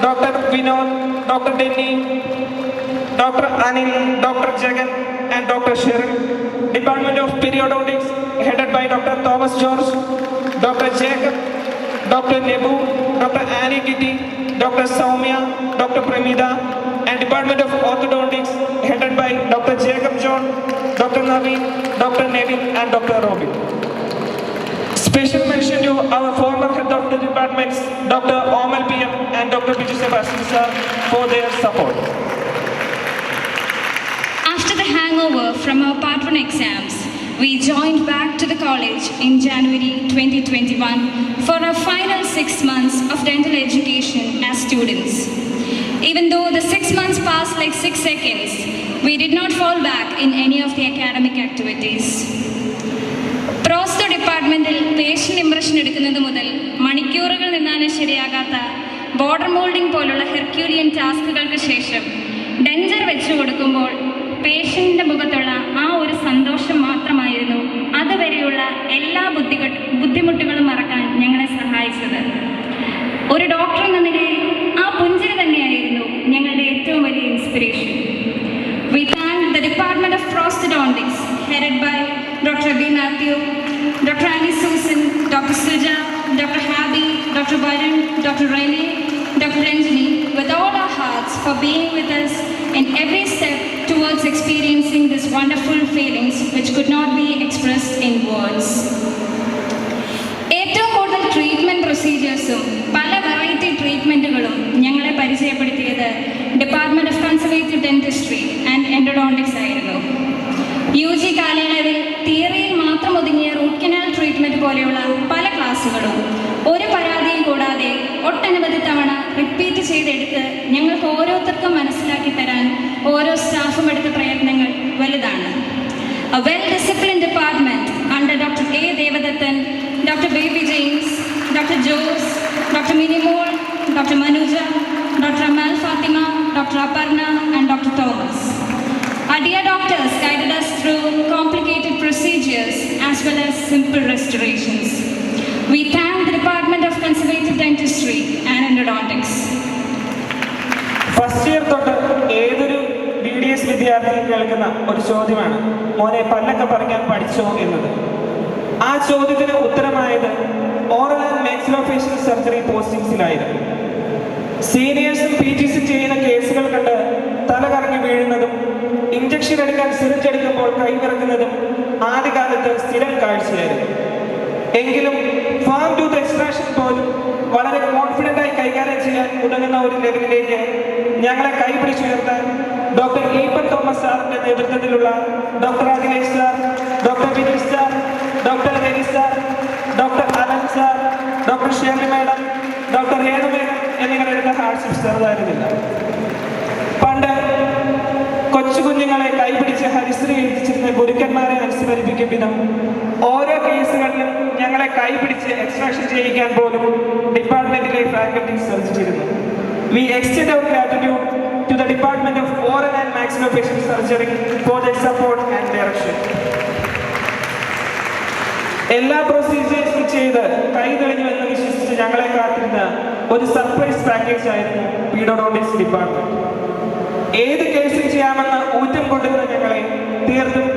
Dr. Vinod, Dr. Denny, Dr. Anil, Dr. Jagan and Dr. Cheryl. Department of Periodontics, headed by Dr. Thomas George, Dr. Jacob, Dr. Nebu, Dr. Annie Kitty, Dr. Soumya, Dr. Pramida, and Department of Orthodontics, headed by Dr. Jacob John, Dr. Naveen, Dr. Nevin, and Dr. Robin. Special mention to our former head of the departments, Dr. Omal PM and Dr. Vijay Sebastian sir, for their support. After the hangover from our Part 1 exams, we joined back to the college in January 2021 for our final 6 months of dental education as students. Even though the 6 months passed like 6 seconds, we did not fall back in any of the academic activities. പ്രോസ്തോ ഡിപ്പാർട്ട്മെൻറ്റിൽ patient impression എടുക്കുന്നത് മുതൽ മണിക്കൂറുകൾ നിന്നാണ് ശരിയാകാത്ത border moulding പോലുള്ള ഹെർക്യൂലിയൻ ടാസ്കുകൾക്ക് ശേഷം denture വെച്ചു കൊടുക്കുമ്പോൾ പേഷ്യൻ്റെ മുഖത്തുള്ള ആ ഒരു സന്തോഷം മാത്രമായിരുന്നു അതുവരെയുള്ള എല്ലാ ബുദ്ധിമുട്ടുകളും മറക്കാൻ ഞങ്ങളെ സഹായിച്ചത്. ഒരു ഡോക്ടർ എന്ന നിലയിൽ ആ പുഞ്ചിരി തന്നെയായിരുന്നു ഞങ്ങളുടെ ഏറ്റവും വലിയ inspiration. We thank the Department of Prosthodontics headed by Dr. B. Matthew, Dr. Annie Susan, Dr. Suja, Dr. Habi, Dr. Byron, Dr. Renee, Dr. Ranjini, with all our hearts for being with us in every step towards experiencing these wonderful feelings which could not be expressed in words. ഏറ്റവും കൂടുതൽ treatment പ്രൊസീജിയേഴ്സും പല variety ട്രീറ്റ്മെൻറ്റുകളും ഞങ്ങളെ പരിചയപ്പെടുത്തിയത് department of conservative dentistry and endodontics ആയിരുന്നു. UG കാലയളവിൽ തിയറിയിൽ മാത്രം ഒതുങ്ങിയ root canal treatment പോലെയുള്ള പല ക്ലാസ്സുകളും ഒരു പരാതിയും കൂടാതെ ഒട്ടനവധി തവണ റിപ്പീറ്റ് ചെയ്തെടുത്ത് ഞങ്ങൾക്ക് ഓരോരുത്തർക്കും മനസ്സിലാക്കി തരാൻ ഓരോ സ്റ്റാഫും എടുത്ത പ്രയത്നങ്ങൾ വലുതാണ്. A well-disciplined department under Dr. A. Devadathan, Dr. Baby James, Dr. Jose, Dr. Minimol, Dr. Manuja, Dr. Amal Fatima, Dr. Aparna and Dr. Thomas. Our dear doctors guided us through complicated procedures as well as simple restorations. We thank the Department of Conservative Dentistry and Endodontics. First year തൊട്ട് ഏതൊരു BDS വിദ്യാർത്ഥിയും കേൾക്കുന്ന ഒരു ചോദ്യമാണ്, മോനെ പല്ലൊക്കെ പറിക്കാൻ പഠിച്ചോ എന്നത്. ആ ചോദ്യത്തിന് ഉത്തരമായത് ഓറൽ ആൻഡ് മാക്സിലോഫേഷ്യൽ സർജറി പോസ്റ്റിംഗ്സിലായിരുന്നു. സീനിയേഴ്സും PGസും ചെയ്യുന്ന കേസുകൾ കണ്ട് തല കറങ്ങി വീഴുന്നതും ഇഞ്ചക്ഷൻ എടുക്കാൻ സിറിഞ്ച് എടുക്കുമ്പോൾ കൈവിറക്കുന്നതും ആദ്യകാലത്ത് സ്ഥിരം കാഴ്ചയായിരുന്നു. എങ്കിലും ഫാം ടൂത്ത് എക്സ്ട്രാക്ഷൻ പോലും വളരെ കോൺഫിഡൻ്റായി കൈകാര്യം ചെയ്യാൻ ഉതകുന്ന ഒരു ലെവലിലേക്ക് ഞങ്ങളെ കൈപിടിച്ചുയർത്താൻ ഡോക്ടർ ഈപ്പൻ തോമസ് സാറിൻ്റെ നേതൃത്വത്തിലുള്ള doctor Akhilesh sir, doctor Vineesh sir, doctor Ravi sir, doctor Anan sir, doctor Shemi madam, doctor Renu madam എന്നിവരെടുത്ത ഹാർഡ്ഷിപ്പ് ചെറുതായിരുന്നില്ല. പണ്ട് കൊച്ചു കുഞ്ഞുങ്ങളെ കൈപിടിച്ച് ഹരിശ്രീ എഴുതിച്ചിരുന്ന ഗുരുക്കന്മാരെ അനുസ്മരിപ്പിക്കും വിധം ഓരോ കേസുകളിലും ഞങ്ങളെ കൈപിടിച്ച് എക്സ്ട്രാക്ഷൻ ചെയ്യിക്കാൻ പോലും ഡിപ്പാർട്ട്മെന്റിലെ ഫാക്കൽറ്റി ശ്രദ്ധിച്ചിരുന്നു. We extend our gratitude to the Department of Oral and Maxillofacial Surgery for their support and direction. എല്ലാ പ്രൊസീജിയേഴ്സും ചെയ്ത് കൈ തെളിഞ്ഞുവെന്ന് വിശ്വസിച്ച് ഞങ്ങളെ കാത്തിരുന്ന ഒരു സർപ്രൈസ് പാക്കേജ് ആയിരുന്നു പീഡോഡോണ്ടിക്സ് ഡിപ്പാർട്ട്മെന്റ്. ഏത് കേസും ചെയ്യാമെന്ന് ഊറ്റം കൊണ്ടിരുന്ന ഞങ്ങളെ തീർത്തും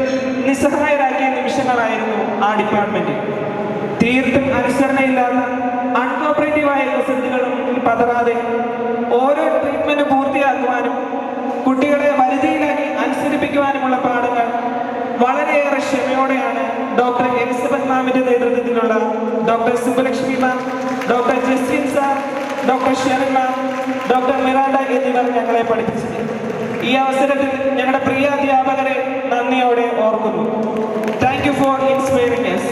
നിസ്സഹായരാക്കിയ നിമിഷങ്ങളായിരുന്നു ആ ഡിപ്പാർട്ട്മെന്റിൽ. തീർത്തും അനുസരണയില്ലാത്ത അൺകോപ്പറേറ്റീവായ റിസൾട്ടുകളും പതറാതെ ഓരോ ട്രീറ്റ്മെന്റ് പൂർത്തിയാക്കുവാനും കുട്ടികളെ വരുതിയിലാക്കി അനുസരിപ്പിക്കുവാനുമുള്ള പാഠങ്ങൾ വളരെയേറെ ക്ഷമയോടെയാണ് ഡോക്ടർ എലിസബത്ത് മാമിന്റെ നേതൃത്വത്തിലുള്ള doctor Subbalakshmi ma'am, doctor Justin sir, doctor Sherin ma'am, doctor Miranda എന്നിവർ ഞങ്ങളെ പഠിപ്പിച്ചത്. ഈ അവസരത്തിൽ ഞങ്ങളുടെ പ്രിയ അധ്യാപകരെ നന്ദിയോടെ ഓർക്കുന്നു. Thank you for inspiring us.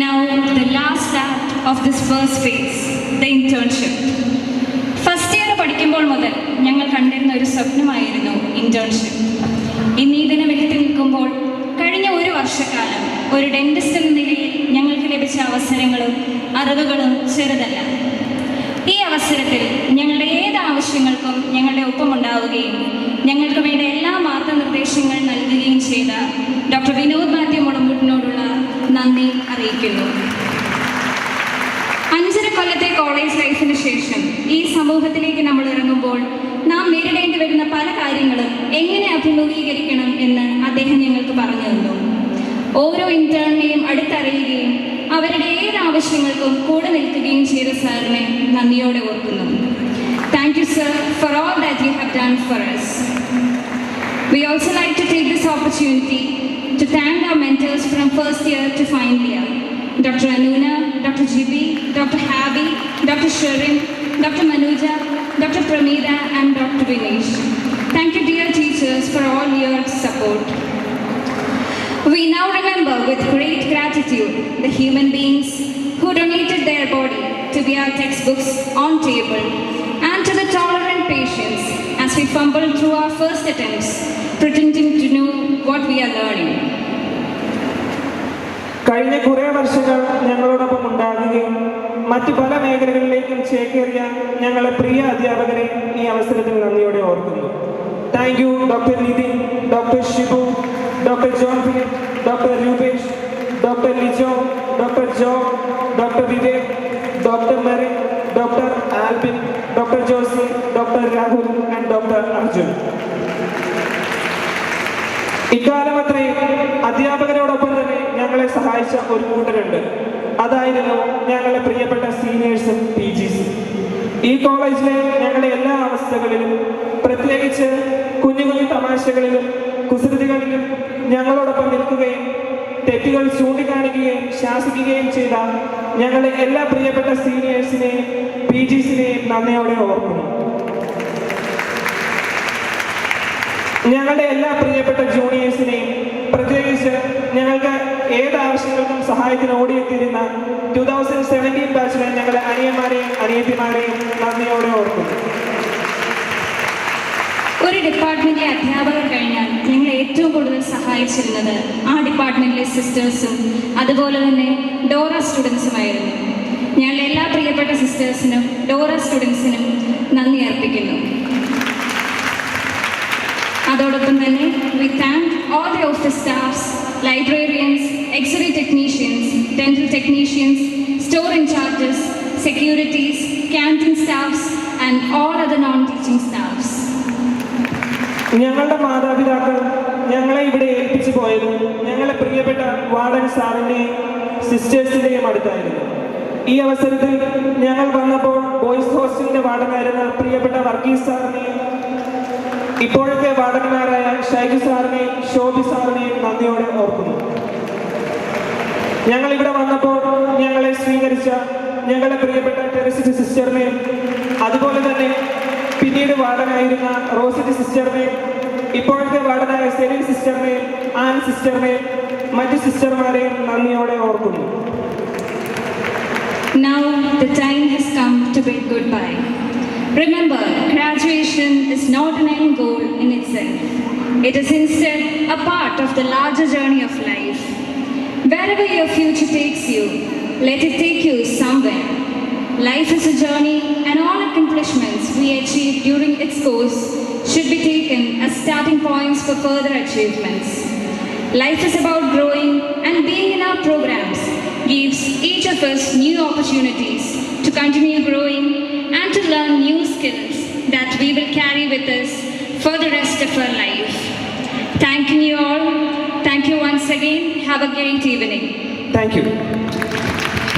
Now the last act of this first phase, the internship. First year പഠിക്കുമ്പോൾ മുതൽ ഞങ്ങൾ കണ്ടിരുന്ന ഒരു സ്വപ്നമായിരുന്നു ഇന്റേൺഷിപ്പ്. ഇന്ന് ഈ ദിനം എത്തി നിൽക്കുമ്പോൾ കഴിഞ്ഞ ഒരു വർഷക്കാലം ഒരു ഡെന്റിസ്റ്റ് എന്ന നിലയിൽ ഞങ്ങൾക്ക് ലഭിച്ച അവസരങ്ങളും അറിവുകളും ചെറുതല്ല. ഈ അവസരത്തിൽ ഞങ്ങളുടെ ഏത് ആവശ്യങ്ങൾക്കും ഞങ്ങളുടെ ഒപ്പമുണ്ടാവുകയും ഞങ്ങൾക്ക് വേണ്ട എല്ലാ മാർഗനിർദ്ദേശങ്ങൾ നൽകുകയും ചെയ്ത ഡോക്ടർ വിനോദ് മാത്യു മുടമ്പൂട്ടിനോടുള്ള നന്ദി അറിയിക്കുന്നു. 5 കൊല്ലത്തെ കോളേജ് ലൈഫിന് ശേഷം ഈ സമൂഹത്തിലേക്ക് നമ്മൾ ഇറങ്ങുമ്പോൾ നാം നേരിടേണ്ടി വരുന്ന പല കാര്യങ്ങളും എങ്ങനെ അഭിമുഖീകരിക്കണം എന്ന് അദ്ദേഹം ഞങ്ങൾക്ക് പറഞ്ഞു തന്നു. ഓരോ ഇന്റേണിനെയും അടുത്തറിയുകയും അവരുടെ ഏത് ആവശ്യങ്ങൾക്കും കൂടെ നിൽക്കുകയും ചെയ്ത സാറിനെ നന്ദിയോടെ ഓർക്കുന്നു. Thank you, sir, for all that you have done for us. We also like to take this opportunity to thank our mentors from first year to final year. Dr. Anuna, Dr. Jibi, Dr. Habi, Dr. Shirin, Dr. Manuja, Dr. Pramida and Dr. Vinesh. Thank you, dear teachers, for all your support. We now remember with great gratitude the human beings who donated their body to be our textbooks on table and to the tolerant patience as we fumble through our first attempts, pretending to know what we are learning. കഴിഞ്ഞ കുറേ വർഷങ്ങൾ ഞങ്ങളോടൊപ്പം ഉണ്ടാകുകയും മറ്റു പല മേഖലകളിലേക്കും ചേക്കേറിയ ഞങ്ങളെ പ്രിയ അധ്യാപകരെ ഈ അവസരത്തിൽ നന്ദിയോടെ ഓർക്കുന്നു. Thank you doctor Nithin, doctor Shibu, doctor John Philip, doctor Rupesh, doctor Lijo, doctor Jo, doctor Vivek, doctor Merin, doctor Albin, doctor Josy, doctor Rahul and doctor Arjun. ഇക്കാലം അത്രയും അധ്യാപകരോടൊപ്പം തന്നെ ഞങ്ങളെ സഹായിച്ച ഒരു കൂട്ടരുണ്ട്. അതായിരുന്നു ഞങ്ങളുടെ പ്രിയപ്പെട്ട സീനിയേഴ്സും PGs. ഈ കോളേജിലെ ഞങ്ങളുടെ എല്ലാ അവസ്ഥകളിലും, പ്രത്യേകിച്ച് കുഞ്ഞു കുഞ്ഞു തമാശകളിലും കുസൃതികളിലും ഞങ്ങളോടൊപ്പം നിൽക്കുകയും തെറ്റുകൾ ചൂണ്ടിക്കാണിക്കുകയും ശാസിക്കുകയും ചെയ്ത ഞങ്ങളുടെ എല്ലാ പ്രിയപ്പെട്ട സീനിയേഴ്സിനെയും PGസിനെയും നന്ദിയോടെ ഓർക്കുന്നു. ഞങ്ങളുടെ എല്ലാ പ്രിയപ്പെട്ട ജൂനിയേഴ്സിനെയും, പ്രത്യേകിച്ച് ഞങ്ങൾക്ക് ഏത് ആവശ്യങ്ങൾക്കും സഹായത്തിന് ഓടിയെത്തിയിരുന്ന 2017 ബാച്ചിലെ ഞങ്ങളുടെ അനിയന്മാരെയും അനിയത്തിമാരെയും നന്ദിയോടെ ഓർക്കുന്നു. ഒരു ഡിപ്പാർട്ട്മെന്റിലെ അധ്യാപകർ കഴിഞ്ഞാൽ ഞങ്ങൾ ഏറ്റവും കൂടുതൽ സഹായിച്ചിരുന്നത് ആ ഡിപ്പാർട്ട്മെന്റിലെ സിസ്റ്റേഴ്സും അതുപോലെ തന്നെ ഡോറ സ്റ്റുഡൻസുമായിരുന്നു. ഞങ്ങളുടെ എല്ലാ പ്രിയപ്പെട്ട സിസ്റ്റേഴ്സിനും ഡോറ സ്റ്റുഡൻസിനും നന്ദി അർപ്പിക്കുന്നു. അതോടൊപ്പം തന്നെ we thank all the office staffs, librarians, X-ray technicians, dental technicians, store in charges, securities, canteen staffs and all other non-teaching staffs. ഞങ്ങളുടെ മാതാപിതാക്കൾ ഞങ്ങളെ ഇവിടെ ഏൽപ്പിച്ചു പോയത് ഞങ്ങളെ പ്രിയപ്പെട്ട വാർഡൻ സാറിൻ്റെയും സിസ്റ്റേഴ്സിൻ്റെയും അടുത്തായിരുന്നു. ഈ അവസരത്തിൽ ഞങ്ങൾ വന്നപ്പോൾ ബോയ്സ് ഹോസ്റ്റലിൻ്റെ വാർഡനായിരുന്ന പ്രിയപ്പെട്ട വർഗീസ് സാറിനെയും ഇപ്പോഴത്തെ വാർഡന്മാരായ ഷൈജു സാറിനെയും ഷോബി സാറിനെയും നന്ദിയോടെ ഓർക്കുന്നു. ഞങ്ങൾ ഇവിടെ വന്നപ്പോൾ ഞങ്ങളെ സ്വീകരിച്ച ഞങ്ങളുടെ പ്രിയപ്പെട്ട ടെറസിറ്റി സിസ്റ്ററിനെയും അതുപോലെ തന്നെ പിന്നീട് വാർഡനായിരുന്ന റോസിറ്റി സിസ്റ്ററിനെയും ഇപ്പോഴത്തെ വാർഡനായ സെലിൻ സിസ്റ്ററിനെയും ആൻ സിസ്റ്ററിനെയും മറ്റു സിസ്റ്റർമാരെയും നന്ദിയോടെ ഓർക്കുന്നു. Now the time has come to bid goodbye. Remember, graduation is not an end goal in itself. It is instead a part of the larger journey of life. Wherever your future takes you, let it take you somewhere. Life is a journey, and all accomplishments we achieve during its course should be taken as starting points for further achievements. Life is about growing, and being in our programs gives each of us new opportunities to continue growing and to learn new skills that we will carry with us for the rest of our life. Thanking you all. Thank you once again. Have a great evening. Thank you.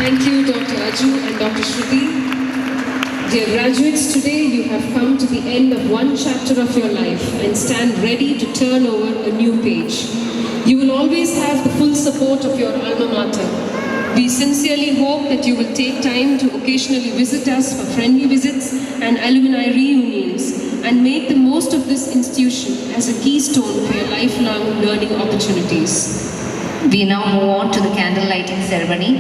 Thank you, Dr. Aju and Dr. Shruti. Dear graduates, today you have come to the end of one chapter of your life and stand ready to turn over a new page. You will always have the full support of your alma mater. We sincerely hope that you will take time to occasionally visit us for friendly visits and alumni reunions and make the most of this institution as a keystone for your lifelong learning opportunities. We now move on to the candle lighting ceremony.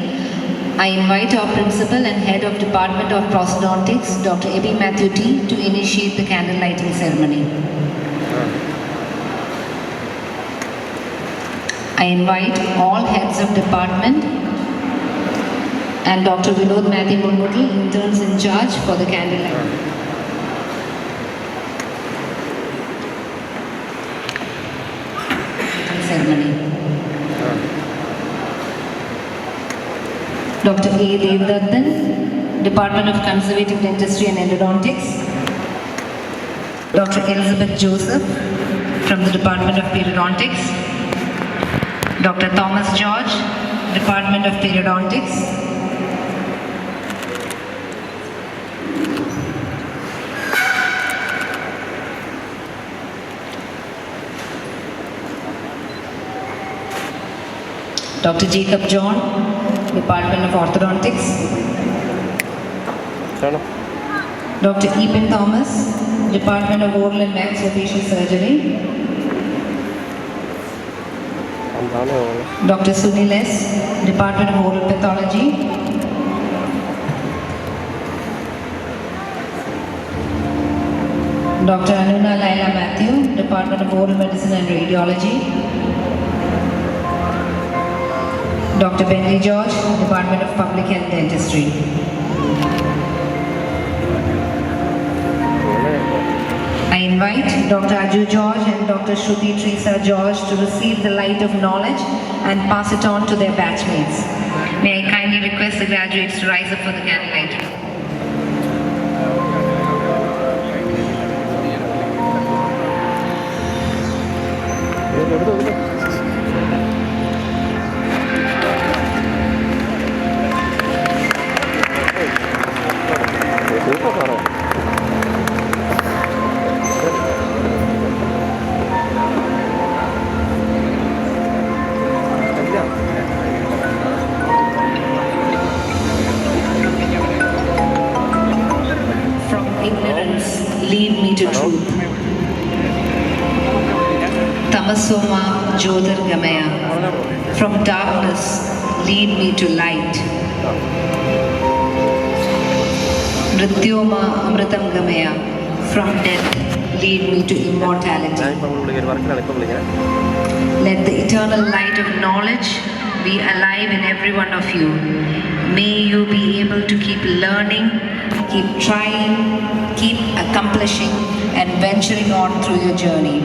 I invite our Principal and Head of Department of Prosthodontics, Dr. Ebi Matthew T, to initiate the candle lighting ceremony. I invite all heads of department and Dr. Vinod Matthew Munmudal, interns in charge for the candle lighting ceremony. Dr. A. Devdattan, Department of Conservative Dentistry and Endodontics. Dr. Elizabeth Joseph from the Department of Periodontics. Dr. Thomas George, Department of Periodontics. Dr. Jacob John, Department of Orthodontics. Dr. Eben Thomas, Department of Oral and Maxillofacial Surgery. Dr. Sunil S, Department of Oral Pathology. Dr. Anuna Laila Matthew, Department of Oral Medicine and Radiology. Dr. Bentley George, Department of Public Health Dentistry. I invite Dr. Aju George and Dr. Shruti Teresa George to receive the light of knowledge and pass it on to their batchmates. May I kindly request the graduates to rise up for the candlelight. From ignorance, lead me to truth. Tamasoma Jyotirgamaya. From darkness, lead me to light. Mrityoma Amritam Gamaya. From death, lead me to immortality. Let the eternal light of knowledge be alive in every one of you. May you be able to keep learning, keep trying, keep accomplishing, and venturing on through your journey.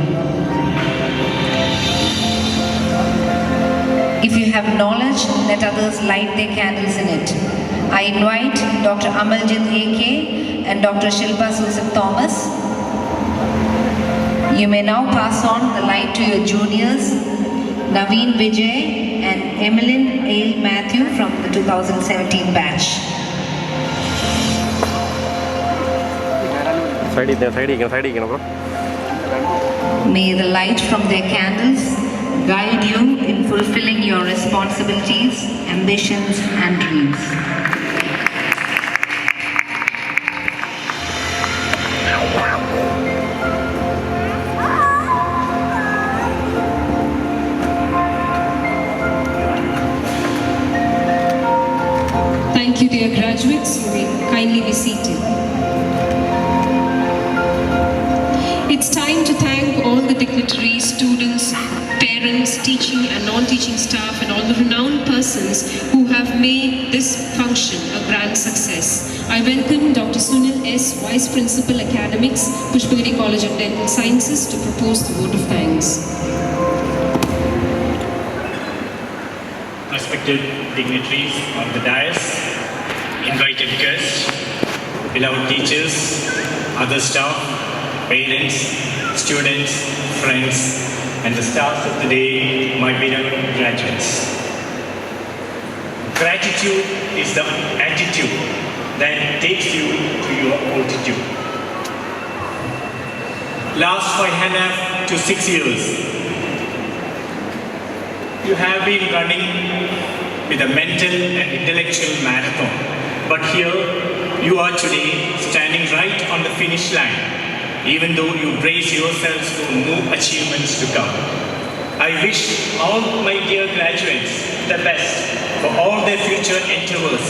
If you have knowledge, let others light their candles in it. I invite Dr. Amaljit A.K. and Dr. Shilpa Susan Thomas. You may now pass on the light to your juniors, Naveen Vijay and Emmeline A. Matthew from the 2017 batch. May the light from their candles guide you in fulfilling your responsibilities, ambitions, and dreams. Thank you, dear graduates. You may kindly be seated. It's time to thank all the dignitaries, students, parents, teaching and non-teaching staff, and all the renowned persons who have made this function a grand success. I welcome Dr. Sunil S., Vice Principal Academics, Pushpagiri College of Dental Sciences, to propose the vote of thanks. Respected dignitaries on the dais, invited guests, beloved teachers, other staff, parents, students, friends, and the stars of the day, my beloved graduates. Gratitude is the attitude that takes you to your altitude. Last 5.5 to 6 years, you have been running with a mental and intellectual marathon. But here you are today, standing right on the finish line, even though you brace yourselves for more achievements to come. I wish all my dear graduates the best for all their future endeavors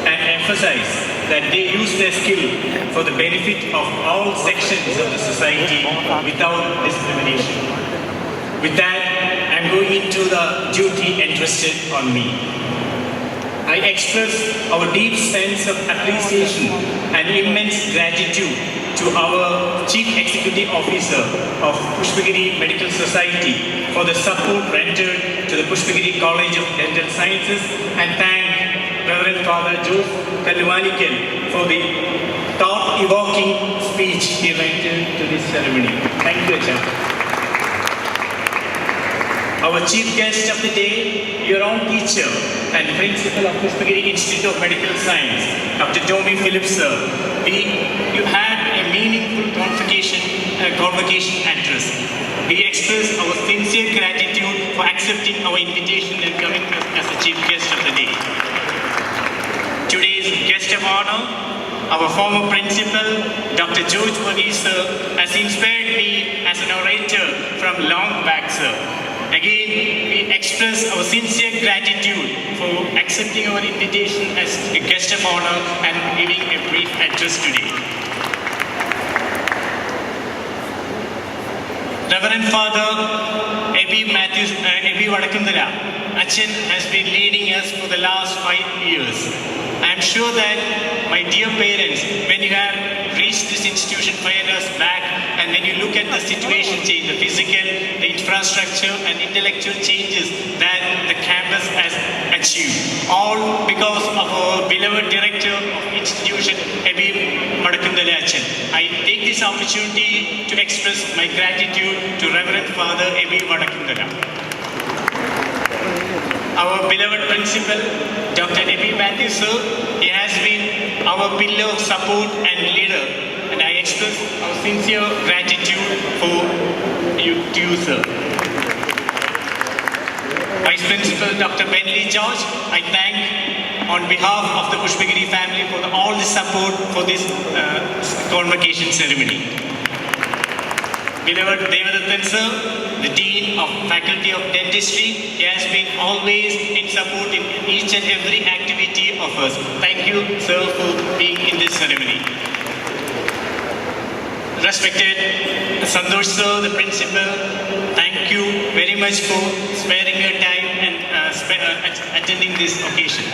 and emphasize that they use their skill for the benefit of all sections of the society without discrimination. With that, I'm going into the duty entrusted on me. I express our deep sense of appreciation and immense gratitude to our Chief Executive Officer of Pushpagiri Medical Society for the support rendered to the Pushpagiri College of Dental Sciences, and thank Reverend Father Joseph Kalluvanikal for the thought-evoking speech he rendered to this ceremony. Thank you, Acharya. Our chief guest of the day, your own teacher and principal of Pushpagiri Institute of Medical Science, Dr. Tommy Phillips, sir. You had a meaningful convocation address. We express our sincere gratitude for accepting our invitation and coming as the chief guest of the day. Today's guest of honor, our former principal, Dr. George Varghese, sir, has inspired me as an orator from long back, sir. Again, we express our sincere gratitude for accepting our invitation as a guest of honor and giving a brief address today. Reverend Father Ebi Vadakundala, Achan has been leading us for the last 5 years. I am sure that my dear parents, when you have reached this institution 5 years back, and when you look at the situation change, the physical, the infrastructure and intellectual changes that the campus has achieved, all because of our beloved director of institution, Ebi Vadakundala Achan. I take this opportunity to express my gratitude to Reverend Father Ebi Vadakundala. Our beloved principal, Dr. Ebi Matthew sir, he has been our pillar of support and leader, and I express our sincere gratitude for you, to you, sir. Vice Principal Dr. Bentley George, I thank on behalf of the Pushpagiri family for all the support for this convocation ceremony. Beloved Devadathan sir, the Dean of Faculty of Dentistry, he has been always in support in each and every activity of us. Thank you, sir, for being in this ceremony. Respected Santosh sir, the principal, thank you very much for sparing your time and attending this occasion.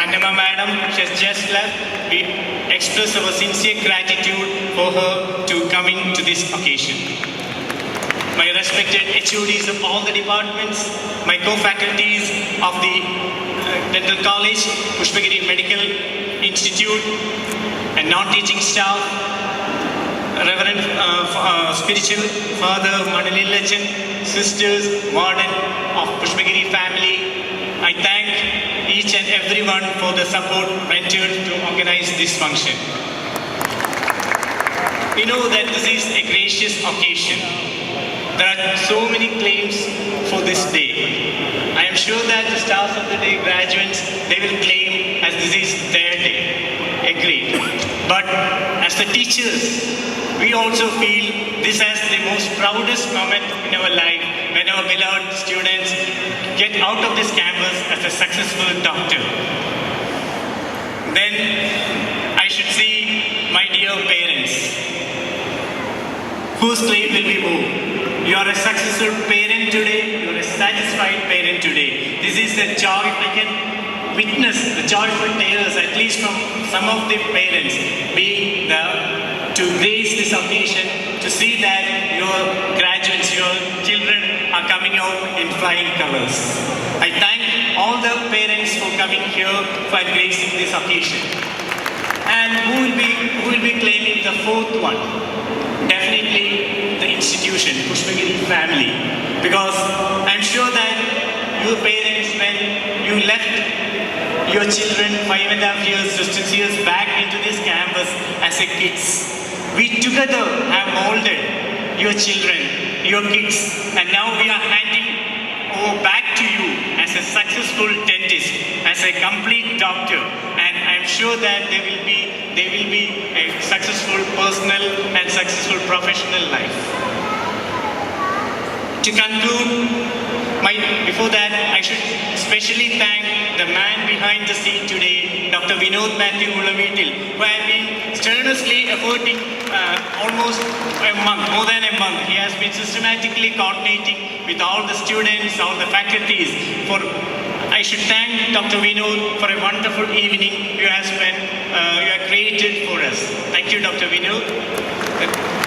Annama madam, she has just left. We express our sincere gratitude for her to coming to this occasion. My respected HODs of all the departments, my co-faculties of the Dental College, Pushpagiri Medical Institute, and non-teaching staff, Reverend Spiritual Father Manalilachan, sisters, warden of Pushpagiri family, I thank each and everyone for the support rendered to organize this function. We know that this is a gracious occasion. There are so many claims for this day. I am sure that the stars of the day graduates, they will claim as this is their day. Agreed. But as the teachers, we also feel this as the most proudest moment in our life when our beloved students get out of this campus as a successful doctor. Then I should see my dear parents, whose claim will be more. You are a successful parent today, you are a satisfied parent today. This is the joy, I can witness the joyful tears, at least from some of the parents, being to grace this occasion, to see that your graduates, your children are coming out in flying colors. I thank all the parents for coming here for gracing this occasion. And who will be claiming the fourth one? Definitely the institution, Pushpagiri family. Because I'm sure that your parents, when you left your children 5.5 years, just 6 years back into this campus as a kids, we together have molded your children, your kids, and now we are handing over back to you as a successful dentist, as a complete doctor, and I'm sure that they will be a successful personal and successful professional life. To conclude, before that, I should especially thank the man behind the scene today, Dr. Vinod Matthew Ulavitil, who has been strenuously efforting almost a month, more than a month. He has been systematically coordinating with all the students, all the faculties. I should thank Dr. Vinod for a wonderful evening you have created for us. Thank you, Dr. Vinod.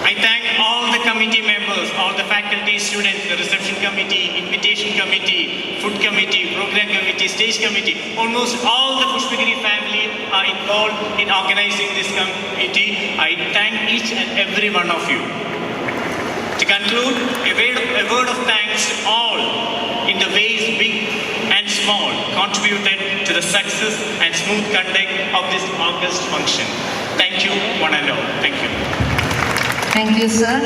I thank all the committee members, all the faculty, students, the reception committee, invitation committee, food committee, program committee, stage committee. Almost all the Pushpagiri family are involved in organizing this committee. I thank each and every one of you. To conclude, a word of thanks to all in the ways big and small contributed to the success and smooth conduct of this August function. Thank you, one and all. Thank you. Thank you, sir.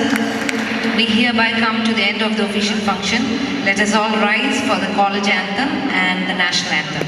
We hereby come to the end of the official function. Let us all rise for the college anthem and the national anthem.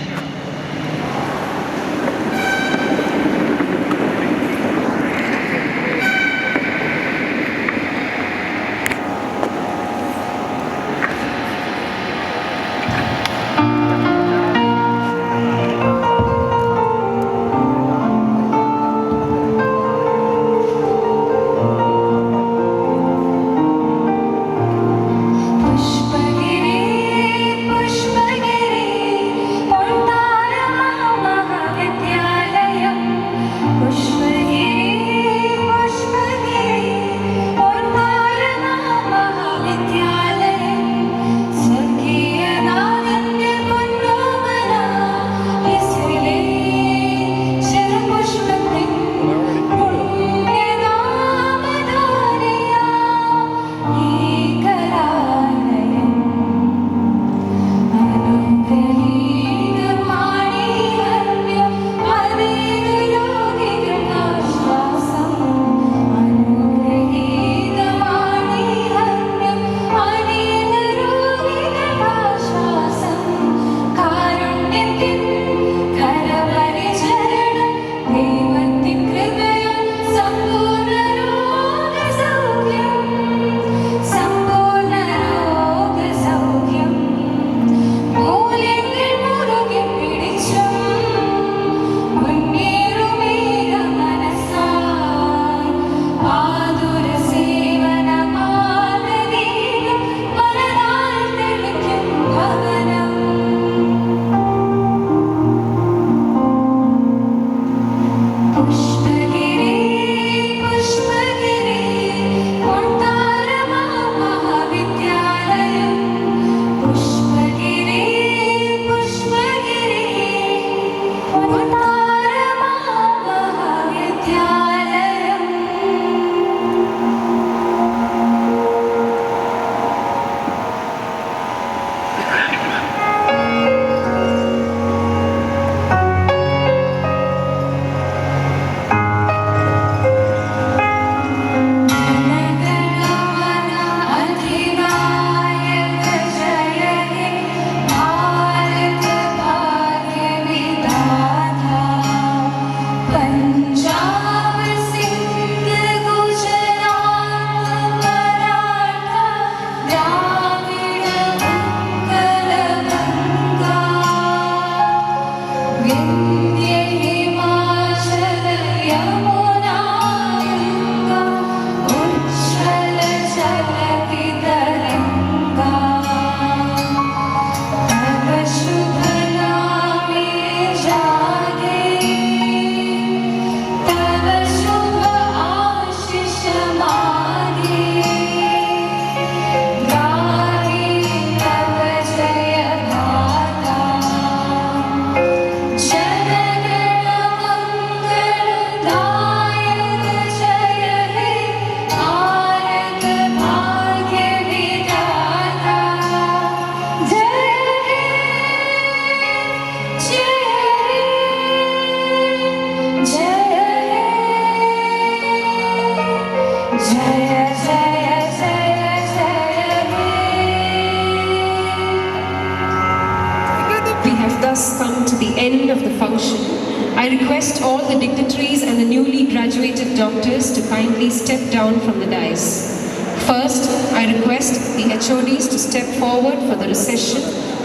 I request all the dignitaries and the newly graduated doctors to kindly step down from the dais. First, I request the HODs to step forward for the recession,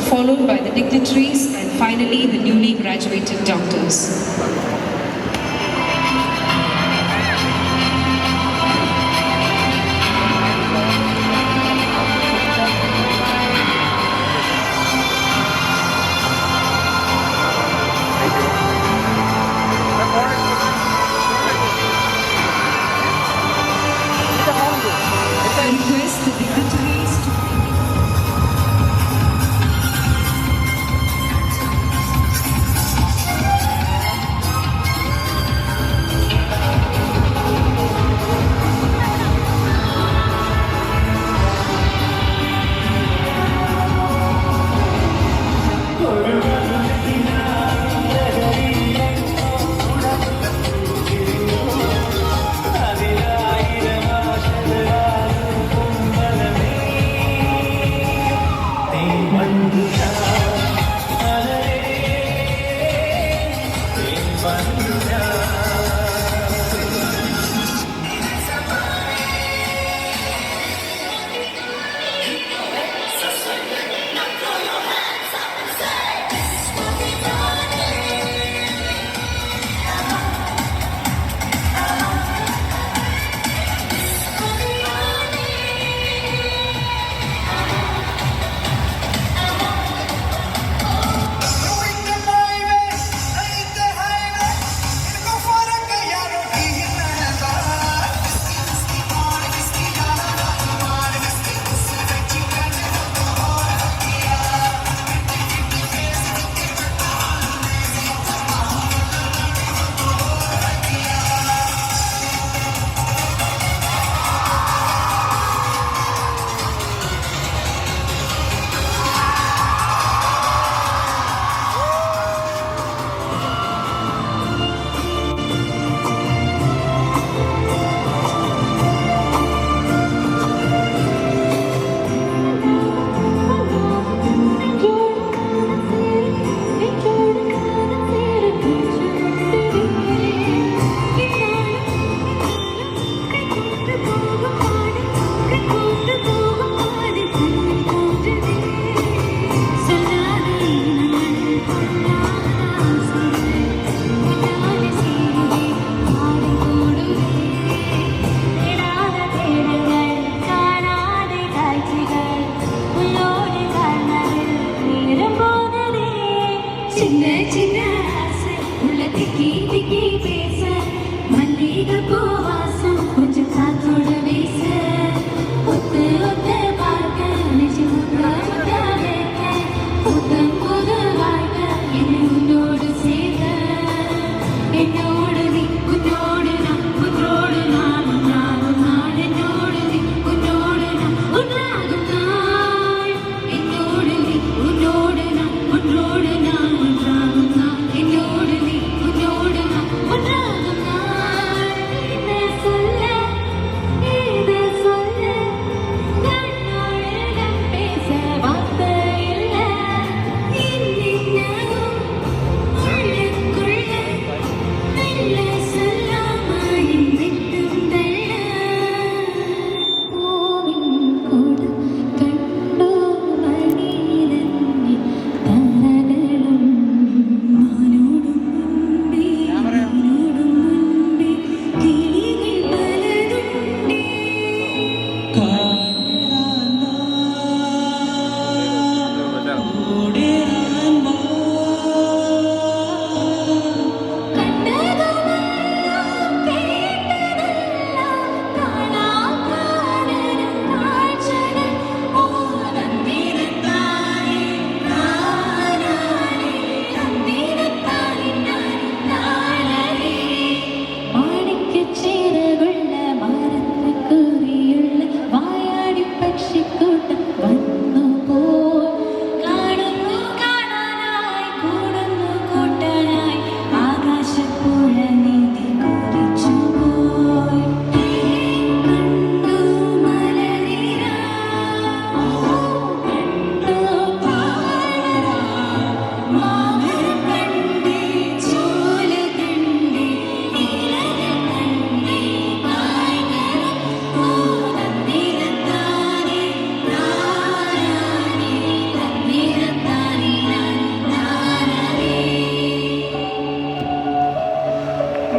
followed by the dignitaries and finally the newly graduated doctors. I request the dignitaries to One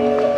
to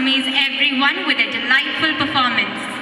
amaze everyone with a delightful performance.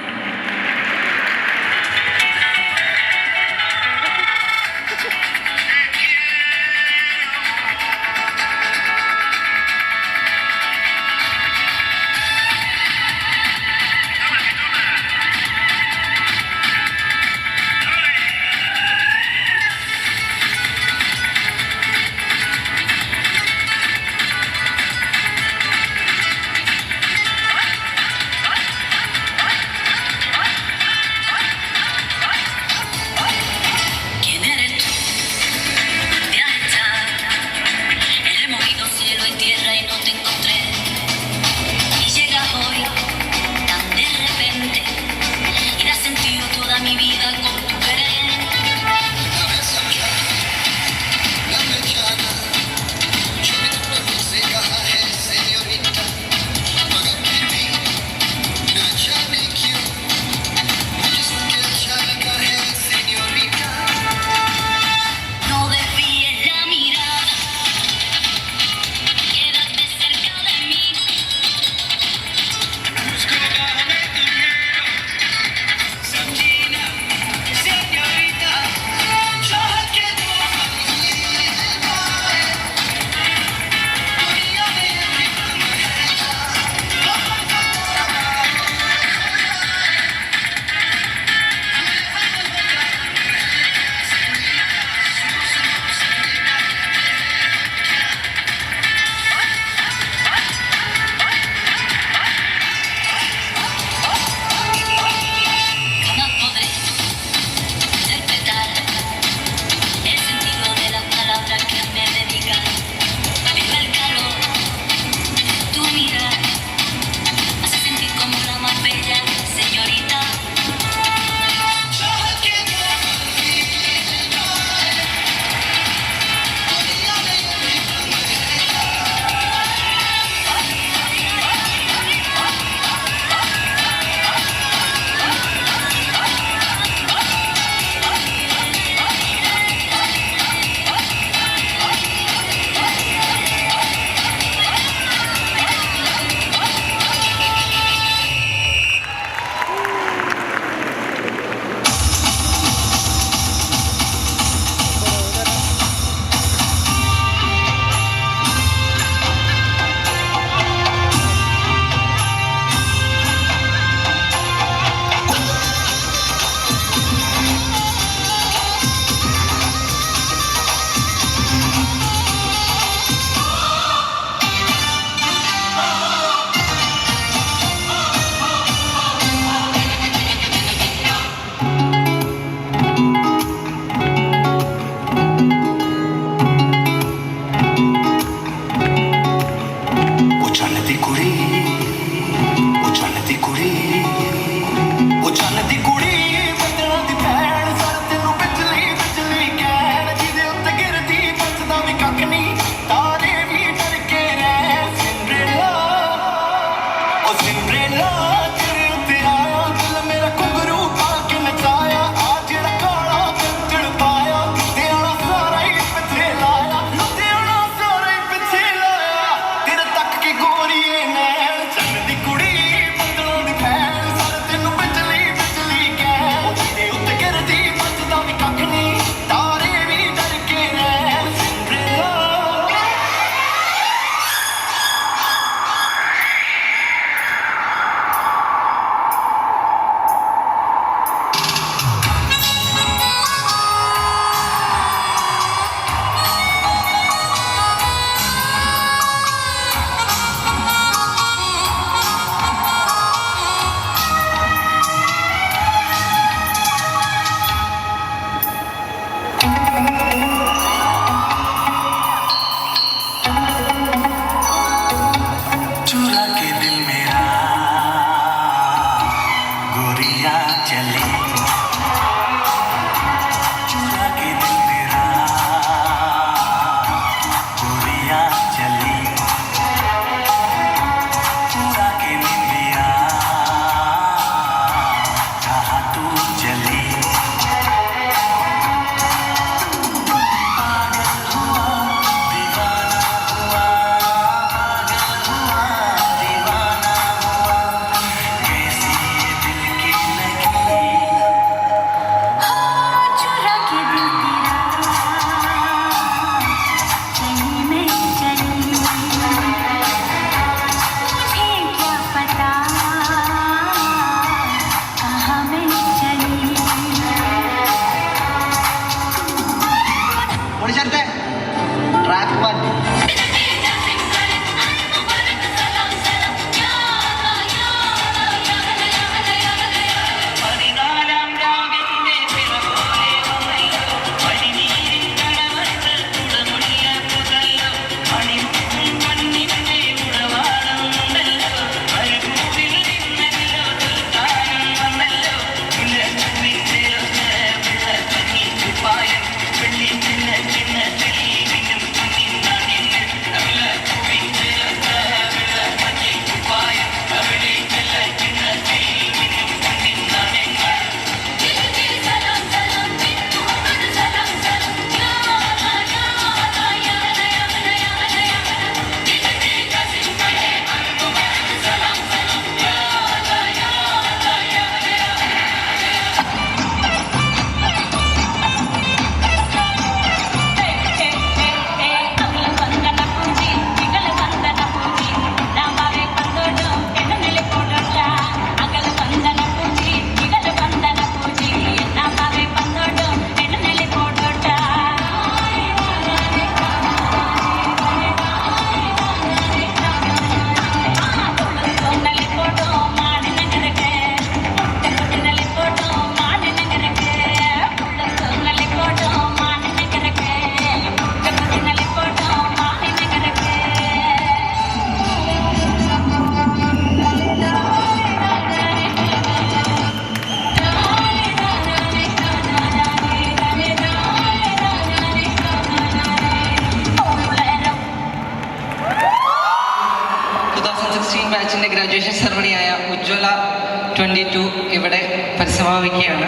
22 ഇവിടെ പരിസമാപിക്കുകയാണ്.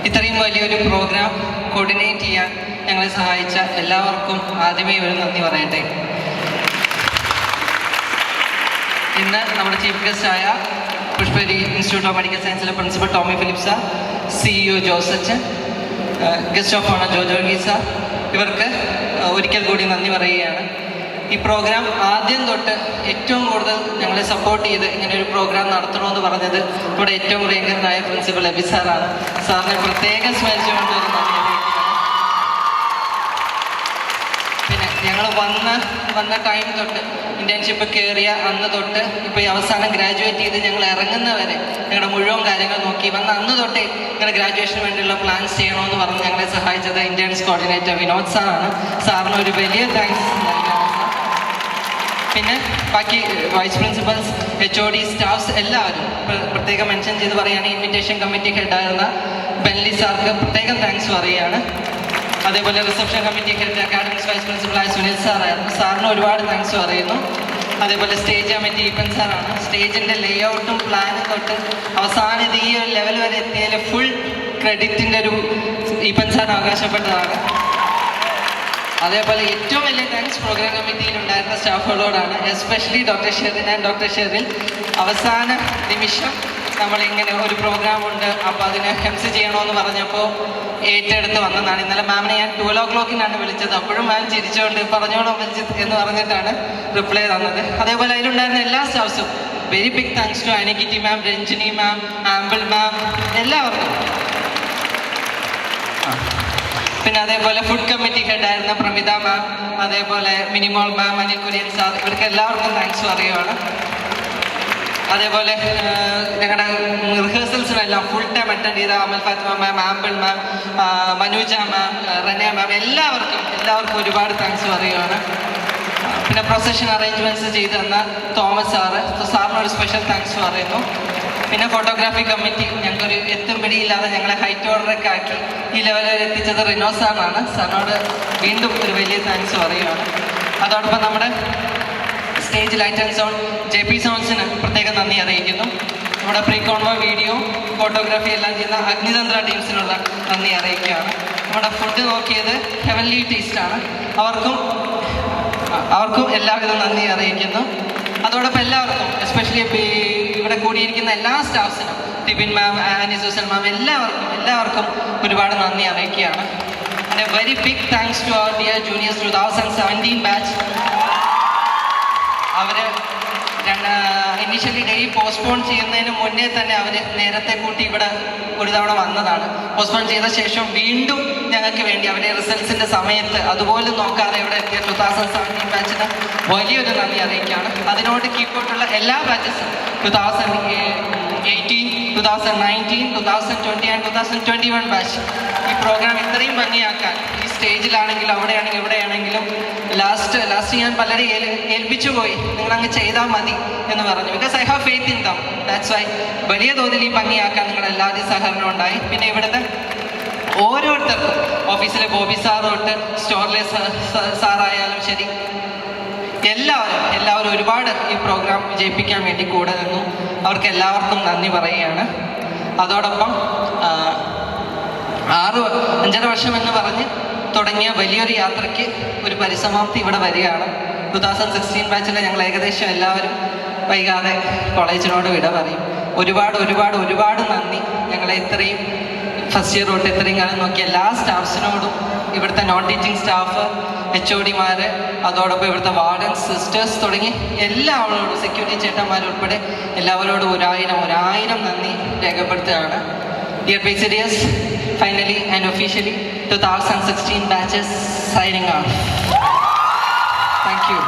ഇത്രയും വലിയൊരു programme coordinate ചെയ്യാൻ ഞങ്ങളെ സഹായിച്ച എല്ലാവർക്കും ആദ്യമേ ഒരു നന്ദി പറയട്ടെ. ഇന്ന് നമ്മുടെ ചീഫ് ഗസ്റ്റായ പുഷ്പഗിരി ഇൻസ്റ്റിറ്റ്യൂട്ട് ഓഫ് മെഡിക്കൽ സയൻസിലെ principal Tomy Philips, CEO Josachan, guest of honour George Varghese, ഇവർക്ക് ഒരിക്കൽ കൂടി നന്ദി പറയുകയാണ്. ഈ പ്രോഗ്രാം ആദ്യം തൊട്ട് ഏറ്റവും കൂടുതൽ ഞങ്ങളെ സപ്പോർട്ട് ചെയ്ത് ഇങ്ങനെ ഒരു പ്രോഗ്രാം നടത്തണമെന്ന് പറഞ്ഞത് നമ്മുടെ ഏറ്റവും പ്രിയങ്കരനായ പ്രിൻസിപ്പൽ അബി സാറാണ്. സാറിനെ പ്രത്യേകം സ്മരിച്ചുകൊണ്ട് ഒരു നന്ദി അറിയിക്കുകയാണ്. പിന്നെ ഞങ്ങൾ വന്ന ടൈം തൊട്ട് ഇന്റേൺഷിപ്പ് കയറിയ അന്ന് തൊട്ട് ഇപ്പോൾ ഈ അവസാനം ഗ്രാജുവേറ്റ് ചെയ്ത് ഞങ്ങൾ ഇറങ്ങുന്നവരെ ഞങ്ങളുടെ മുഴുവൻ കാര്യങ്ങൾ നോക്കി അന്ന് തൊട്ടേ ഞങ്ങളുടെ ഗ്രാജുവേഷന് വേണ്ടിയുള്ള പ്ലാൻസ് ചെയ്യണമെന്ന് പറഞ്ഞ് ഞങ്ങളെ സഹായിച്ചത് ഇന്റേൺസ് കോർഡിനേറ്റർ വിനോദ് സാറാണ്. സാറിന് ഒരു വലിയ താങ്ക്സ് നൽകാം. പിന്നെ ബാക്കി വൈസ് പ്രിൻസിപ്പൽസ്, HOD, സ്റ്റാഫ്സ് എല്ലാവരും പ്രത്യേകം മെൻഷൻ ചെയ്ത് പറയുകയാണെങ്കിൽ ഇൻവിറ്റേഷൻ കമ്മിറ്റി ഹെഡായിരുന്ന ബെൻലി സാർക്ക് പ്രത്യേകം താങ്ക്സ് പറയുകയാണ്. അതേപോലെ reception committee head academics vice പ്രിൻസിപ്പളായ സുനിൽ സാറായിരുന്നു. സാറിന് ഒരുപാട് താങ്ക്സ് പറയുന്നു. അതേപോലെ സ്റ്റേജ് കമ്മിറ്റി ഈപ്പൻ സാറാണ്. സ്റ്റേജിൻ്റെ ലേഔട്ടും പ്ലാനും തൊട്ട് അവസാനം ഈ ഒരു ലെവൽ വരെ എത്തിയതിൽ ഫുൾ ക്രെഡിറ്റിൻ്റെ ഒരു ഈപ്പൻ സാർ അവകാശപ്പെട്ടതാണ്. അതേപോലെ ഏറ്റവും വലിയ താങ്ക്സ് പ്രോഗ്രാം കമ്മിറ്റിയിൽ ഉണ്ടായിരുന്ന സ്റ്റാഫുകളോടാണ്, especially doctor Sherin and doctor Sherin. അവസാന നിമിഷം നമ്മളിങ്ങനെ ഒരു പ്രോഗ്രാം ഉണ്ട്, അപ്പോൾ അതിനെ ഹെംസ് ചെയ്യണമെന്ന് പറഞ്ഞപ്പോൾ ഏറ്റെടുത്ത് വന്നതാണ്. ഇന്നലെ മാമിനെ ഞാൻ 12 o'clock വിളിച്ചത്. അപ്പോഴും മാം ചിരിച്ചുകൊണ്ട് പറഞ്ഞോളൂ അമൽജിത്ത് എന്ന് പറഞ്ഞിട്ടാണ് റിപ്ലൈ തന്നത്. അതേപോലെ അതിലുണ്ടായിരുന്ന എല്ലാ സ്റ്റാഫ്സും very big thanks to Aniketi ma'am, Ranjini ma'am, Ambili ma'am, എല്ലാവർക്കും. പിന്നെ അതേപോലെ ഫുഡ് കമ്മിറ്റി ഹെഡായിരുന്ന പ്രമിത മാം, അതേപോലെ മിനിമോൾ മാം, അനിൽ കുര്യൻ സാർ, ഇവർക്ക് എല്ലാവർക്കും താങ്ക്സ് പറയുകയാണ്. അതേപോലെ ഞങ്ങളുടെ റിഹേഴ്സൽസിനെല്ലാം ഫുൾ ടൈം അറ്റൻഡ് ചെയ്ത അമൽ ഫാത്തിമ മാം, ആംബിൾ മാം, മനുജ മാം, റന മാം, എല്ലാവർക്കും ഒരുപാട് താങ്ക്സ് പറയുകയാണ്. പിന്നെ പ്രൊസഷൻ അറേഞ്ച്മെൻറ്റ്സ് ചെയ്ത് തന്ന തോമസ് സാറിനൊരു സ്പെഷ്യൽ താങ്ക്സ് പറയുന്നു. പിന്നെ ഫോട്ടോഗ്രാഫി കമ്മിറ്റി ഞങ്ങൾക്കൊരു എത്തും പിടിയില്ലാതെ ഞങ്ങളെ ഹൈറ്റ് ഓർഡറൊക്കെ ആക്കി ഈ ലെവലിൽ എത്തിച്ചത് റിനോ സാറിനാണ്. സാറിനോട് വീണ്ടും ഒരു വലിയ താങ്ക്സ് പറയുകയാണ്. അതോടൊപ്പം നമ്മുടെ stage light and sound JP സൗണ്ട്സിന് പ്രത്യേകം നന്ദി അറിയിക്കുന്നു. നമ്മുടെ പ്രീ കോൺവോ വീഡിയോ ഫോട്ടോഗ്രാഫി എല്ലാം ചെയ്യുന്ന അഗ്നിതന്ത്ര ടീംസിനുള്ള നന്ദി അറിയിക്കുകയാണ്. നമ്മുടെ ഫുഡ് നോക്കിയത് ഹെവൻലി ടേസ്റ്റാണ്. അവർക്കും എല്ലാവിധ നന്ദി അറിയിക്കുന്നു. അതോടൊപ്പം എല്ലാവർക്കും, എസ്പെഷ്യലി ഇവിടെ കൂടിയിരിക്കുന്ന എല്ലാ സ്റ്റാഫ്സിനും, Tibin ma'am, Annie Susan ma'am, എല്ലാവർക്കും ഒരുപാട് നന്ദി അറിയിക്കുകയാണ്. And a very big thanks to our dear juniors 2017 batch. അവർ ഇനീഷ്യലി ഡേ പോസ്റ്റ്പോൺ ചെയ്യുന്നതിന് മുന്നേ തന്നെ അവർ നേരത്തെ കൂട്ടി ഇവിടെ ഒരു തവണ വന്നതാണ്. പോസ്റ്റ്പോൺ ചെയ്ത ശേഷം വീണ്ടും ഞങ്ങൾക്ക് വേണ്ടി അവരുടെ റിസൾട്ട്സിൻ്റെ സമയത്ത് അതുപോലും നോക്കാതെ ഇവിടെ എത്തിയ 2017 ബാച്ചിന് വലിയൊരു നന്ദി അറിയിക്കുകയാണ്. അതിനോട് കീപ്പോട്ടുള്ള എല്ലാ ബാച്ചസും 2018, 2019, 2020 ആൻഡ് 2021 ബാച്ച് ഈ പ്രോഗ്രാം ഇത്രയും ഭംഗിയാക്കാൻ ഈ സ്റ്റേജിലാണെങ്കിലും അവിടെയാണെങ്കിലും ഇവിടെയാണെങ്കിലും ലാസ്റ്റ് ഞാൻ പലരെ ഏൽപ്പിച്ചു പോയി, നിങ്ങളങ്ങ് ചെയ്താൽ മതി എന്ന് പറഞ്ഞു. Because I have faith in them. That's why വലിയ തോതിൽ ഈ ഭംഗിയാക്കാൻ നിങ്ങളെല്ലാവരുടെയും സഹകരണം ഉണ്ടായി. പിന്നെ ഇവിടുത്തെ ഓരോരുത്തർക്കും, ഓഫീസിലെ ബോബി സാർ തൊട്ട് സ്റ്റോറിലെ സാറായാലും ശരി, എല്ലാവരും ഒരുപാട് ഈ പ്രോഗ്രാം വിജയിപ്പിക്കാൻ വേണ്ടി കൂടെ നിന്നു. അവർക്ക് എല്ലാവർക്കും നന്ദി പറയുകയാണ്. അതോടൊപ്പം 5.5 വർഷം എന്ന് പറഞ്ഞ് തുടങ്ങിയ വലിയൊരു യാത്രയ്ക്ക് ഒരു പരിസമാപ്തി ഇവിടെ വരികയാണ്. 2016 ബാച്ചിലെ ഞങ്ങൾ ഏകദേശം എല്ലാവരും വൈകാതെ കോളേജിനോട് വിട പറയും. ഒരുപാട് നന്ദി. ഞങ്ങളെ ഇത്രയും ഫസ്റ്റ് ഇയർ തൊട്ട് ഇത്രയും കാലം നോക്കിയ എല്ലാ സ്റ്റാഫ്സിനോടും, ഇവിടുത്തെ നോൺ ടീച്ചിങ് സ്റ്റാഫ്, HOD-മാർ, അതോടൊപ്പം ഇവിടുത്തെ വാർഡൻസ്, സിസ്റ്റേഴ്സ് തുടങ്ങി എല്ലാവരോടും, സെക്യൂരിറ്റി ചേട്ടന്മാരുൾപ്പെടെ എല്ലാവരോടും ഒരായിരം നന്ദി രേഖപ്പെടുത്തുകയാണ്. Dear PCDS, finally and officially 2016 batches signing off. Thank you.